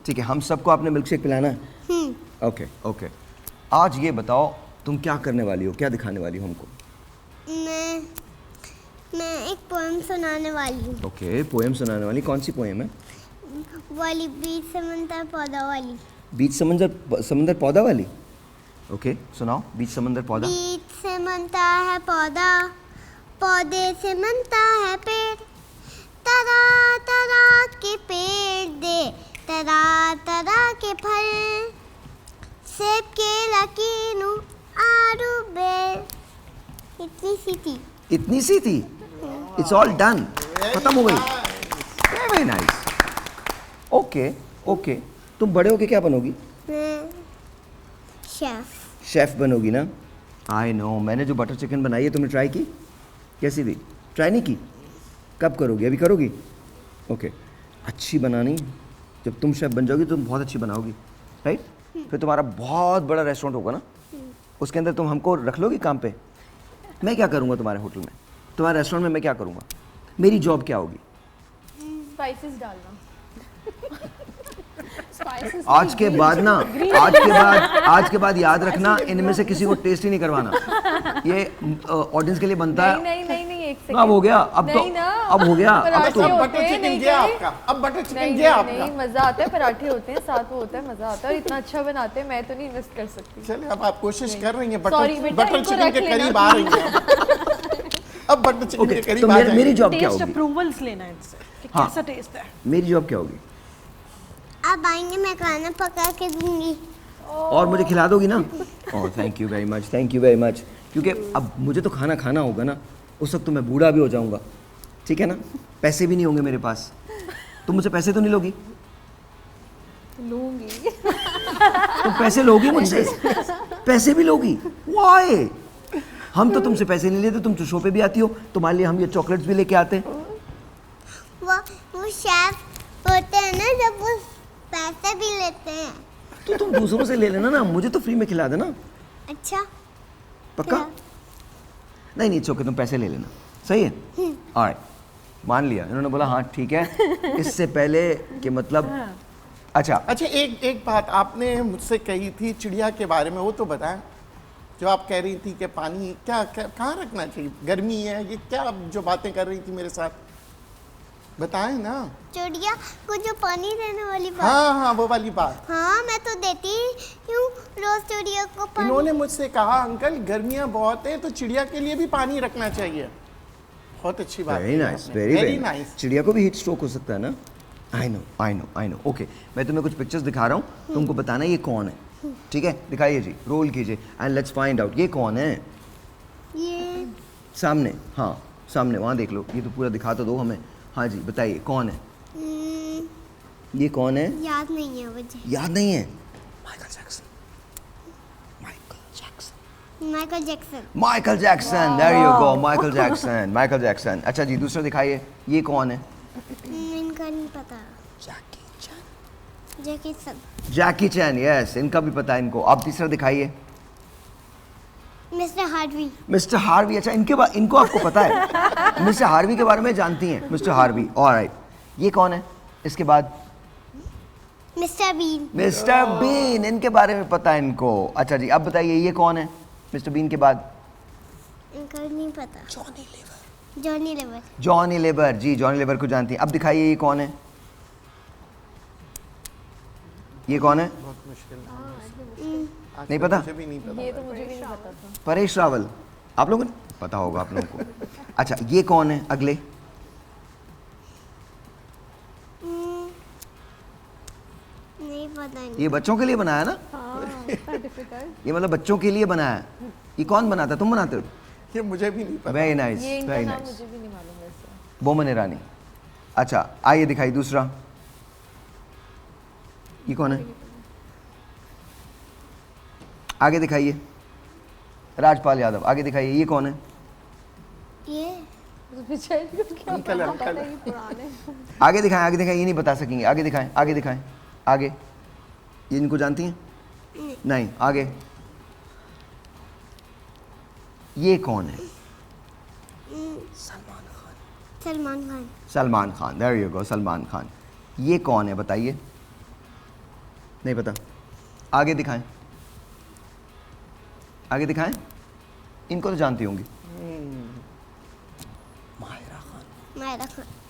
ठीक है, हम सबको आपने मिल्क शेक पिलाना है. Okay okay. आज ये बताओ, तुम क्या करने वाली हो, क्या दिखाने वाली हो हमको? मैं एक पोएम सुनाने वाली हूँ ओके, पोएम सुनाने वाली. कौन सी पोएम है? वाली बीच समंदर पौधा वाली बीच समंदर पौधा वाली. ओके, सुनाओ. बीच समंदर पौधा. बीज से बनता है पौधा पौधे से बनता है पेड़ तरह तरह के पेड़ दे तरह तरह के फल सेब केला कीनू आड़ू बेर इतनी सी थी. It's all done. खत्म हो गई. Very nice. Okay okay. तुम बड़े होके क्या बनोगी? मैं शेफ शेफ बनोगी ना? I know. मैंने जो बटर चिकन बनाई है, तुमने ट्राई की? कैसी थी? ट्राई नहीं की? कब करोगी? अभी करोगी? ओके. अच्छी बनानी. जब तुम शेफ बन जाओगी तो तुम बहुत अच्छी बनाओगी, राइट? फिर तुम्हारा बहुत बड़ा रेस्टोरेंट होगा ना, उसके अंदर तुम हमको रख लोगी काम पे. मैं क्या करूँगा तुम्हारे होटल में, तुम्हारे रेस्टोरेंट में? मैं क्या करूँगा? मेरी जॉब क्या होगी? स्पाइसेस डालना आज के बाद ना, आज के बाद याद रखना, इनमें से किसी को टेस्ट ही नहीं करवाना. ये ऑडियंस के लिए बनता है. नहीं एक सेकंड. अब हो गया. अब तो अब हो गया. अब तो अब बटर चिकन गया आपका. अब बटर चिकन गया आपका. नहीं मजा आता है. पराठे होते हैं साथ वो होता है, मजा आता है. और इतना अच्छा बनाते हैं, मैं तो नहीं इन्वेस्ट कर सकती. चलिए, अब आप कोशिश कर रही हैं. Sorry, बेटा, बटर इनको चिकन रख के लेना. करीब आ रही हैं. अब बटर चिकन के ओके. करीब तो आ मेरी जाएंगे. जॉब क्या टेस्ट होगी? अप्रूवल्स लेना है इनसे कि हाँ. कैसा टेस्ट है. मेरी जॉब क्या होगी? आप आएंगे मैं खाना पका के दूंगी और मुझे खिला दोगी ना? Oh, thank you very much, thank you very much. क्योंकि अब मुझे तो खाना होगा ना, उस वक्त तो मैं बूढ़ा भी हो जाऊंगा. ठीक है ना? पैसे भी नहीं होंगे मेरे पास. तुम मुझसे पैसे तो नहीं लोगी? लूंगी. तुम पैसे लोगी मुझसे? पैसे भी लोगी? वाई? हम तो तुमसे पैसे नहीं लेते. तुम तो शो पे भी आती हो, तुम्हारे लिए हम ये चॉकलेट्स भी लेके आते हैं. वो शेफ होते हैं ना, जब वो पैसे भी लेते हैं. तो तुम दूसरों से ले लेना ना, मुझे तो फ्री में खिला देना. अच्छा पक्का? नहीं इट्स ओके, तुम पैसे ले लेना. सही है? ऑलराइट, मान लिया. इन्होंने बोला हाँ ठीक है. इससे पहले कि मतलब अच्छा एक बात आपने मुझसे कही थी चिड़िया के बारे में, वो तो बताएं. जो आप कह रही थी कि पानी कहाँ रखना चाहिए, गर्मी है, ये क्या जो बातें कर रही थी मेरे साथ, बताएं ना. चिड़िया को जो पानी देने वाली बात. हाँ, वो वाली बात. हाँ, मैं तो देती हूँ रोज चिड़िया को पानी. इन्होंने मुझसे कहा अंकल गर्मियाँ बहुत हैं तो चिड़िया के लिए भी पानी रखना चाहिए. बहुत अच्छी बात. Very nice, very nice. चिड़िया को भी हीट स्ट्रोक हो सकता है ना? I know. ओके, मैं तुम्हें कुछ पिक्चर्स दिखा रहा हूँ, तुमको बताना ये कौन है. ठीक है? दिखाइए जी, रोल कीजिए एंड लेट्स फाइंड आउट ये कौन है. ये सामने, हाँ सामने वहाँ देख लो. ये तो पूरा दिखा तो दो हमें. हाँ जी, बताइए कौन है. ये कौन है? याद नहीं है मुझे. याद नहीं है? Michael Jackson. There you go, Michael Jackson. अच्छा जी, दूसरा दिखाइए. ये कौन है? इनका नहीं पता. जैकी चैन. यस, इनका भी पता है इनको. आप तीसरा दिखाइए. Mister Harvey. मिस्टर हार्वी, अच्छा इनको आपको पता है? मिस्टर हार्वी के बारे में जानती हैं? Mister Harvey, alright. ये कौन है इसके बाद? Mister been. मिस्टर बीन, इनके बारे में पता है इनको। अच्छा जी, अब बताइए ये कौन है मिस्टर बीन के बाद? इनको नहीं पता। जॉनी लीवर। जॉनी लीवर, जी जॉनी लीवर को जानती हैं। अब दिखाइए ये कौन है? ये कौन है? बहुत मुश्किल है। नहीं पता? मुझे भी नहीं पता। ये तो मुझे भी नहीं पता था। परेश रावल, आप लोगों को पता होगा आप लोगों को। अच्छा ये कौन है अगले? नहीं पता। ये बच्चों के लिए बनाया ना? ये मतलब बच्चों के लिए बनाया है। ये कौन बनाता है? तुम बनाते हो? ये मुझे भी नहीं पता। वेरी नाइस, ये इनका वेरी नाम नाइस। मुझे भी नहीं मालूम वैसे। बोमन ईरानी। अच्छा आइए दिखाई दूसरा। ये कौन है? आगे दिखाइए। राजपाल यादव, आगे दिखाइए। ये कौन है? ये बेचारी को क्या अंकल अंकल। आगे दिखाएं, आगे दिखाएं। ये नहीं बता सकेंगे। आगे दिखाएं, आगे दिखाएं, आगे। ये इनको जानती हैं? नहीं। आगे। ये कौन है? Salman Khan. Salman Khan, there you go, Salman Khan. ये कौन है बताइए? नहीं पता। आगे दिखाएं, आगे दिखाएं। इनको तो जानती होंगी। Mayra Khan.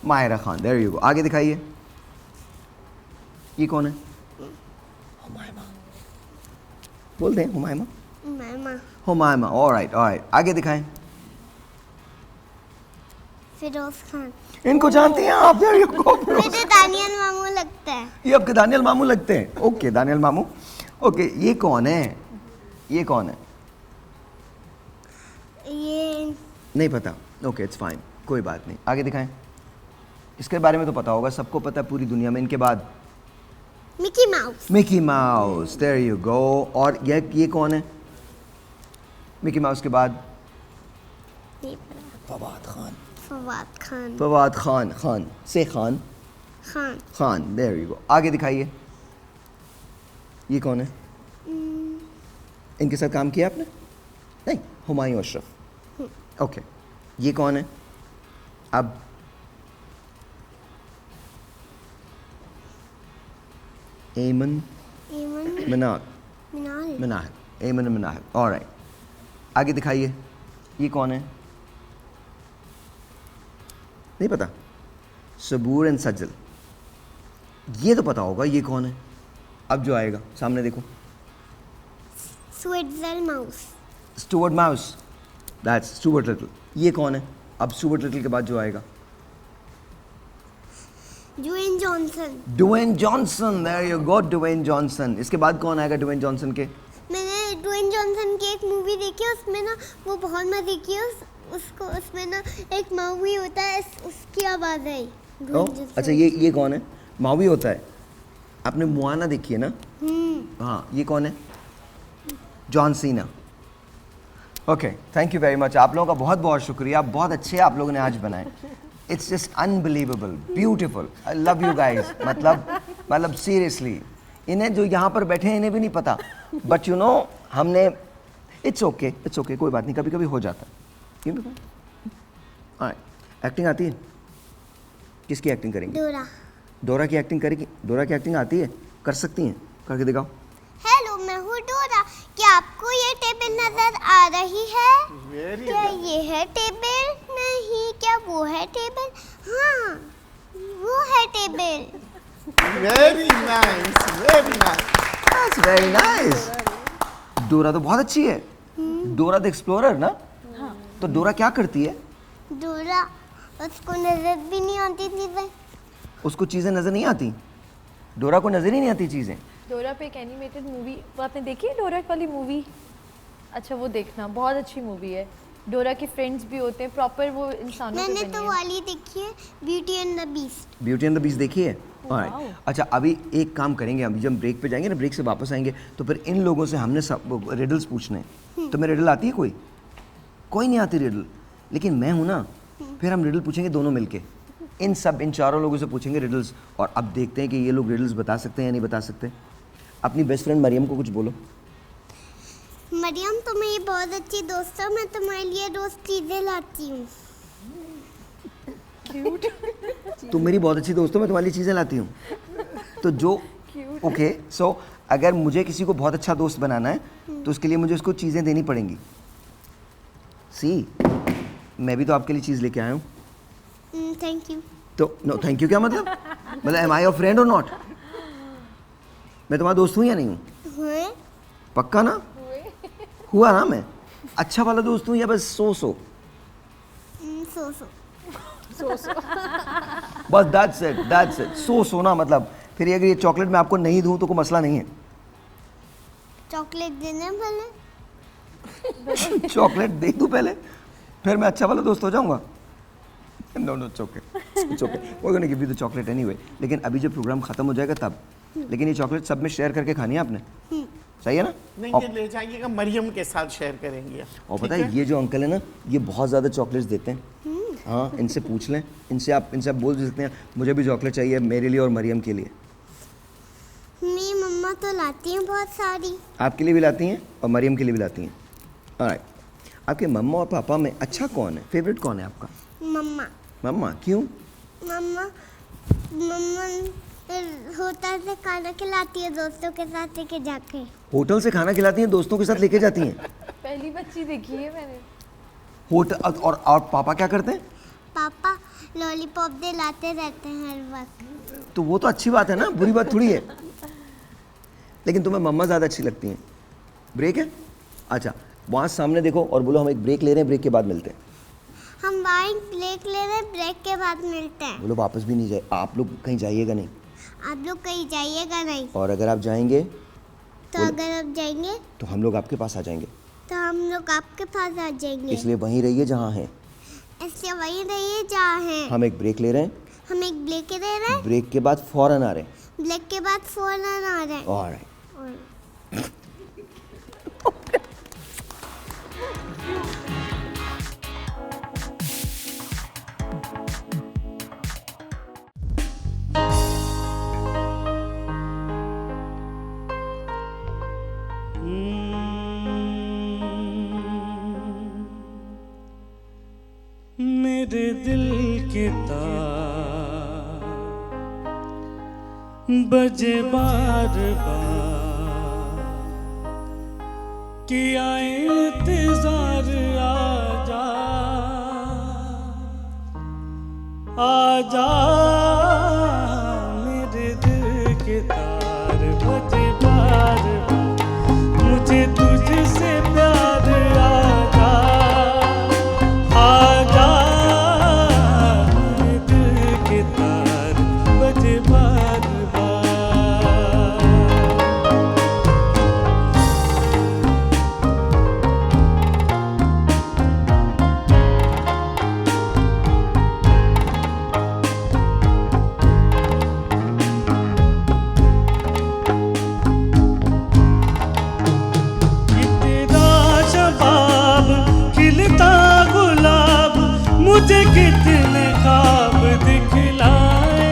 Mahira Khan, there you go. आगे दिखाइए। ये कौन है? हुमायमा। बोल दें हुमायमा। मामा। Humaima, alright alright. आगे दिखाएं। फिरोज खान। इनको जानती हैं आप? There you go. मुझे दानियल मामू लगता है। ये आपके दानियल मामू लगते हैं? ओके दानियल मामू। ओके ये कौन है? ये कौन है? ये नहीं पता। ओके इट्स फाइन, कोई बात नहीं। आगे दिखाएं। इसके बारे में तो पता होगा, सबको पता है पूरी दुनिया में। इनके बाद Mickey Mouse. Mickey Mouse, there you go. और ये कौन है? मिकी माउस के बाद नहीं पता। फवाद खान। फवाद खान। फवाद खान, खान से Khan, Khan. Khan, there you go. आगे दिखाइए। ये कौन है? इनके साथ काम किया आपने? नहीं, हुमायूं अशरफ। ओके ये कौन है? अब एमन एमन मनाक, मिनाल। मनाहक, एमन मनाहक, ऑलराइट। आगे दिखाइए। ये कौन है? नहीं पता। सबूर एंड सज्जल, ये तो पता होगा। ये कौन है? अब जो आएगा सामने देखो। Schweitzer mouse. Stuart mouse, that's Stuart little. ये कौन है? अब स्टुअर्ट लिटिल के बाद जो आएगा। Dwayne Johnson. Dwayne Johnson, there you go, Dwayne Johnson. इसके बाद कौन आएगा ड्वेन जॉनसन के? मैंने ड्वेन जॉनसन की एक मूवी देखी है, उसमें ना वो बहुत मजे की है। उसको उसमें ना एक मूवी होता है, उसकी आवाज़ है। ओ, अच्छा ये कौन है? मावी होता है। आपने मुआना देखी है ना? हाँ, ये कौन है? John Cena. Okay thank you very much. आप लोगों का बहुत बहुत शुक्रिया। बहुत अच्छे आप लोगों ने आज बनाए। It's just unbelievable, beautiful. I love you guys. मतलब सीरियसली, इन्हें जो यहाँ पर बैठे हैं इन्हें भी नहीं पता, बट यू नो हमने इट्स ओके, कोई बात नहीं, कभी कभी हो जाता है। एक्टिंग आती है? किसकी एक्टिंग करेंगे? डोरा। डोरा की एक्टिंग करेगी? डोरा की एक्टिंग आती है? कर सकती हैं? करके दिखाओ। हेलो मैं हूँ डोरा। क्या आपको ये टेबल नजर आ रही है? क्या ये है टेबल? नहीं। क्या वो है टेबल? हाँ वो है table. Very nice, very nice. That's very nice. डोरा तो बहुत अच्छी है। डोरा द एक्सप्लोरर ना? तो डोरा क्या करती है? डोरा उसको नजर भी नहीं आती चीजें। उसको चीज़ें नज़र नहीं आती? डोरा को नज़र ही नहीं आती चीज़ें? डोरा पे एक एनिमेटेड मूवी, वो आपने देखी है डोरा वाली मूवी? अच्छा वो देखना, बहुत अच्छी मूवी है। डोरा के फ्रेंड्स भी होते हैं, प्रॉपर वो इंसानों पे मैंने बनी तो है। वाली देखी है, beauty and the beast. Beauty and the beast देखी है? wow. अच्छा अभी एक काम करेंगे, अभी जब ब्रेक पे जाएंगे ना, ब्रेक से वापस आएंगे तो फिर इन लोगों से हमने सब रिडल्स पूछने हैं। तुम्हें रिडल आती है कोई? कोई नहीं आती रिडल, लेकिन मैं हूँ ना, फिर हम रिडल पूछेंगे दोनों मिलके। इन चारों लोगों से पूछेंगे रिडल्स, और अब देखते हैं कि ये लोग रिडल्स बता सकते हैं या नहीं बता सकते। अपनी बेस्ट फ्रेंड मरियम को कुछ बोलो। मरियम तुम्हें ये बहुत अच्छी दोस्त हो, मैं तुम्हारे लिए रोज चीजें लाती हूँ। तुम मेरी बहुत अच्छी दोस्त हो, मैं तुम्हारी चीज़ें लाती हूँ। तो जो ओके सो अगर मुझे किसी को बहुत अच्छा दोस्त बनाना है तो उसके लिए मुझे उसको चीज़ें देनी पड़ेंगी। सी मैं भी तो आपके लिए चीज़ लेके आया हूँ। Thank you. तो नो थैंक यू क्या मतलब एम आई योर फ्रेंड और नॉट? मैं तुम्हारा दोस्त हूँ या नहीं हूँ? हुए? पक्का ना? हुआ ना मैं? अच्छा वाला दोस्त हूँ या बस सो सो बस दैट्स इट सो ना मतलब फिर अगर ये चॉकलेट मैं आपको नहीं दूँ तो कोई मसला नहीं है। चॉकलेट देने पहले? चॉकलेट दे दूँ पहले फिर मैं अच्छा वाला दोस्त हो जाऊँगा? No it's okay we're gonna give you the chocolate anyway। लेकिन अभी जब प्रोग्राम खत्म हो जाएगा तब। लेकिन ये चॉकलेट सब में शेयर करके खानी है आपने, सही है ना? नहीं, ये ले जाइएगा, मरियम के साथ शेयर करेंगे। और पता है ये जो अंकल है ना ये बहुत ज़्यादा चॉकलेट्स देते हैं। हाँ इनसे पूछ लें, इनसे आप बोल सकते हैं मुझे भी चॉकलेट चाहिए मेरे लिए और मरियम के लिए। मेरी मम्मा तो लाती हैं बहुत सारी। आपके लिए भी लाती हैं और मरियम के लिए भी लाती हैं। ऑलराइट, आपके मम्मा और पापा में अच्छा कौन है, फेवरेट कौन है आपका? मम्मा। मम्मा क्यों? मम्मा होटल से खाना खिलाती है दोस्तों के साथ लेके जाके। होटल से खाना खिलाती हैं दोस्तों के साथ लेके जाती हैं? पहली बच्ची देखी है मैंने। होटल और पापा क्या करते हैं? पापा लॉलीपॉप दिलाते रहते हैं हर वक्त। तो वो तो अच्छी बात है ना, बुरी बात थोड़ी है। लेकिन तुम्हें मम्मा ज़्यादा अच्छी लगती हैं। ब्रेक है? अच्छा वहाँ सामने देखो और बोलो हम एक ब्रेक ले रहे हैं, ब्रेक के बाद मिलते हैं। हम वहाँ ब्रेक ले रहे हैं, ब्रेक के बाद मिलते हैं। बोलो वापस भी नहीं जाए, आप लोग कहीं जाइएगा नहीं। आप लोग कहीं जाइएगा नहीं। और अगर आप जाएंगे तो अगर आप जाएंगे तो हम लोग आपके पास आ जाएंगे। तो हम लोग आपके पास आ जाएंगे। इसलिए वहीं रहिए जहाँ हैं। इसलिए वहीं रहिए जहाँ हैं। हम एक ब्रेक ले रहे हैं, हम एक ब्रेक ले रहे हैं, ब्रेक के बाद फौरन आ रहे हैं। ब्रेक के बाद फौरन आ रहे हैं। ऑलराइट। मेरे दिल के तार बजे बार बार किया इंतजार, आजा मेरे दिल के तार बजे बार बार मुझे तुझसे प्यार, आजा मेरे दिल के तार बजे बार बार। मुझे कितने ख्वाब दिखलाए,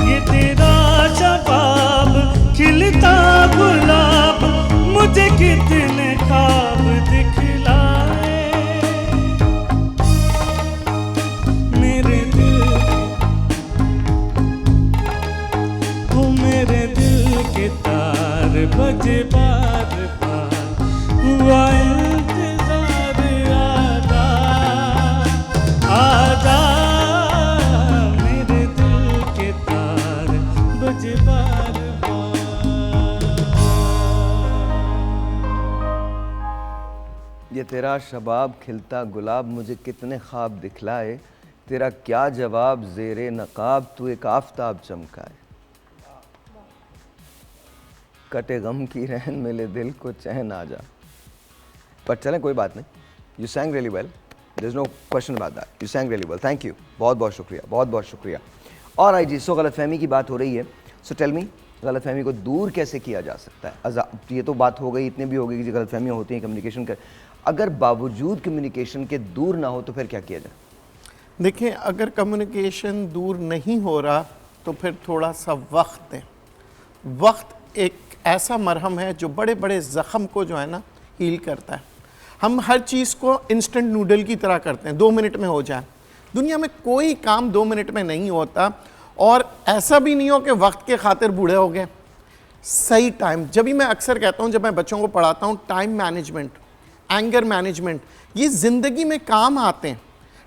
ये तेरा शबाब खिलता गुलाब मुझे कितने ख्वाब दिखलाए। मेरे दिल वो मेरे दिल के तार बजे बार बार हुआ इंतजार, आजा मेरे दिल के तार बजे बार बार। ये तेरा शबाब खिलता गुलाब मुझे कितने ख्वाब दिखलाए, तेरा क्या जवाब ज़ेरे नकाब तू एक आफताब चमकाए। कटे गम की रहन मिले दिल को चैन आ जा। पर चलें कोई बात नहीं, you sang really well, there is no question about that, you sang really well, thank you, बहुत बहुत शुक्रिया, बहुत बहुत शुक्रिया। और आई जी, सो गलतफहमी की बात हो रही है, सो टेल मी गलतफहमी को दूर कैसे किया जा सकता है? ये तो बात हो गई, इतने भी हो गई कि गलतफहमियाँ होती हैं कम्युनिकेशन कर, अगर बावजूद कम्युनिकेशन के दूर ना हो तो फिर क्या किया जाए? देखिए, अगर कम्युनिकेशन दूर नहीं हो रहा तो फिर थोड़ा सा वक्त दें। वक्त एक ऐसा मरहम है जो बड़े बड़े ज़ख़म को जो है ना हील करता है। हम हर चीज़ को इंस्टेंट नूडल की तरह करते हैं, 2 मिनट में हो जाए। दुनिया में कोई काम 2 मिनट में नहीं होता, और ऐसा भी नहीं हो कि वक्त के खातिर बूढ़े हो गए। सही टाइम, जब भी मैं अक्सर कहता हूँ जब मैं बच्चों को पढ़ाता हूँ, टाइम मैनेजमेंट, एंगर मैनेजमेंट, ये ज़िंदगी में काम आते हैं।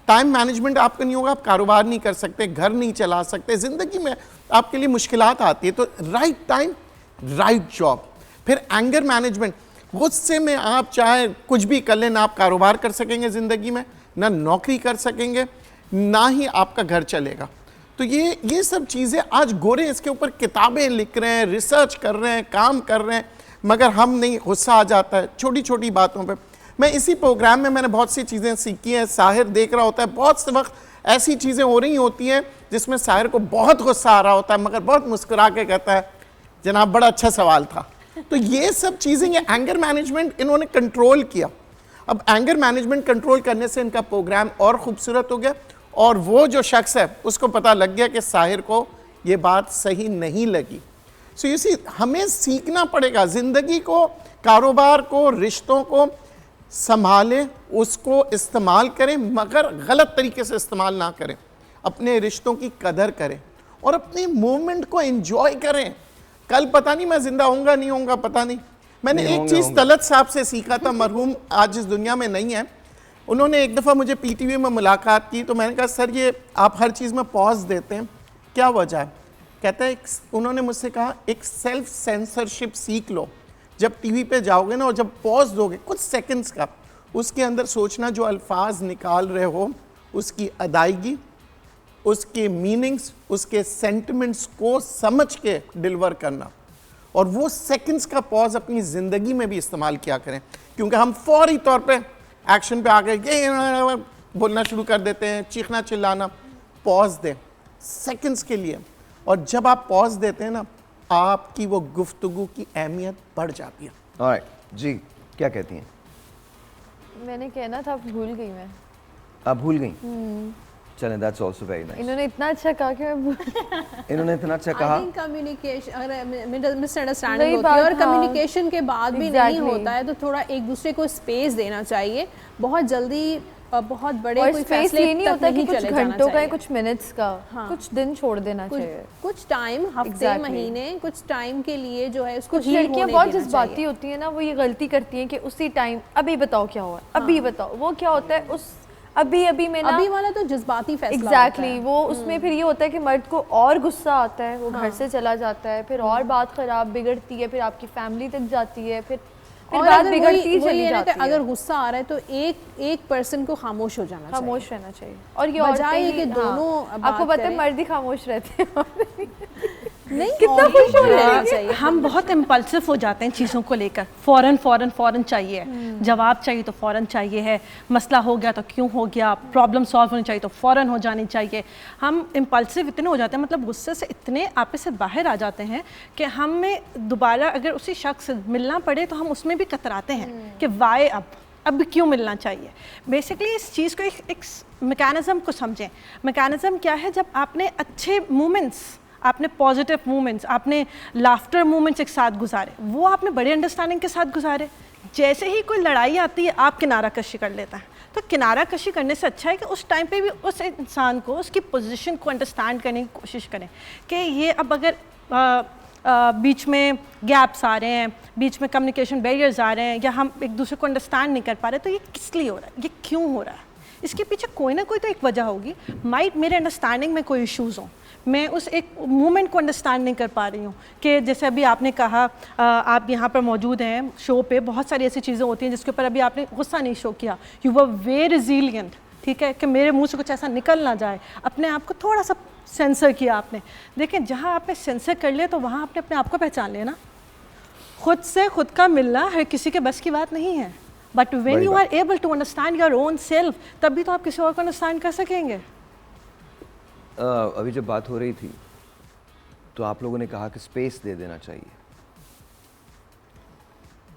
टाइम मैनेजमेंट आपका नहीं होगा, आप कारोबार नहीं कर सकते, घर नहीं चला सकते, ज़िंदगी में आपके लिए मुश्किलात आती है। तो राइट टाइम, राइट जॉब। फिर एंगर मैनेजमेंट, गुस्से में आप चाहे कुछ भी कर लें, ना आप कारोबार कर सकेंगे ज़िंदगी में, ना नौकरी कर सकेंगे, ना ही आपका घर चलेगा। तो ये सब चीज़ें आज गोरे इसके ऊपर किताबें लिख रहे हैं, रिसर्च कर रहे हैं, काम कर रहे हैं, मगर हम नहीं, गुस्सा आ जाता है छोटी छोटी बातों पे। मैं इसी प्रोग्राम में मैंने बहुत सी चीज़ें सीखी हैं। साहिर देख रहा होता है, बहुत से वक्त ऐसी चीज़ें हो रही होती हैं जिसमें साहिर को बहुत गुस्सा आ रहा होता है, मगर बहुत मुस्कुरा के कहता है जनाब बड़ा अच्छा सवाल था। तो ये सब चीज़ें, ये एंगर मैनेजमेंट इन्होंने कंट्रोल किया। अब एंगर मैनेजमेंट कंट्रोल करने से इनका प्रोग्राम और खूबसूरत हो गया, और वो जो शख्स है उसको पता लग गया कि साहिर को ये बात सही नहीं लगी। सो यू सी, हमें सीखना पड़ेगा ज़िंदगी को, कारोबार को, रिश्तों को संभालें, उसको इस्तेमाल करें, मगर गलत तरीके से इस्तेमाल ना करें। अपने रिश्तों की कदर करें और अपने मूवमेंट को एंजॉय करें। कल पता नहीं मैं ज़िंदा होऊंगा नहीं होऊंगा, पता नहीं। मैंने एक चीज़ तलत साहब से सीखा था, मरहूम आज इस दुनिया में नहीं है। उन्होंने एक दफ़ा मुझे पीटीवी में मुलाकात की, तो मैंने कहा सर ये आप हर चीज़ में पॉज देते हैं, क्या वजह है? कहता है, उन्होंने मुझसे कहा एक सेल्फ सेंसरशिप सीख लो। जब टीवी पे जाओगे ना और जब पॉज दोगे कुछ सेकंड्स का, उसके अंदर सोचना जो अल्फाज निकाल रहे हो उसकी अदायगी, उसके मीनिंग्स, उसके सेंटिमेंट्स को समझ के डिलीवर करना, और वो सेकंड्स का पॉज अपनी ज़िंदगी में भी इस्तेमाल किया करें। क्योंकि हम फौरी तौर पे एक्शन पे आ गए, ये बोलना शुरू कर देते हैं, चीखना चिल्लाना। पॉज दें सेकंड्स के लिए, और जब आप पॉज देते हैं ना, आपकी वो गुफ्तगू की अहमियत बढ़ जाती है। ऑलराइट जी, क्या कहती हैं? मैंने कहना था, भूल गई मैं। आप भूल गई? चलें, दैट्स आल्सो वेरी नाइस। इन्होंने इतना अच्छा कहा कि मैं इन्होंने इतना अच्छा कहा। आई थिंक कम्युनिकेशन, अगर मिसअंडरस्टैंडिंग वही होती है और बात, हाँ। कम्युनिकेशन के बाद भी नहीं Exactly. होता है, तो थोड़ा एक दूसरे को स्पेस देना चाहिए। बहुत जल्दी बहुत बड़े और कोई स्पेस फैसले ये नहीं तक होता कि नहीं कुछ चले जाना घंटों का है, चाहिए। कुछ मिनट्स का, हाँ। कुछ दिन छोड़ देना कुछ चाहिए। कुछ टाइम, हफ्ते, Exactly. महीने, कुछ टाइम के लिए जो है उसको कुछ heal लड़कियां होने बहुत देना जज्बाती चाहिए। होती हैं ना, वो ये गलती करती हैं कि उसी टाइम अभी बताओ क्या हुआ, अभी बताओ। वो क्या होता है, उस अभी में ना, अभी वाला तो जज्बाती फैसला एग्जैक्टली होता है। वो उसमें फिर ये होता है कि मर्द को और गुस्सा आता है, वो घर से चला जाता है, फिर और बात खराब बिगड़ती है, फिर आपकी फैमिली तक जाती है, फिर और बात अगर बिगड़ती ही वही चली है ना कि जाती है। अगर गुस्सा आ रहा है तो एक पर्सन को खामोश हो जाना चाहिए। खामोश रहना चाहिए। और ये बजाय औरतें ये ही- कि दोनों हाँ, बात आपको पता है करें। मर्द ही खामोश रहते हैं। नहीं, कितना और खुश हो रहना रहे हैं। चाहिए। हम बहुत इम्पल्सिव हो जाते हैं चीज़ों को लेकर, फ़ौरन चाहिए, जवाब चाहिए तो फ़ौरन चाहिए है, मसला हो गया तो क्यों हो गया, प्रॉब्लम सॉल्व होनी चाहिए तो फ़ौरन हो जानी चाहिए। हम इम्पल्सिव इतने हो जाते हैं, मतलब गुस्से से इतने आपे से बाहर आ जाते हैं कि हमें दोबारा अगर उसी शख्स से मिलना पड़े तो हम उसमें भी कतराते हैं कि वाई अब क्यों मिलना चाहिए। बेसिकली इस चीज़ को एक मैकेनिज़्म को समझें। मैकेनिज़्म क्या है, जब आपने अच्छे मोमेंट्स, आपने पॉजिटिव मोमेंट्स, आपने लाफ्टर मोमेंट्स एक साथ गुजारे, वो आपने बड़े अंडरस्टैंडिंग के साथ गुजारे। जैसे ही कोई लड़ाई आती है आप किनारा कशी कर लेता है, तो किनारा कशी करने से अच्छा है कि उस टाइम पे भी उस इंसान को उसकी पोजीशन को अंडरस्टैंड करने की कोशिश करें कि ये अब अगर बीच में गैप्स आ रहे हैं, बीच में कम्युनिकेशन बैरियर्स आ रहे हैं, या हम एक दूसरे को अंडरस्टैंड नहीं कर पा रहे, तो ये किस लिए हो रहा है, ये क्यों हो रहा है, इसके पीछे कोई ना कोई तो एक वजह होगी। माइट मेरे अंडरस्टैंडिंग में कोई इश्यूज़ हों, मैं उस एक मोमेंट को अंडरस्टैंड नहीं कर पा रही हूँ। कि जैसे अभी आपने कहा आप यहाँ पर मौजूद हैं शो पे, बहुत सारी ऐसी चीज़ें होती हैं जिसके ऊपर अभी आपने गुस्सा नहीं शो किया, यू वर वेरी रिजिलियंट, ठीक है, कि मेरे मुंह से कुछ ऐसा निकल ना जाए, अपने आप को थोड़ा सा सेंसर किया आपने। देखें, जहाँ आपने सेंसर कर लिया तो वहाँ आपने अपने आप को पहचान लिया ना। खुद से खुद का मिलना हर किसी के बस की बात नहीं है, but when you are able to understand your own self, तभी तो आप किसी और को अंडरस्टैंड कर सकेंगे। अभी जब बात हो रही थी तो आप लोगों ने कहा कि स्पेस दे देना चाहिए।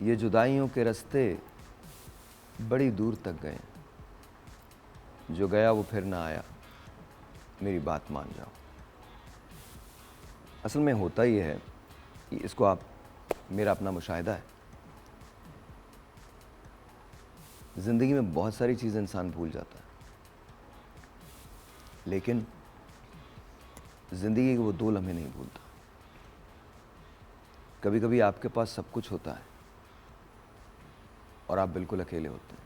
ये जुदाइयों के रास्ते बड़ी दूर तक गए, जो गया वो फिर ना आया, मेरी बात मान जाओ। असल में होता ये है कि इसको आप, मेरा अपना मुशाहिदा है, ज़िंदगी में बहुत सारी चीज़ें इंसान भूल जाता है, लेकिन ज़िंदगी के वो 2 लम्हे नहीं भूलता। कभी कभी आपके पास सब कुछ होता है और आप बिल्कुल अकेले होते हैं,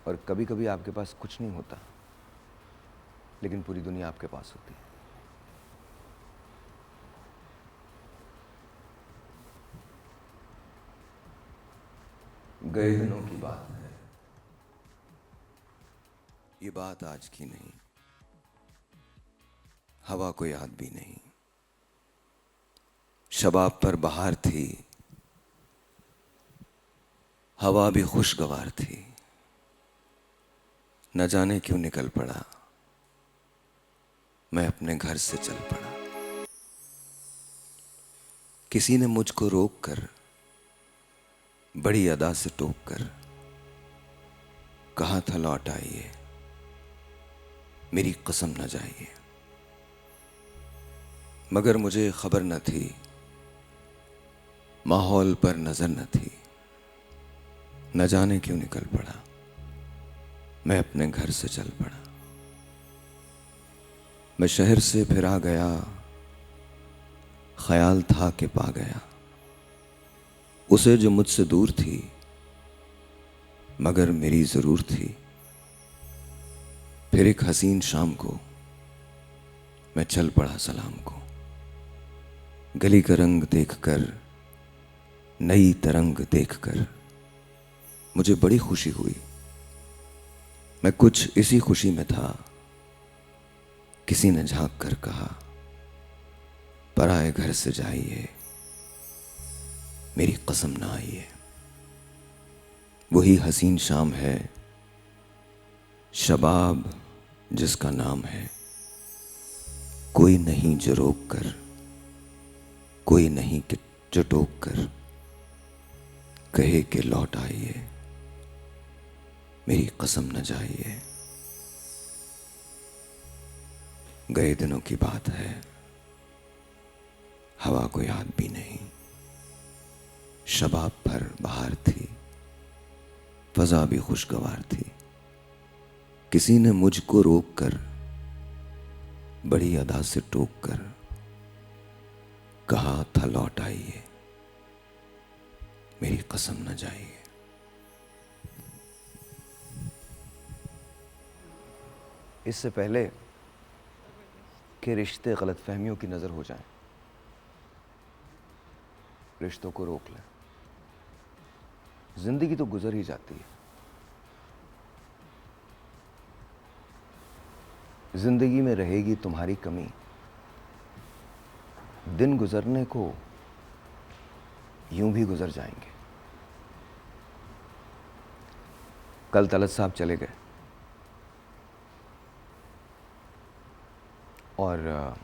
और कभी कभी आपके पास कुछ नहीं होता लेकिन पूरी दुनिया आपके पास होती है। गए दिनों की बात है, ये बात आज की नहीं, हवा को याद भी नहीं। शबाब पर बहार थी, हवा भी खुशगवार थी, न जाने क्यों निकल पड़ा, मैं अपने घर से चल पड़ा। किसी ने मुझको रोक कर, बड़ी अदा से टोक कर कहा था लौट आइए, मेरी कसम न जाइए। मगर मुझे खबर न थी, माहौल पर नजर न थी, न जाने क्यों निकल पड़ा, मैं अपने घर से चल पड़ा। मैं शहर से फिर आ गया, ख्याल था कि पा गया उसे जो मुझसे दूर थी, मगर मेरी जरूर थी। फिर एक हसीन शाम को मैं चल पड़ा सलाम को, गली का रंग देखकर, नई तरंग देखकर मुझे बड़ी खुशी हुई। मैं कुछ इसी खुशी में था, किसी ने झांक कर कहा, पराए घर से जाइए, मेरी कसम ना आइए। वही हसीन शाम है, शबाब जिसका नाम है। कोई नहीं जो रोक कर, कोई नहीं कि जो टोक कर कहे कि लौट आइए, मेरी कसम न जाइए। गए दिनों की बात है, हवा को याद भी नहीं। शबाब पर बहार थी, फजा भी खुशगवार थी। किसी ने मुझको रोक कर, बड़ी अदा से टोक कर कहा था लौट आइए, मेरी कसम न जाइए। इससे पहले कि रिश्ते गलतफहमियों की नजर हो जाएं, रिश्तों को रोक लें। जिंदगी तो गुजर ही जाती है। जिंदगी में रहेगी तुम्हारी कमी, दिन गुजरने को यूं भी गुजर जाएंगे। कल तलत साहब चले गए और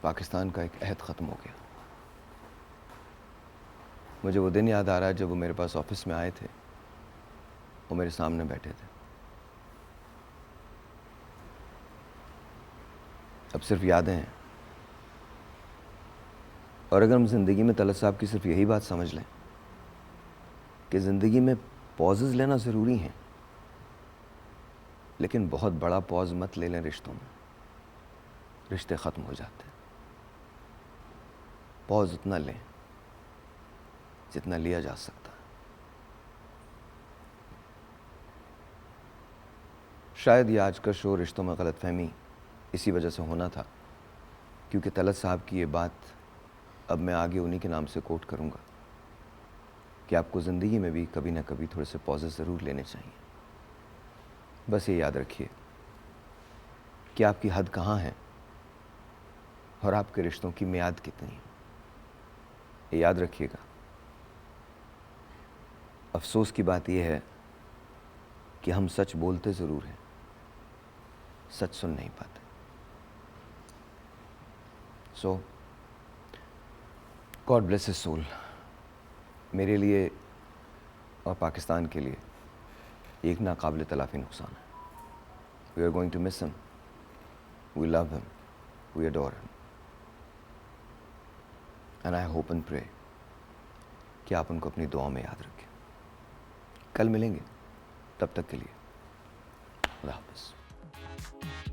पाकिस्तान का एक अहद ख़त्म हो गया। मुझे वो दिन याद आ रहा है जब वो मेरे पास ऑफिस में आए थे, वो मेरे सामने बैठे थे। अब सिर्फ यादें हैं, और अगर हम ज़िंदगी में तलत साहब की सिर्फ यही बात समझ लें कि ज़िंदगी में पॉजेज़ लेना ज़रूरी हैं, लेकिन बहुत बड़ा पॉज मत ले लें रिश्तों में, रिश्ते ख़त्म हो जाते हैं। पॉज उतना लें जितना लिया जा सकता है। शायद ये आज का शो रिश्तों में गलतफहमी इसी वजह से होना था, क्योंकि तलत साहब की ये बात अब मैं आगे उन्हीं के नाम से कोट करूँगा कि आपको ज़िंदगी में भी कभी ना कभी थोड़े से पॉजेस ज़रूर लेने चाहिए। बस ये याद रखिए कि आपकी हद कहाँ है और आपके रिश्तों की मियाद कितनी है, ये याद रखिएगा। अफसोस की बात यह है कि हम सच बोलते ज़रूर हैं, सच सुन नहीं पाते। सो गॉड ब्लेस हिज सोल। मेरे लिए और पाकिस्तान के लिए एक नाकाबिल तलाफ़ी नुकसान है। We are going to miss him We love him. We adore him. And I hope and pray कि आप उनको अपनी दुआओं में याद रखें. कल मिलेंगे, तब तक के लिए अल्लाह हाफ़िज़.